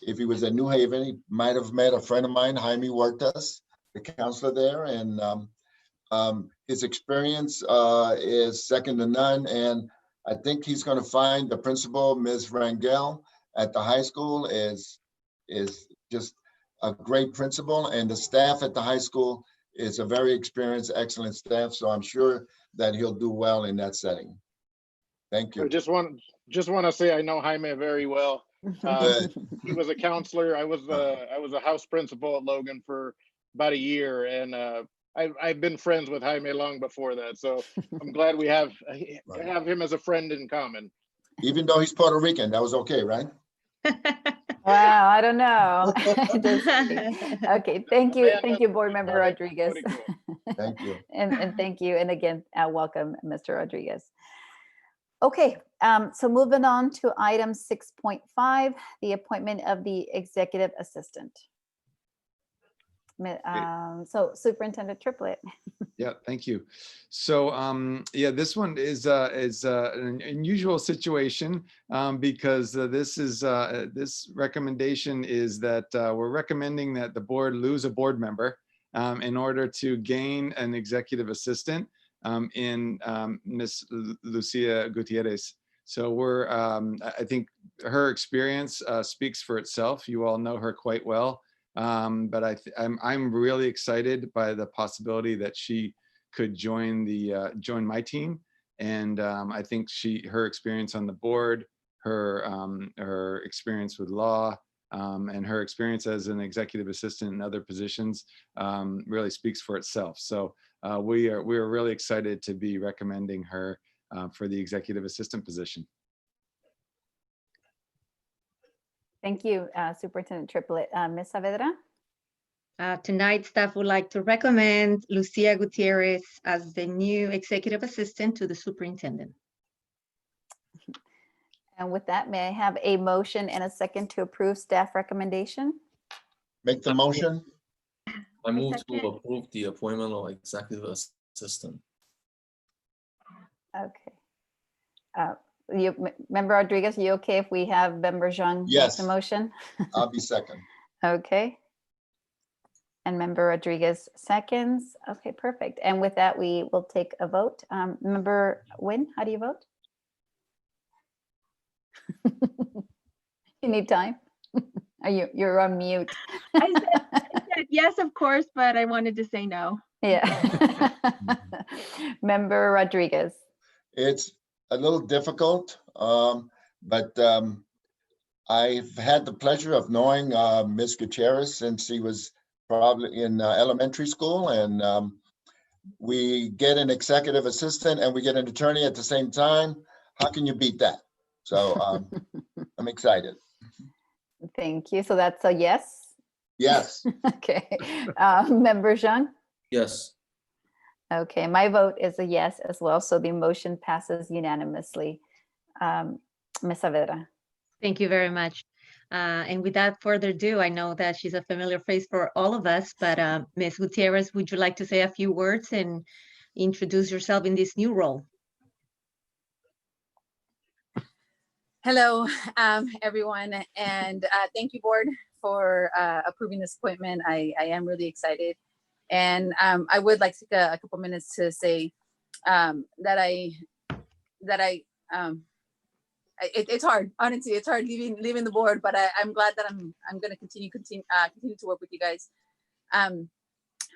If he was in New Haven, he might have met a friend of mine, Jaime Huertas, the counselor there. And his experience is second to none. And I think he's going to find the principal, Ms. Rangel, at the high school is just a great principal. And the staff at the high school is a very experienced, excellent staff. So I'm sure that he'll do well in that setting. Thank you. I just want to say I know Jaime very well. He was a counselor. I was a house principal at Logan for about a year, and I've been friends with Jaime long before that. So I'm glad we have him as a friend in common. Even though he's Puerto Rican, that was okay, right? Wow, I don't know. Okay, thank you, Board Member Rodriguez. Thank you. And thank you, and again, welcome, Mr. Rodriguez. Okay, so moving on to item 6.5, the appointment of the executive assistant. So Superintendent Triplett. Yeah, thank you. So yeah, this one is an unusual situation because this recommendation is that we're recommending that the board lose a board member in order to gain an executive assistant in Ms. Lucia Gutierrez. So I think her experience speaks for itself. You all know her quite well. But I'm really excited by the possibility that she could join my team, and I think her experience on the board, her experience with law, and her experience as an executive assistant in other positions really speaks for itself. So we are really excited to be recommending her for the executive assistant position. Thank you, Superintendent Triplett. Ms. Saavedra? Tonight, staff would like to recommend Lucia Gutierrez as the new executive assistant to the superintendent. And with that, may I have a motion and a second to approve staff recommendation? Make the motion. I move to second. approve the appointment of executive assistant. Okay. Member Rodriguez, you okay if we have Member Zhang make Yes. the motion? I'll be second. Okay. And Member Rodriguez seconds. Okay, perfect. And with that, we will take a vote. Member Nguyen, how do you vote? You need time? You're on mute. I said yes, of course, but I wanted to say no. Yeah. Member Rodriguez. It's a little difficult, but I've had the pleasure of knowing Ms. Gutierrez since she was probably in elementary school, and we get an executive assistant and we get an attorney at the same time. How can you beat that? So I'm excited. Thank you. So that's a yes? Yes. Okay. Member Zhang? Yes. Okay, my vote is a yes as well. So the motion passes unanimously. Ms. Saavedra. Thank you very much. And without further ado, I know that she's a familiar face for all of us, but Ms. Gutierrez, would you like to say a few words and introduce yourself in this new role? Hello, everyone, and thank you, board, for approving this appointment. I am really excited, and I would like to take a couple minutes to say it's hard. Honestly, it's hard leaving the board, but I'm glad that I'm going to continue to work with you guys.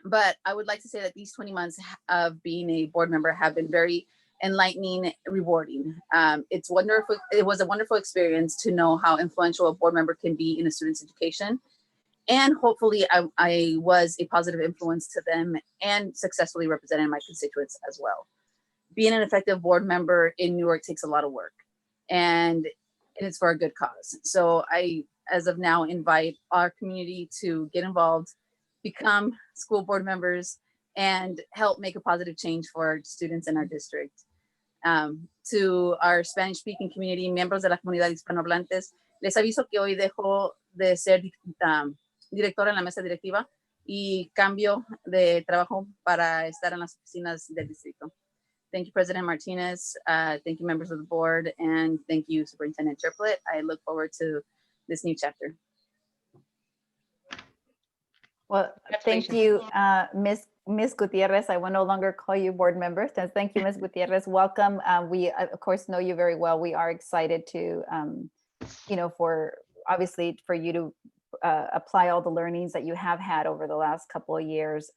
But I would like to say that these 20 months of being a board member have been very enlightening, rewarding. It's wonderful. It was a wonderful experience to know how influential a board member can be in a student's education. And hopefully I was a positive influence to them and successfully represented my constituents as well. Being an effective board member in Newark takes a lot of work, and it's for a good cause. So I, as of now, invite our community to get involved, become school board members, and help make a positive change for our students in our district. To our Spanish-speaking community, miembros de la comunidad hispanohablantes, les aviso que hoy dejo de ser directora en la mesa directiva y cambio de trabajo para estar en las oficinas del distrito. Thank you, President Martinez. Thank you, members of the board, and thank you, Superintendent Triplett. I look forward to this new chapter. Well, thank you, Ms. Gutierrez. I will no longer call you board member. Thank you, Ms. Gutierrez. Welcome. We, of course, know you very well. We are excited to, obviously for you to apply all the learnings that you have had over the last couple of years.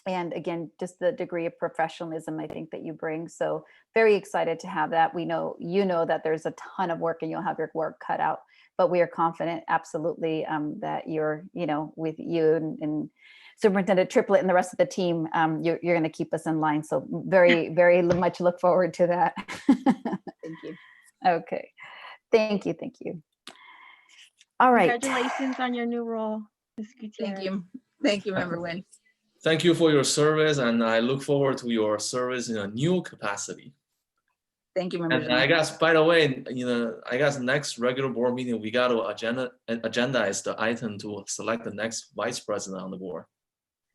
And again, just the degree of professionalism I think that you bring. So very excited to have that. We know, that there's a ton of work and you'll have your work cut out, but we are confident absolutely that you're, with you and Superintendent Triplett and the rest of the team, you're going to keep us in line. So very, very much look forward to that. Thank you. Okay. Thank you. Thank you. All right. Congratulations on your new role, Ms. Gutierrez. Thank you. Thank you, Member Nguyen. Thank you for your service, and I look forward to your service in a new capacity. Thank you, Member And Zhang. I guess, by the way, I guess next regular board meeting, we got to agendize the item to select the next vice president on the board.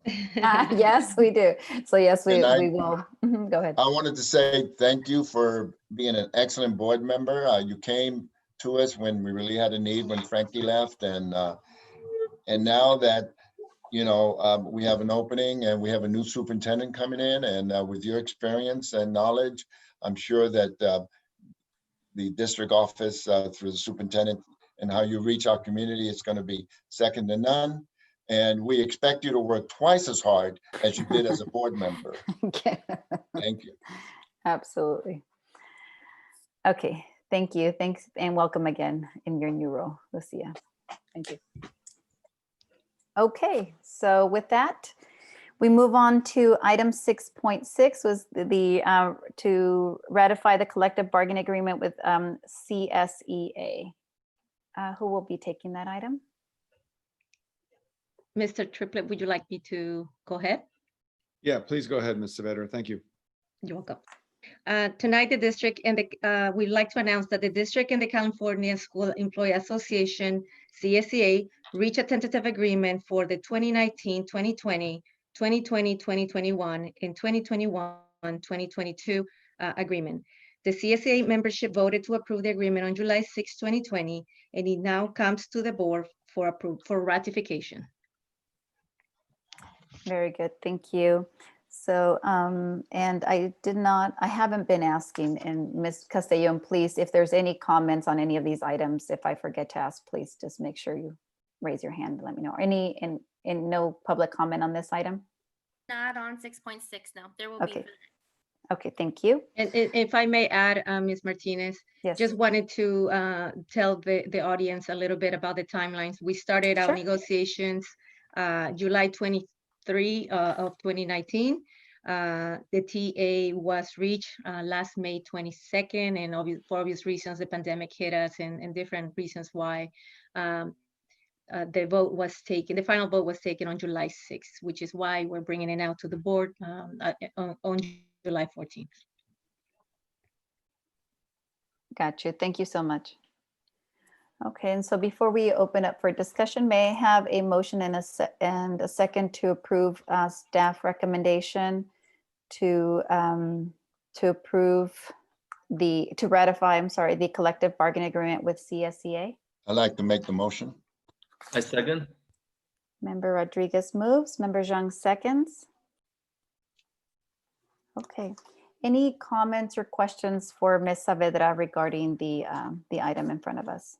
Yes, we do. So yes, we will. Go ahead. I wanted to say thank you for being an excellent board member. You came to us when we really had a need when Frankie left, and now that we have an opening and we have a new superintendent coming in, and with your experience and knowledge, I'm sure that the district office through the superintendent and how you reach our community is going to be second to none. And we expect you to work twice as hard as you did as a board member. Okay. Thank you. Absolutely. Okay. Thank you. Thanks and welcome again in your new role, Lucia. Thank you. Okay, so with that, we move on to item 6.6 was the to ratify the collective bargaining agreement with CSEA. Who will be taking that item? Mr. Triplett, would you like me to go ahead? Yeah, please go ahead, Ms. Saavedra. Thank you. You're welcome. Tonight, the district and we'd like to announce that the district and the California School Employee Association, CSEA, reached a tentative agreement for the 2019, 2020, 2020, 2021, and 2021, 2022 agreement. The CSEA membership voted to approve the agreement on July 6, 2020, and it now comes to the board for ratification. Very good, thank you. So, and I haven't been asking, and Ms. Castellon, please, if there's any comments on any of these items, if I forget to ask, please just make sure you raise your hand and let me know. Any, and no public comment on this item? Not on 6.6, no, there will Okay. be. Okay, thank you. And if I may add, Ms. Martinez, Yes. just wanted to tell the audience a little bit about the timelines. We started our Sure. negotiations July 23 of 2019. The TA was reached last May 22nd, and for obvious reasons, the pandemic hit us, and different reasons why the vote was taken. The final vote was taken on July 6th, which is why we're bringing it out to the board on July 14th. Got you. Thank you so much. Okay, and so before we open up for discussion, may I have a motion and a second to approve staff recommendation to ratify, I'm sorry, the collective bargaining agreement with CSEA? I'd like to make the motion. I second. Member Rodriguez moves, Member Zhang seconds. Okay, any comments or questions for Ms. Saavedra regarding the item in front of us?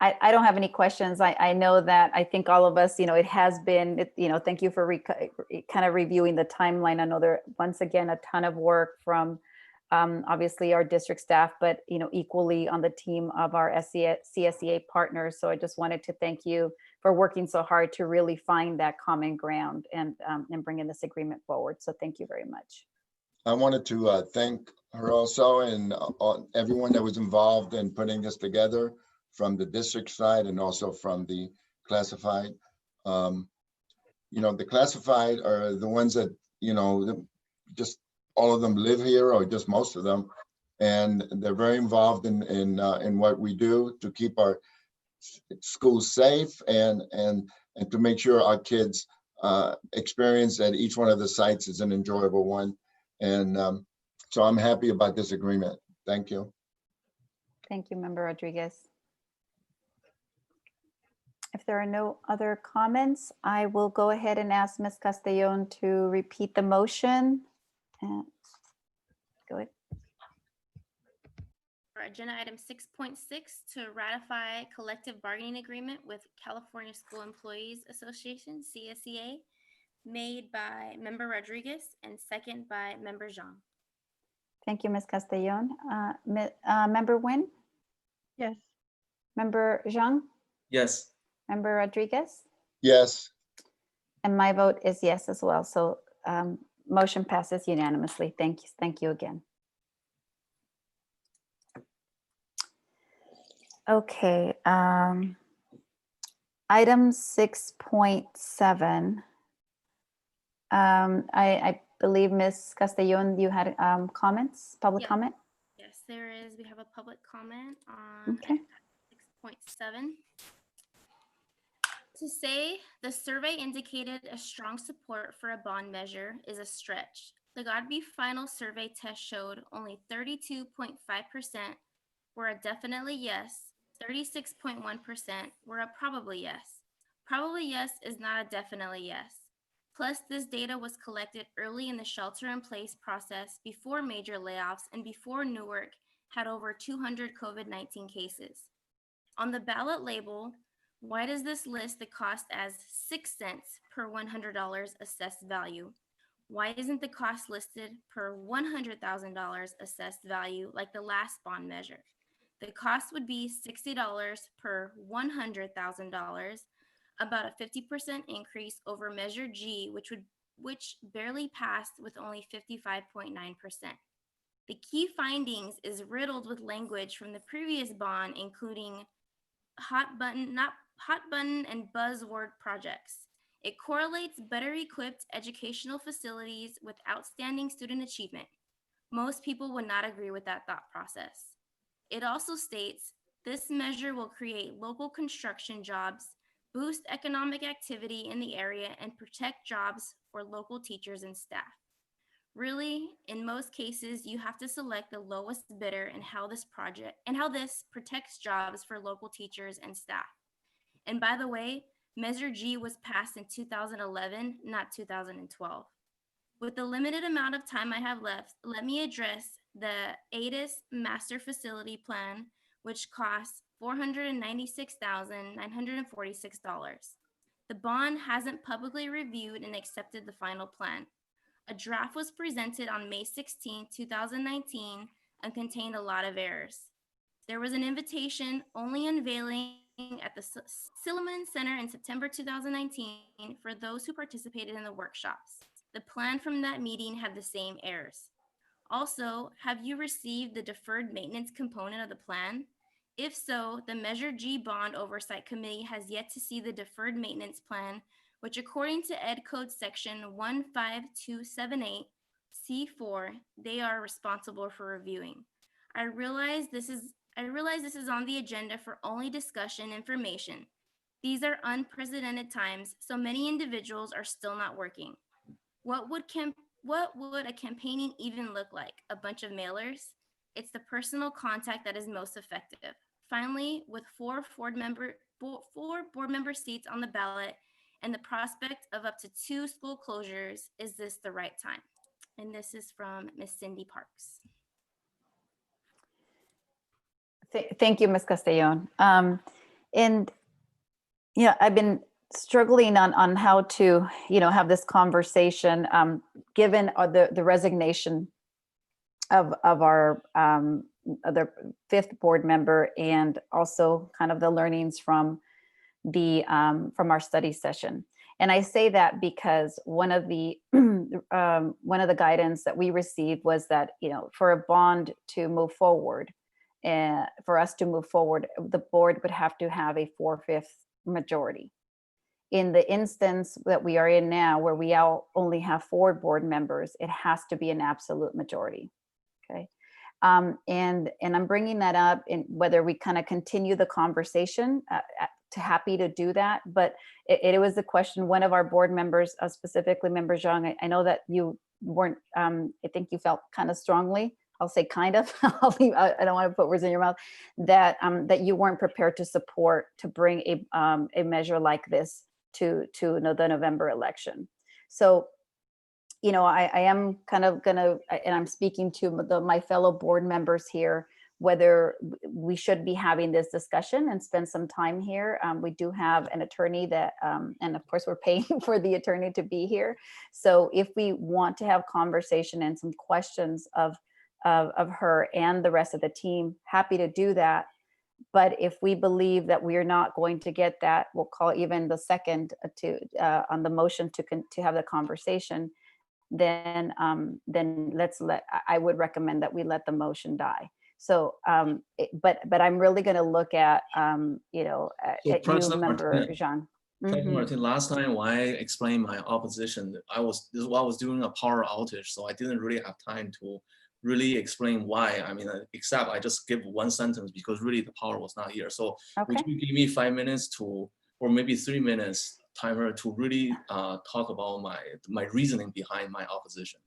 I don't have any questions. I know that I think all of us, it has been, thank you for kind of reviewing the timeline. I know there, once again, a ton of work from obviously our district staff, but equally on the team of our CSEA partners. So I just wanted to thank you for working so hard to really find that common ground and bringing this agreement forward. So thank you very much. I wanted to thank her also, and everyone that was involved in putting this together, from the district side and also from the classified. The classified are the ones that, just all of them live here, or just most of them. And they're very involved in what we do to keep our schools safe and to make sure our kids experience at each one of the sites is an enjoyable one. And so I'm happy about this agreement. Thank you. Thank you, Member Rodriguez. If there are no other comments, I will go ahead and ask Ms. Castellon to repeat the motion. Go ahead. For agenda item 6.6 to ratify collective bargaining agreement with California School Employees Association, CSEA, made by Member Rodriguez and second by Member Zhang. Thank you, Ms. Castellon. Member Nguyen? Yes. Member Zhang? Yes. Member Rodriguez? Yes. And my vote is yes as well. So motion passes unanimously. Thank you again. Okay. Item 6.7. I believe Ms. Castellon, you had comments, public comment? Yes, there is. We have a public comment on Okay. 6.7. To say the survey indicated a strong support for a bond measure is a stretch. The Godby final survey test showed only 32.5% were a definitely yes, 36.1% were a probably yes. Probably yes is not a definitely yes. Plus, this data was collected early in the shelter-in-place process before major layoffs and before Newark had over 200 COVID-19 cases. On the ballot label, why does this list the cost as 6 cents per $100 assessed value? Why isn't the cost listed per $100,000 assessed value like the last bond measure? The cost would be $60 per $100,000, about a 50% increase over Measure G, which barely passed with only 55.9%. The key findings is riddled with language from the previous bond, including hot button and buzzword projects. It correlates better equipped educational facilities with outstanding student achievement. Most people would not agree with that thought process. It also states this measure will create local construction jobs, boost economic activity in the area, and protect jobs for local teachers and staff. Really, in most cases, you have to select the lowest bidder and how this protects jobs for local teachers and staff. And by the way, Measure G was passed in 2011, not 2012. With the limited amount of time I have left, let me address the ADIS Master Facility Plan, which costs $496,946. The bond hasn't publicly reviewed and accepted the final plan. A draft was presented on May 16, 2019, and contained a lot of errors. There was an invitation only unveiling at the Silliman Center in September 2019 for those who participated in the workshops. The plan from that meeting had the same errors. Also, have you received the deferred maintenance component of the plan? If so, the Measure G Bond Oversight Committee has yet to see the deferred maintenance plan, which according to Ed Code section 15278 C4, they are responsible for reviewing. I realize this is on the agenda for only discussion information. These are unprecedented times, so many individuals are still not working. What would a campaigning even look like? A bunch of mailers? It's the personal contact that is most effective. Finally, with four board member seats on the ballot and the prospect of up to 2 school closures, is this the right time? And this is from Miss Cindy Parks. Thank you, Ms. Castellon. And yeah, I've been struggling on how to, have this conversation, given the resignation of our other 5th board member, and also kind of the learnings from our study session. And I say that because one of the guidance that we received was that, for a bond to move forward, for us to move forward, the board would have to have a 4/5 majority. In the instance that we are in now, where we only have 4 board members, it has to be an absolute majority. Okay. And I'm bringing that up in whether we kind of continue the conversation, happy to do that. But it was a question, one of our board members, specifically Member Zhang, I know that you weren't, I think you felt kind of strongly, I'll say kind of, I don't want to put words in your mouth, that you weren't prepared to support, to bring a measure like this to the November election. So, I am kind of gonna, and I'm speaking to my fellow board members here, whether we should be having this discussion and spend some time here. We do have an attorney that, and of course we're paying for the attorney to be here. So if we want to have conversation and some questions of her and the rest of the team, happy to do that. But if we believe that we are not going to get that, we'll call even the second on the motion to have the conversation. Then I would recommend that we let the motion die. So, but I'm really going to look at at you, Member Zhang. President Martin, last time when I explained my opposition, I was doing a power outage, so I didn't really have time to really explain why. I mean, except I just give one sentence because really the power was not here. So would you give me 5 minutes or maybe 3 minutes timer to really talk about my reasoning behind my opposition?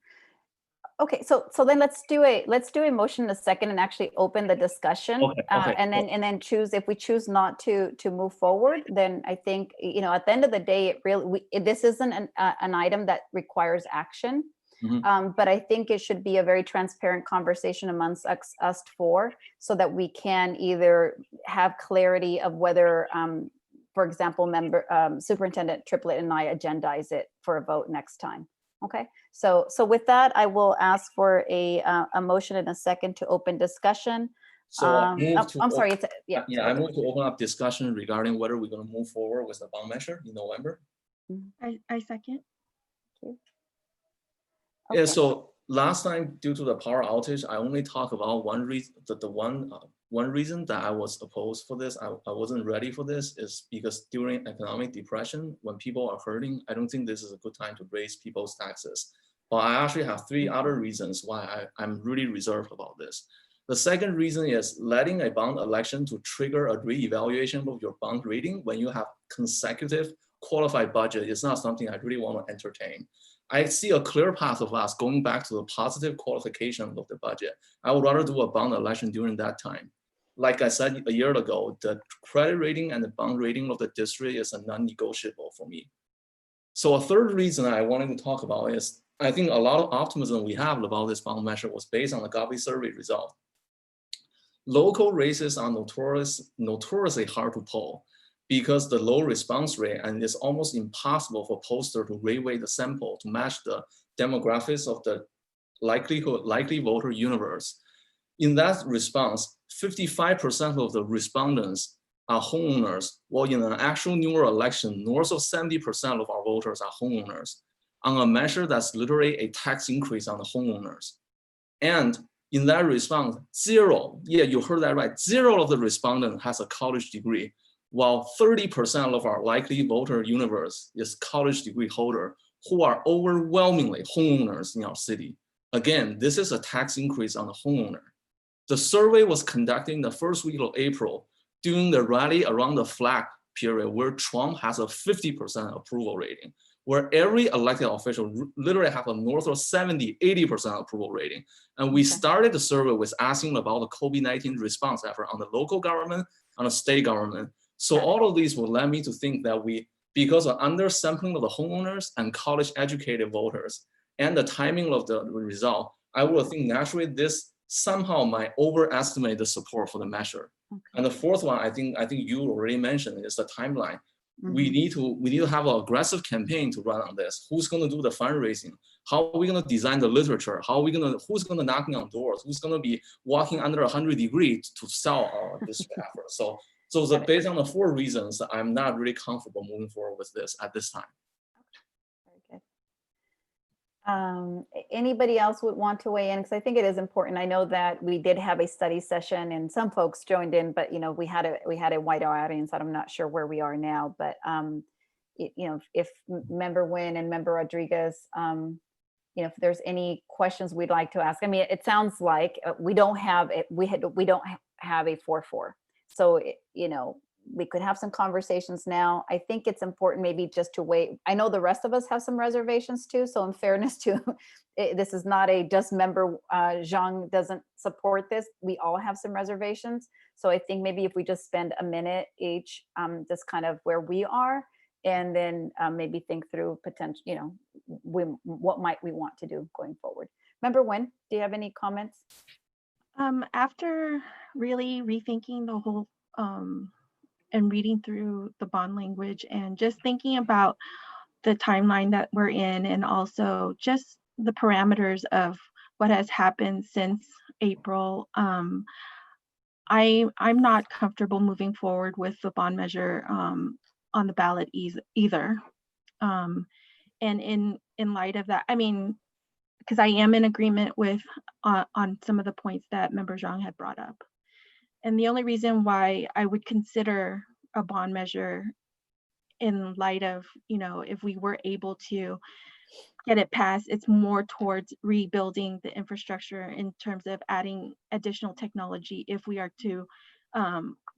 Okay, so then let's do a motion in a second and actually open the discussion. Okay. And then choose, if we choose not to move forward, then I think, at the end of the day, this isn't an item that requires action. Mm-hmm. But I think it should be a very transparent conversation amongst us 4, so that we can either have clarity of whether, for example, Superintendent Triplett and I agendize it for a vote next time. Okay, so with that, I will ask for a motion in a second to open discussion. So I move to, I'm sorry. I move to open up discussion regarding whether we're going to move forward with the bond measure in November. I second. Okay. Yeah, so last time, due to the power outage, I only talk about one reason. One reason that I was opposed for this, I wasn't ready for this, is because during economic depression, when people are hurting, I don't think this is a good time to raise people's taxes. But I actually have 3 other reasons why I'm really reserved about this. The second reason is letting a bond election to trigger a reevaluation of your bond rating when you have consecutive qualified budget is not something I really want to entertain. I see a clear path of us going back to the positive qualification of the budget. I would rather do a bond election during that time. Like I said a year ago, the credit rating and the bond rating of the district is a non-negotiable for me. So a third reason I wanted to talk about is, I think a lot of optimism we have about this bond measure was based on the Gavi survey result. Local races are notoriously hard to poll because the low response rate, and it's almost impossible for pollster to reweight the sample to match the demographics of the likely voter universe. In that response, 55% of the respondents are homeowners, while in an actual New York election, north of 70% of our voters are homeowners, on a measure that's literally a tax increase on the homeowners. And in that response, 0, yeah, you heard that right, 0 of the respondents has a college degree, while 30% of our likely voter universe is college degree holder who are overwhelmingly homeowners in our city. Again, this is a tax increase on the homeowner. The survey was conducted in the first week of April during the rally around the flag period where Trump has a 50% approval rating, where every elected official literally have a north of 70, 80% approval rating. And we started the survey with asking about the COVID-19 response effort on the local government, on the state government. So all of these will led me to think that because of undersampling of the homeowners and college educated voters and the timing of the result, I would think naturally this somehow might overestimate the support for the measure. Okay. And the fourth one, I think you already mentioned, is the timeline. Mm-hmm. We need to have an aggressive campaign to run on this. Who's going to do the fundraising? How are we going to design the literature? Who's going to knocking on doors? Who's going to be walking under 100 degrees to sell our district effort? So based on the 4 reasons, I'm not really comfortable moving forward with this at this time. Very good. Anybody else would want to weigh in? Because I think it is important. I know that we did have a study session and some folks joined in, but we had a wider audience. I'm not sure where we are now, but if Member Nguyen and Member Rodriguez, if there's any questions we'd like to ask. I mean, it sounds like we don't have a 4-4. So, we could have some conversations now. I think it's important maybe just to wait. I know the rest of us have some reservations too. So in fairness to, this is not a just member Zhang doesn't support this. We all have some reservations. So I think maybe if we just spend a minute each, just kind of where we are, and then maybe think through potential, what might we want to do going forward. Member Nguyen, do you have any comments? After really rethinking the whole and reading through the bond language and just thinking about the timeline that we're in, and also just the parameters of what has happened since April, I'm not comfortable moving forward with the bond measure on the ballot either. And in light of that, I mean, because I am in agreement with on some of the points that Member Zhang had brought up. And the only reason why I would consider a bond measure in light of, if we were able to get it passed, it's more towards rebuilding the infrastructure in terms of adding additional technology if we are to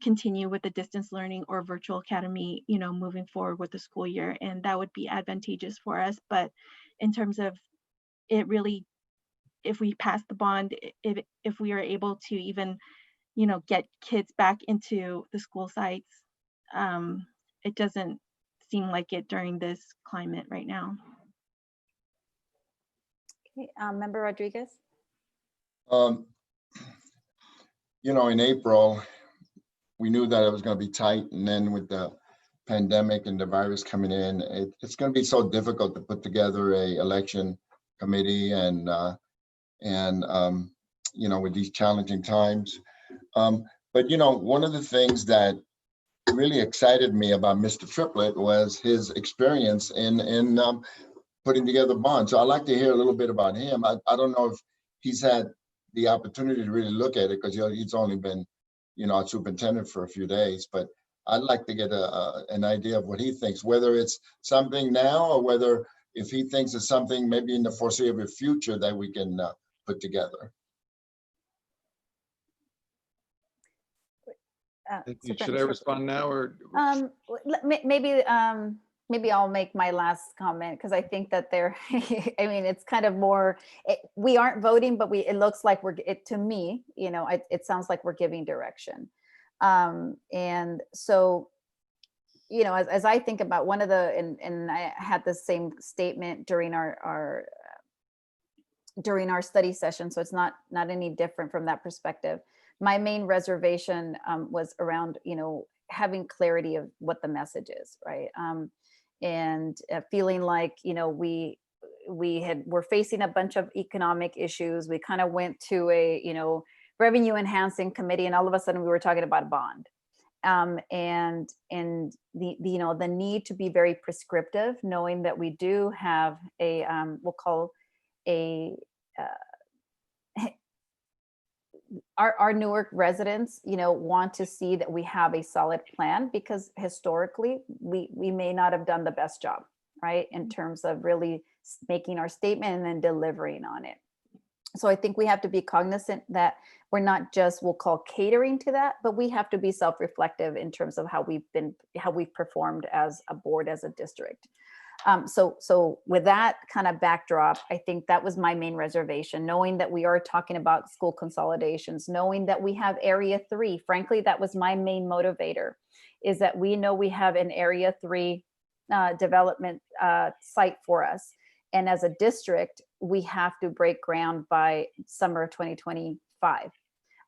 continue with the distance learning or virtual academy, moving forward with the school year. And that would be advantageous for us. But in terms of it really, if we pass the bond, if we are able to even get kids back into the school sites, it doesn't seem like it during this climate right now. Okay, Member Rodriguez. In April, we knew that it was going to be tight, and then with the pandemic and the virus coming in, it's going to be so difficult to put together a election committee and with these challenging times. But one of the things that really excited me about Mr. Triplett was his experience in putting together bonds. So I'd like to hear a little bit about him. I don't know if he's had the opportunity to really look at it because he's only been, a superintendent for a few days, but I'd like to get an idea of what he thinks, whether it's something now or whether if he thinks it's something maybe in the foreseeable future that we can put together. Should I respond now or? Maybe I'll make my last comment because I think that I mean, it's kind of more, we aren't voting, but it looks like to me, it sounds like we're giving direction. And so, as I think about one of and I had the same statement during our study session, so it's not any different from that perspective. My main reservation was around, having clarity of what the message is, right? And feeling like, we're facing a bunch of economic issues. We kind of went to a, revenue enhancing committee, and all of a sudden we were talking about a bond. And the need to be very prescriptive, knowing that we do have a, we'll call our Newark residents, want to see that we have a solid plan because historically we may not have done the best job, right, in terms of really making our statement and then delivering on it. So I think we have to be cognizant that we're not just, we'll call catering to that, but we have to be self-reflective in terms of how we've performed as a board, as a district. So with that kind of backdrop, I think that was my main reservation, knowing that we are talking about school consolidations, knowing that we have Area 3. Frankly, that was my main motivator, is that we know we have an Area 3 development site for us. And as a district, we have to break ground by summer of 2025.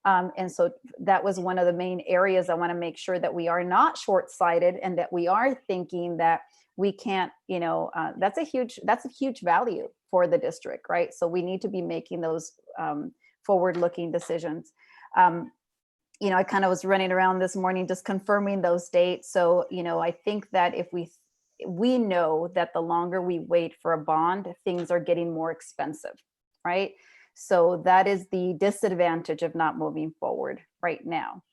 And so that was one of the main areas I want to make sure that we are not short-sighted and that we are thinking that we can't, that's a huge value for the district, right? So we need to be making those forward-looking decisions. I kind of was running around this morning just confirming those dates. So, I think that if we know that the longer we wait for a bond, things are getting more expensive, right? So that is the disadvantage of not moving forward right now.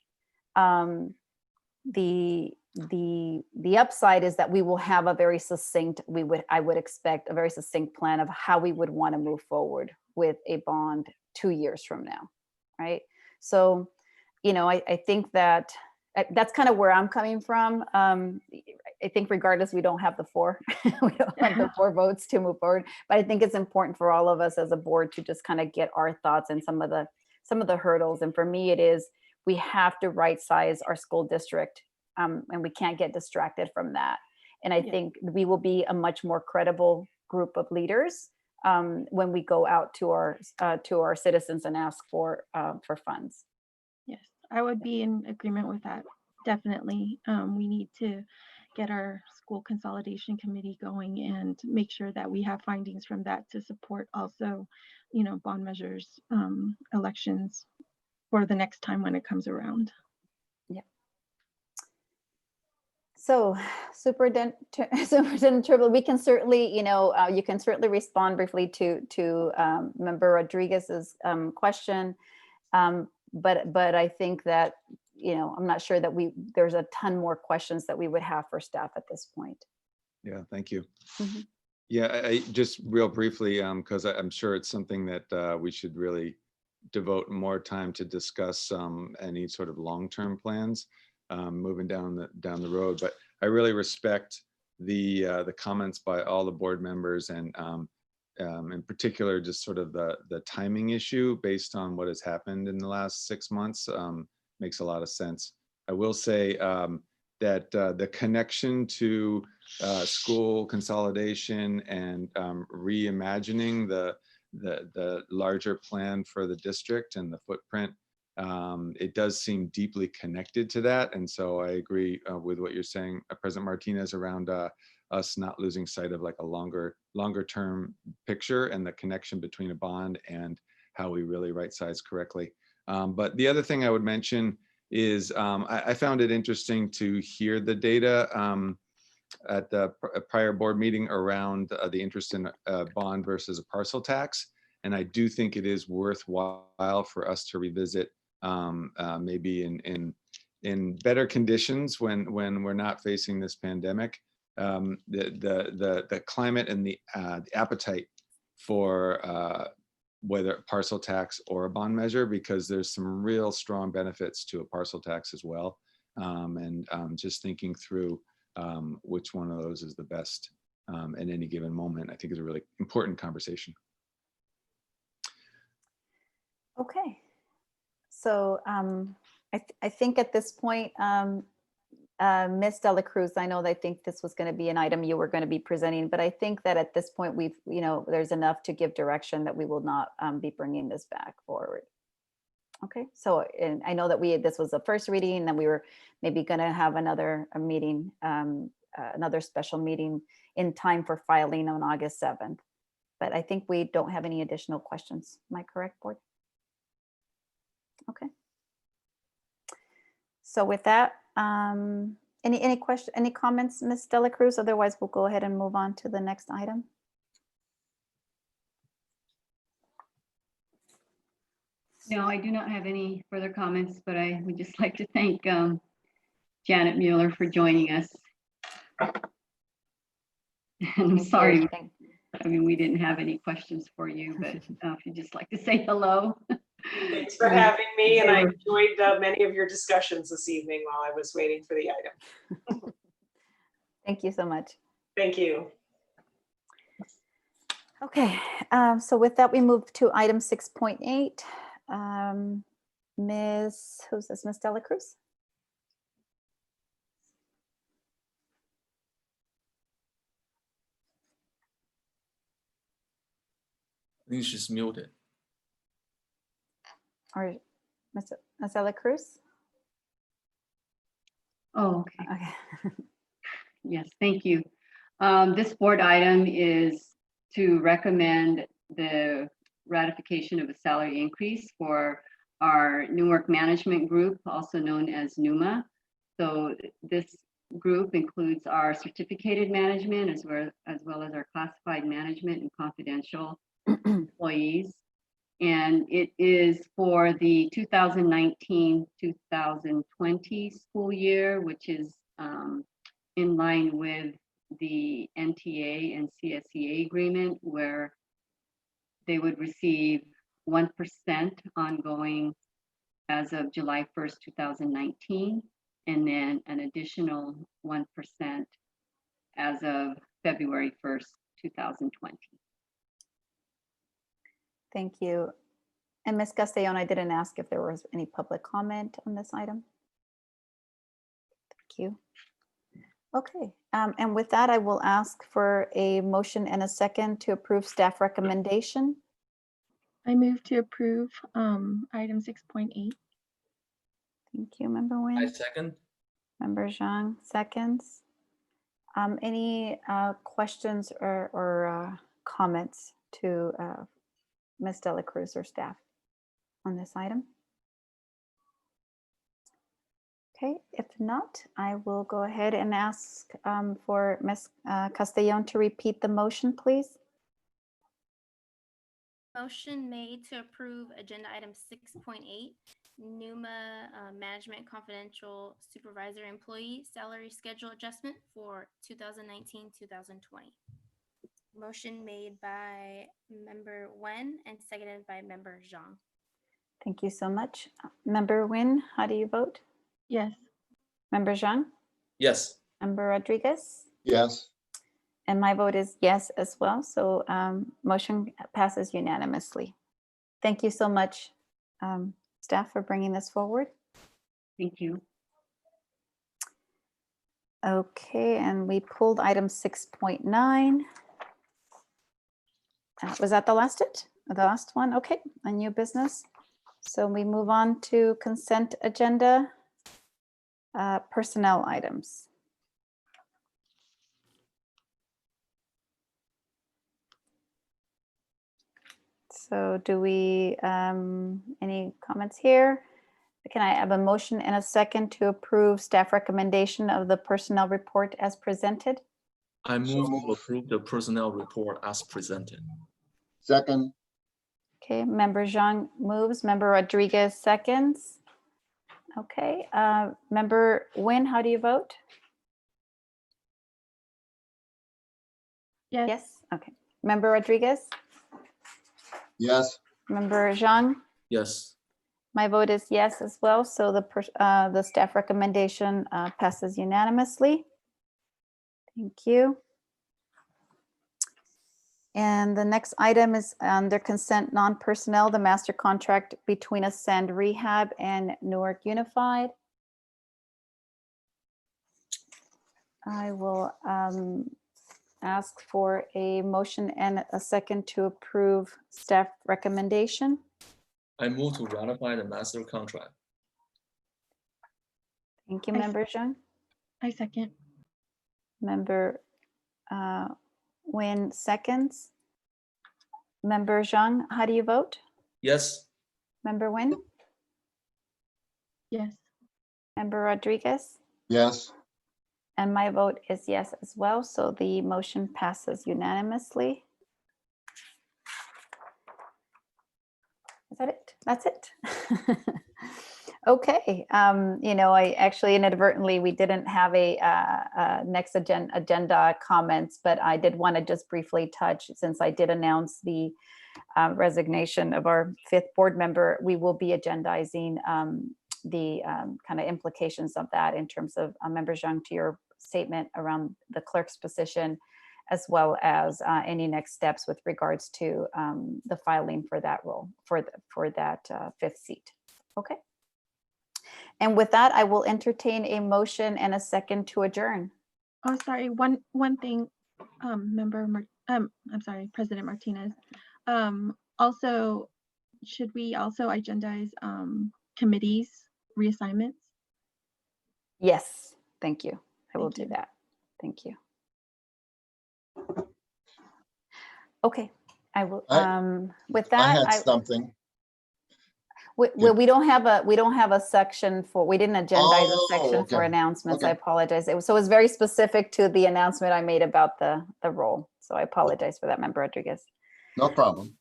The upside is that we will have a very succinct, I would expect a very succinct plan of how we would want to move forward with a bond 2 years from now, right? So, I think that that's kind of where I'm coming from. I think regardless, we don't have the 4, we don't have the 4 votes to move forward, but I think it's important for all of us as a board to just kind of get our thoughts and some of the hurdles. And for me, it is, we have to right size our school district. And we can't get distracted from that. And I think we will be a much more credible group of leaders when we go out to our citizens and ask for funds. Yes, I would be in agreement with that. Definitely. We need to get our school consolidation committee going and make sure that we have findings from that to support also, bond measures, elections for the next time when it comes around. So Superintendent Triplett, we can certainly, you can certainly respond briefly to Member Rodriguez's question. But I think that, I'm not sure that there's a ton more questions that we would have for staff at this point. Yeah, thank you. Mm-hmm. Yeah, I just real briefly, because I'm sure it's something that we should really devote more time to discuss any sort of long-term plans. Moving down the road, but I really respect the comments by all the board members, and in particular, just sort of the timing issue based on what has happened in the last 6 months makes a lot of sense. I will say that the connection to school consolidation and reimagining the larger plan for the district and the footprint. It does seem deeply connected to that. And so I agree with what you're saying, President Martinez, around us not losing sight of like a longer term picture and the connection between a bond and how we really right size correctly. But the other thing I would mention is I found it interesting to hear the data at the prior board meeting around the interest in bond versus a parcel tax. And I do think it is worthwhile for us to revisit maybe in better conditions when we're not facing this pandemic, the climate and the appetite for whether parcel tax or a bond measure, because there's some real strong benefits to a parcel tax as well. And just thinking through which one of those is the best at any given moment, I think is a really important conversation. Okay. So I think at this point, Ms. Dela Cruz, I know that I think this was going to be an item you were going to be presenting, but I think that at this point we've, there's enough to give direction that we will not be bringing this back forward. Okay, so and I know that this was the first reading, and then we were maybe going to have another meeting, another special meeting in time for filing on August 7th. But I think we don't have any additional questions. Am I correct, board? Okay. So with that, any question, any comments, Ms. Dela Cruz? Otherwise, we'll go ahead and move on to the next item. No, I do not have any further comments, but I would just like to thank Janet Mueller for joining us. And I'm sorry, I mean, we didn't have any questions for you, but if you'd just like to say hello. Thanks for having me, and I enjoyed many of your discussions this evening while I was waiting for the item. Thank you so much. Thank you. Okay, so with that, we move to item 6.8. Who's this, Ms. Dela Cruz? I think she's muted. Or Ms. Dela Cruz? Oh, okay. Yes, thank you. This board item is to recommend the ratification of a salary increase for our Newark Management Group, also known as NUMA. So this group includes our certificated management as well as our classified management and confidential employees. And it is for the 2019-2020 school year, which is in line with the NTA and CSEA agreement, where they would receive 1% ongoing as of July 1st, 2019, and then an additional 1% as of February 1st, 2020. Thank you. And Ms. Castellón, I didn't ask if there was any public comment on this item. Thank you. Okay, and with that, I will ask for a motion and a second to approve staff recommendation. I move to approve item 6.8. Thank you, Member Nguyen. I second. Member Zhang seconds. Any questions or comments to Ms. Dela Cruz or staff on this item? Okay, if not, I will go ahead and ask for Ms. Castellón to repeat the motion, please. Motion made to approve agenda item 6.8, NUMA Management Confidential Supervisor Employee Salary Schedule Adjustment for 2019-2020. Motion made by Member Nguyen and seconded by Member Zhang. Thank you so much. Member Nguyen, how do you vote? Yes. Member Zhang? Yes. Member Rodriguez? Yes. And my vote is yes as well. So motion passes unanimously. Thank you so much, staff, for bringing this forward. Thank you. Okay, and we pulled item 6.9. Was that the last one? Okay, a new business. So we move on to consent agenda, personnel items. So do we, any comments here? Can I have a motion and a second to approve staff recommendation of the personnel report as presented? I move to approve the personnel report as presented. Second, Okay, Member Zhang moves, Member Rodriguez seconds. Okay, Member Nguyen, how do you vote? Yes. Yes, okay. Member Rodriguez? yes. Member Zhang? Yes. My vote is yes as well, so the staff recommendation passes unanimously. Thank you. And the next item is under consent non-personnel, the master contract between Ascend Rehab and Newark Unified. I will ask for a motion and a second to approve staff recommendation. I move to ratify the master contract. Thank you, I- Member Zhang. I second. Member Nguyen seconds. Member Zhang, how do you vote? Yes. Member Nguyen? Yes. Member Rodriguez? Yes. And my vote is yes as well, so the motion passes unanimously. Is that it? That's it. Okay, I actually inadvertently, we didn't have a next agenda comments, but I did want to just briefly touch, since I did announce the resignation of our 5th board member, we will be agendizing the kind of implications of that in terms of Member Zhang, to your statement around the clerk's position, as well as any next steps with regards to the filing for that role, for that 5th seat. Okay. And with that, I will entertain a motion and a second to adjourn. Oh, sorry. One thing, I'm sorry, President Martinez. Also, should we also agendize committees reassignments? Yes, thank you. I will Thank do you. that. Thank you. Okay, I will. With I that, had something. we don't have a section for. We didn't agendize a section for okay. announcements. I Okay. apologize. It was very specific to the announcement I made about the role. So I apologize for that, Member Rodriguez. No problem.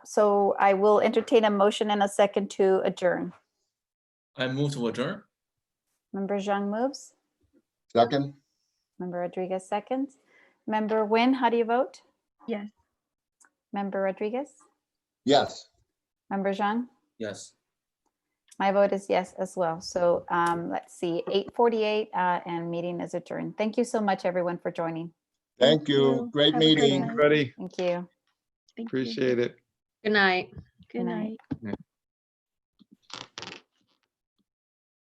So I will entertain a motion and a second to adjourn. I move to adjourn. Member Zhang moves. Second, Member Rodriguez seconds. Member Nguyen, how do you vote? Yes. Member Rodriguez? yes. Member Zhang? Yes. My vote is yes as well. So let's see, 8:48 and meeting is adjourned. Thank you so much, everyone, for joining. Thank you. Great Have a great meeting. night. Ready? Thank you. Thank you. Appreciate it. Good night. Good night. Yeah.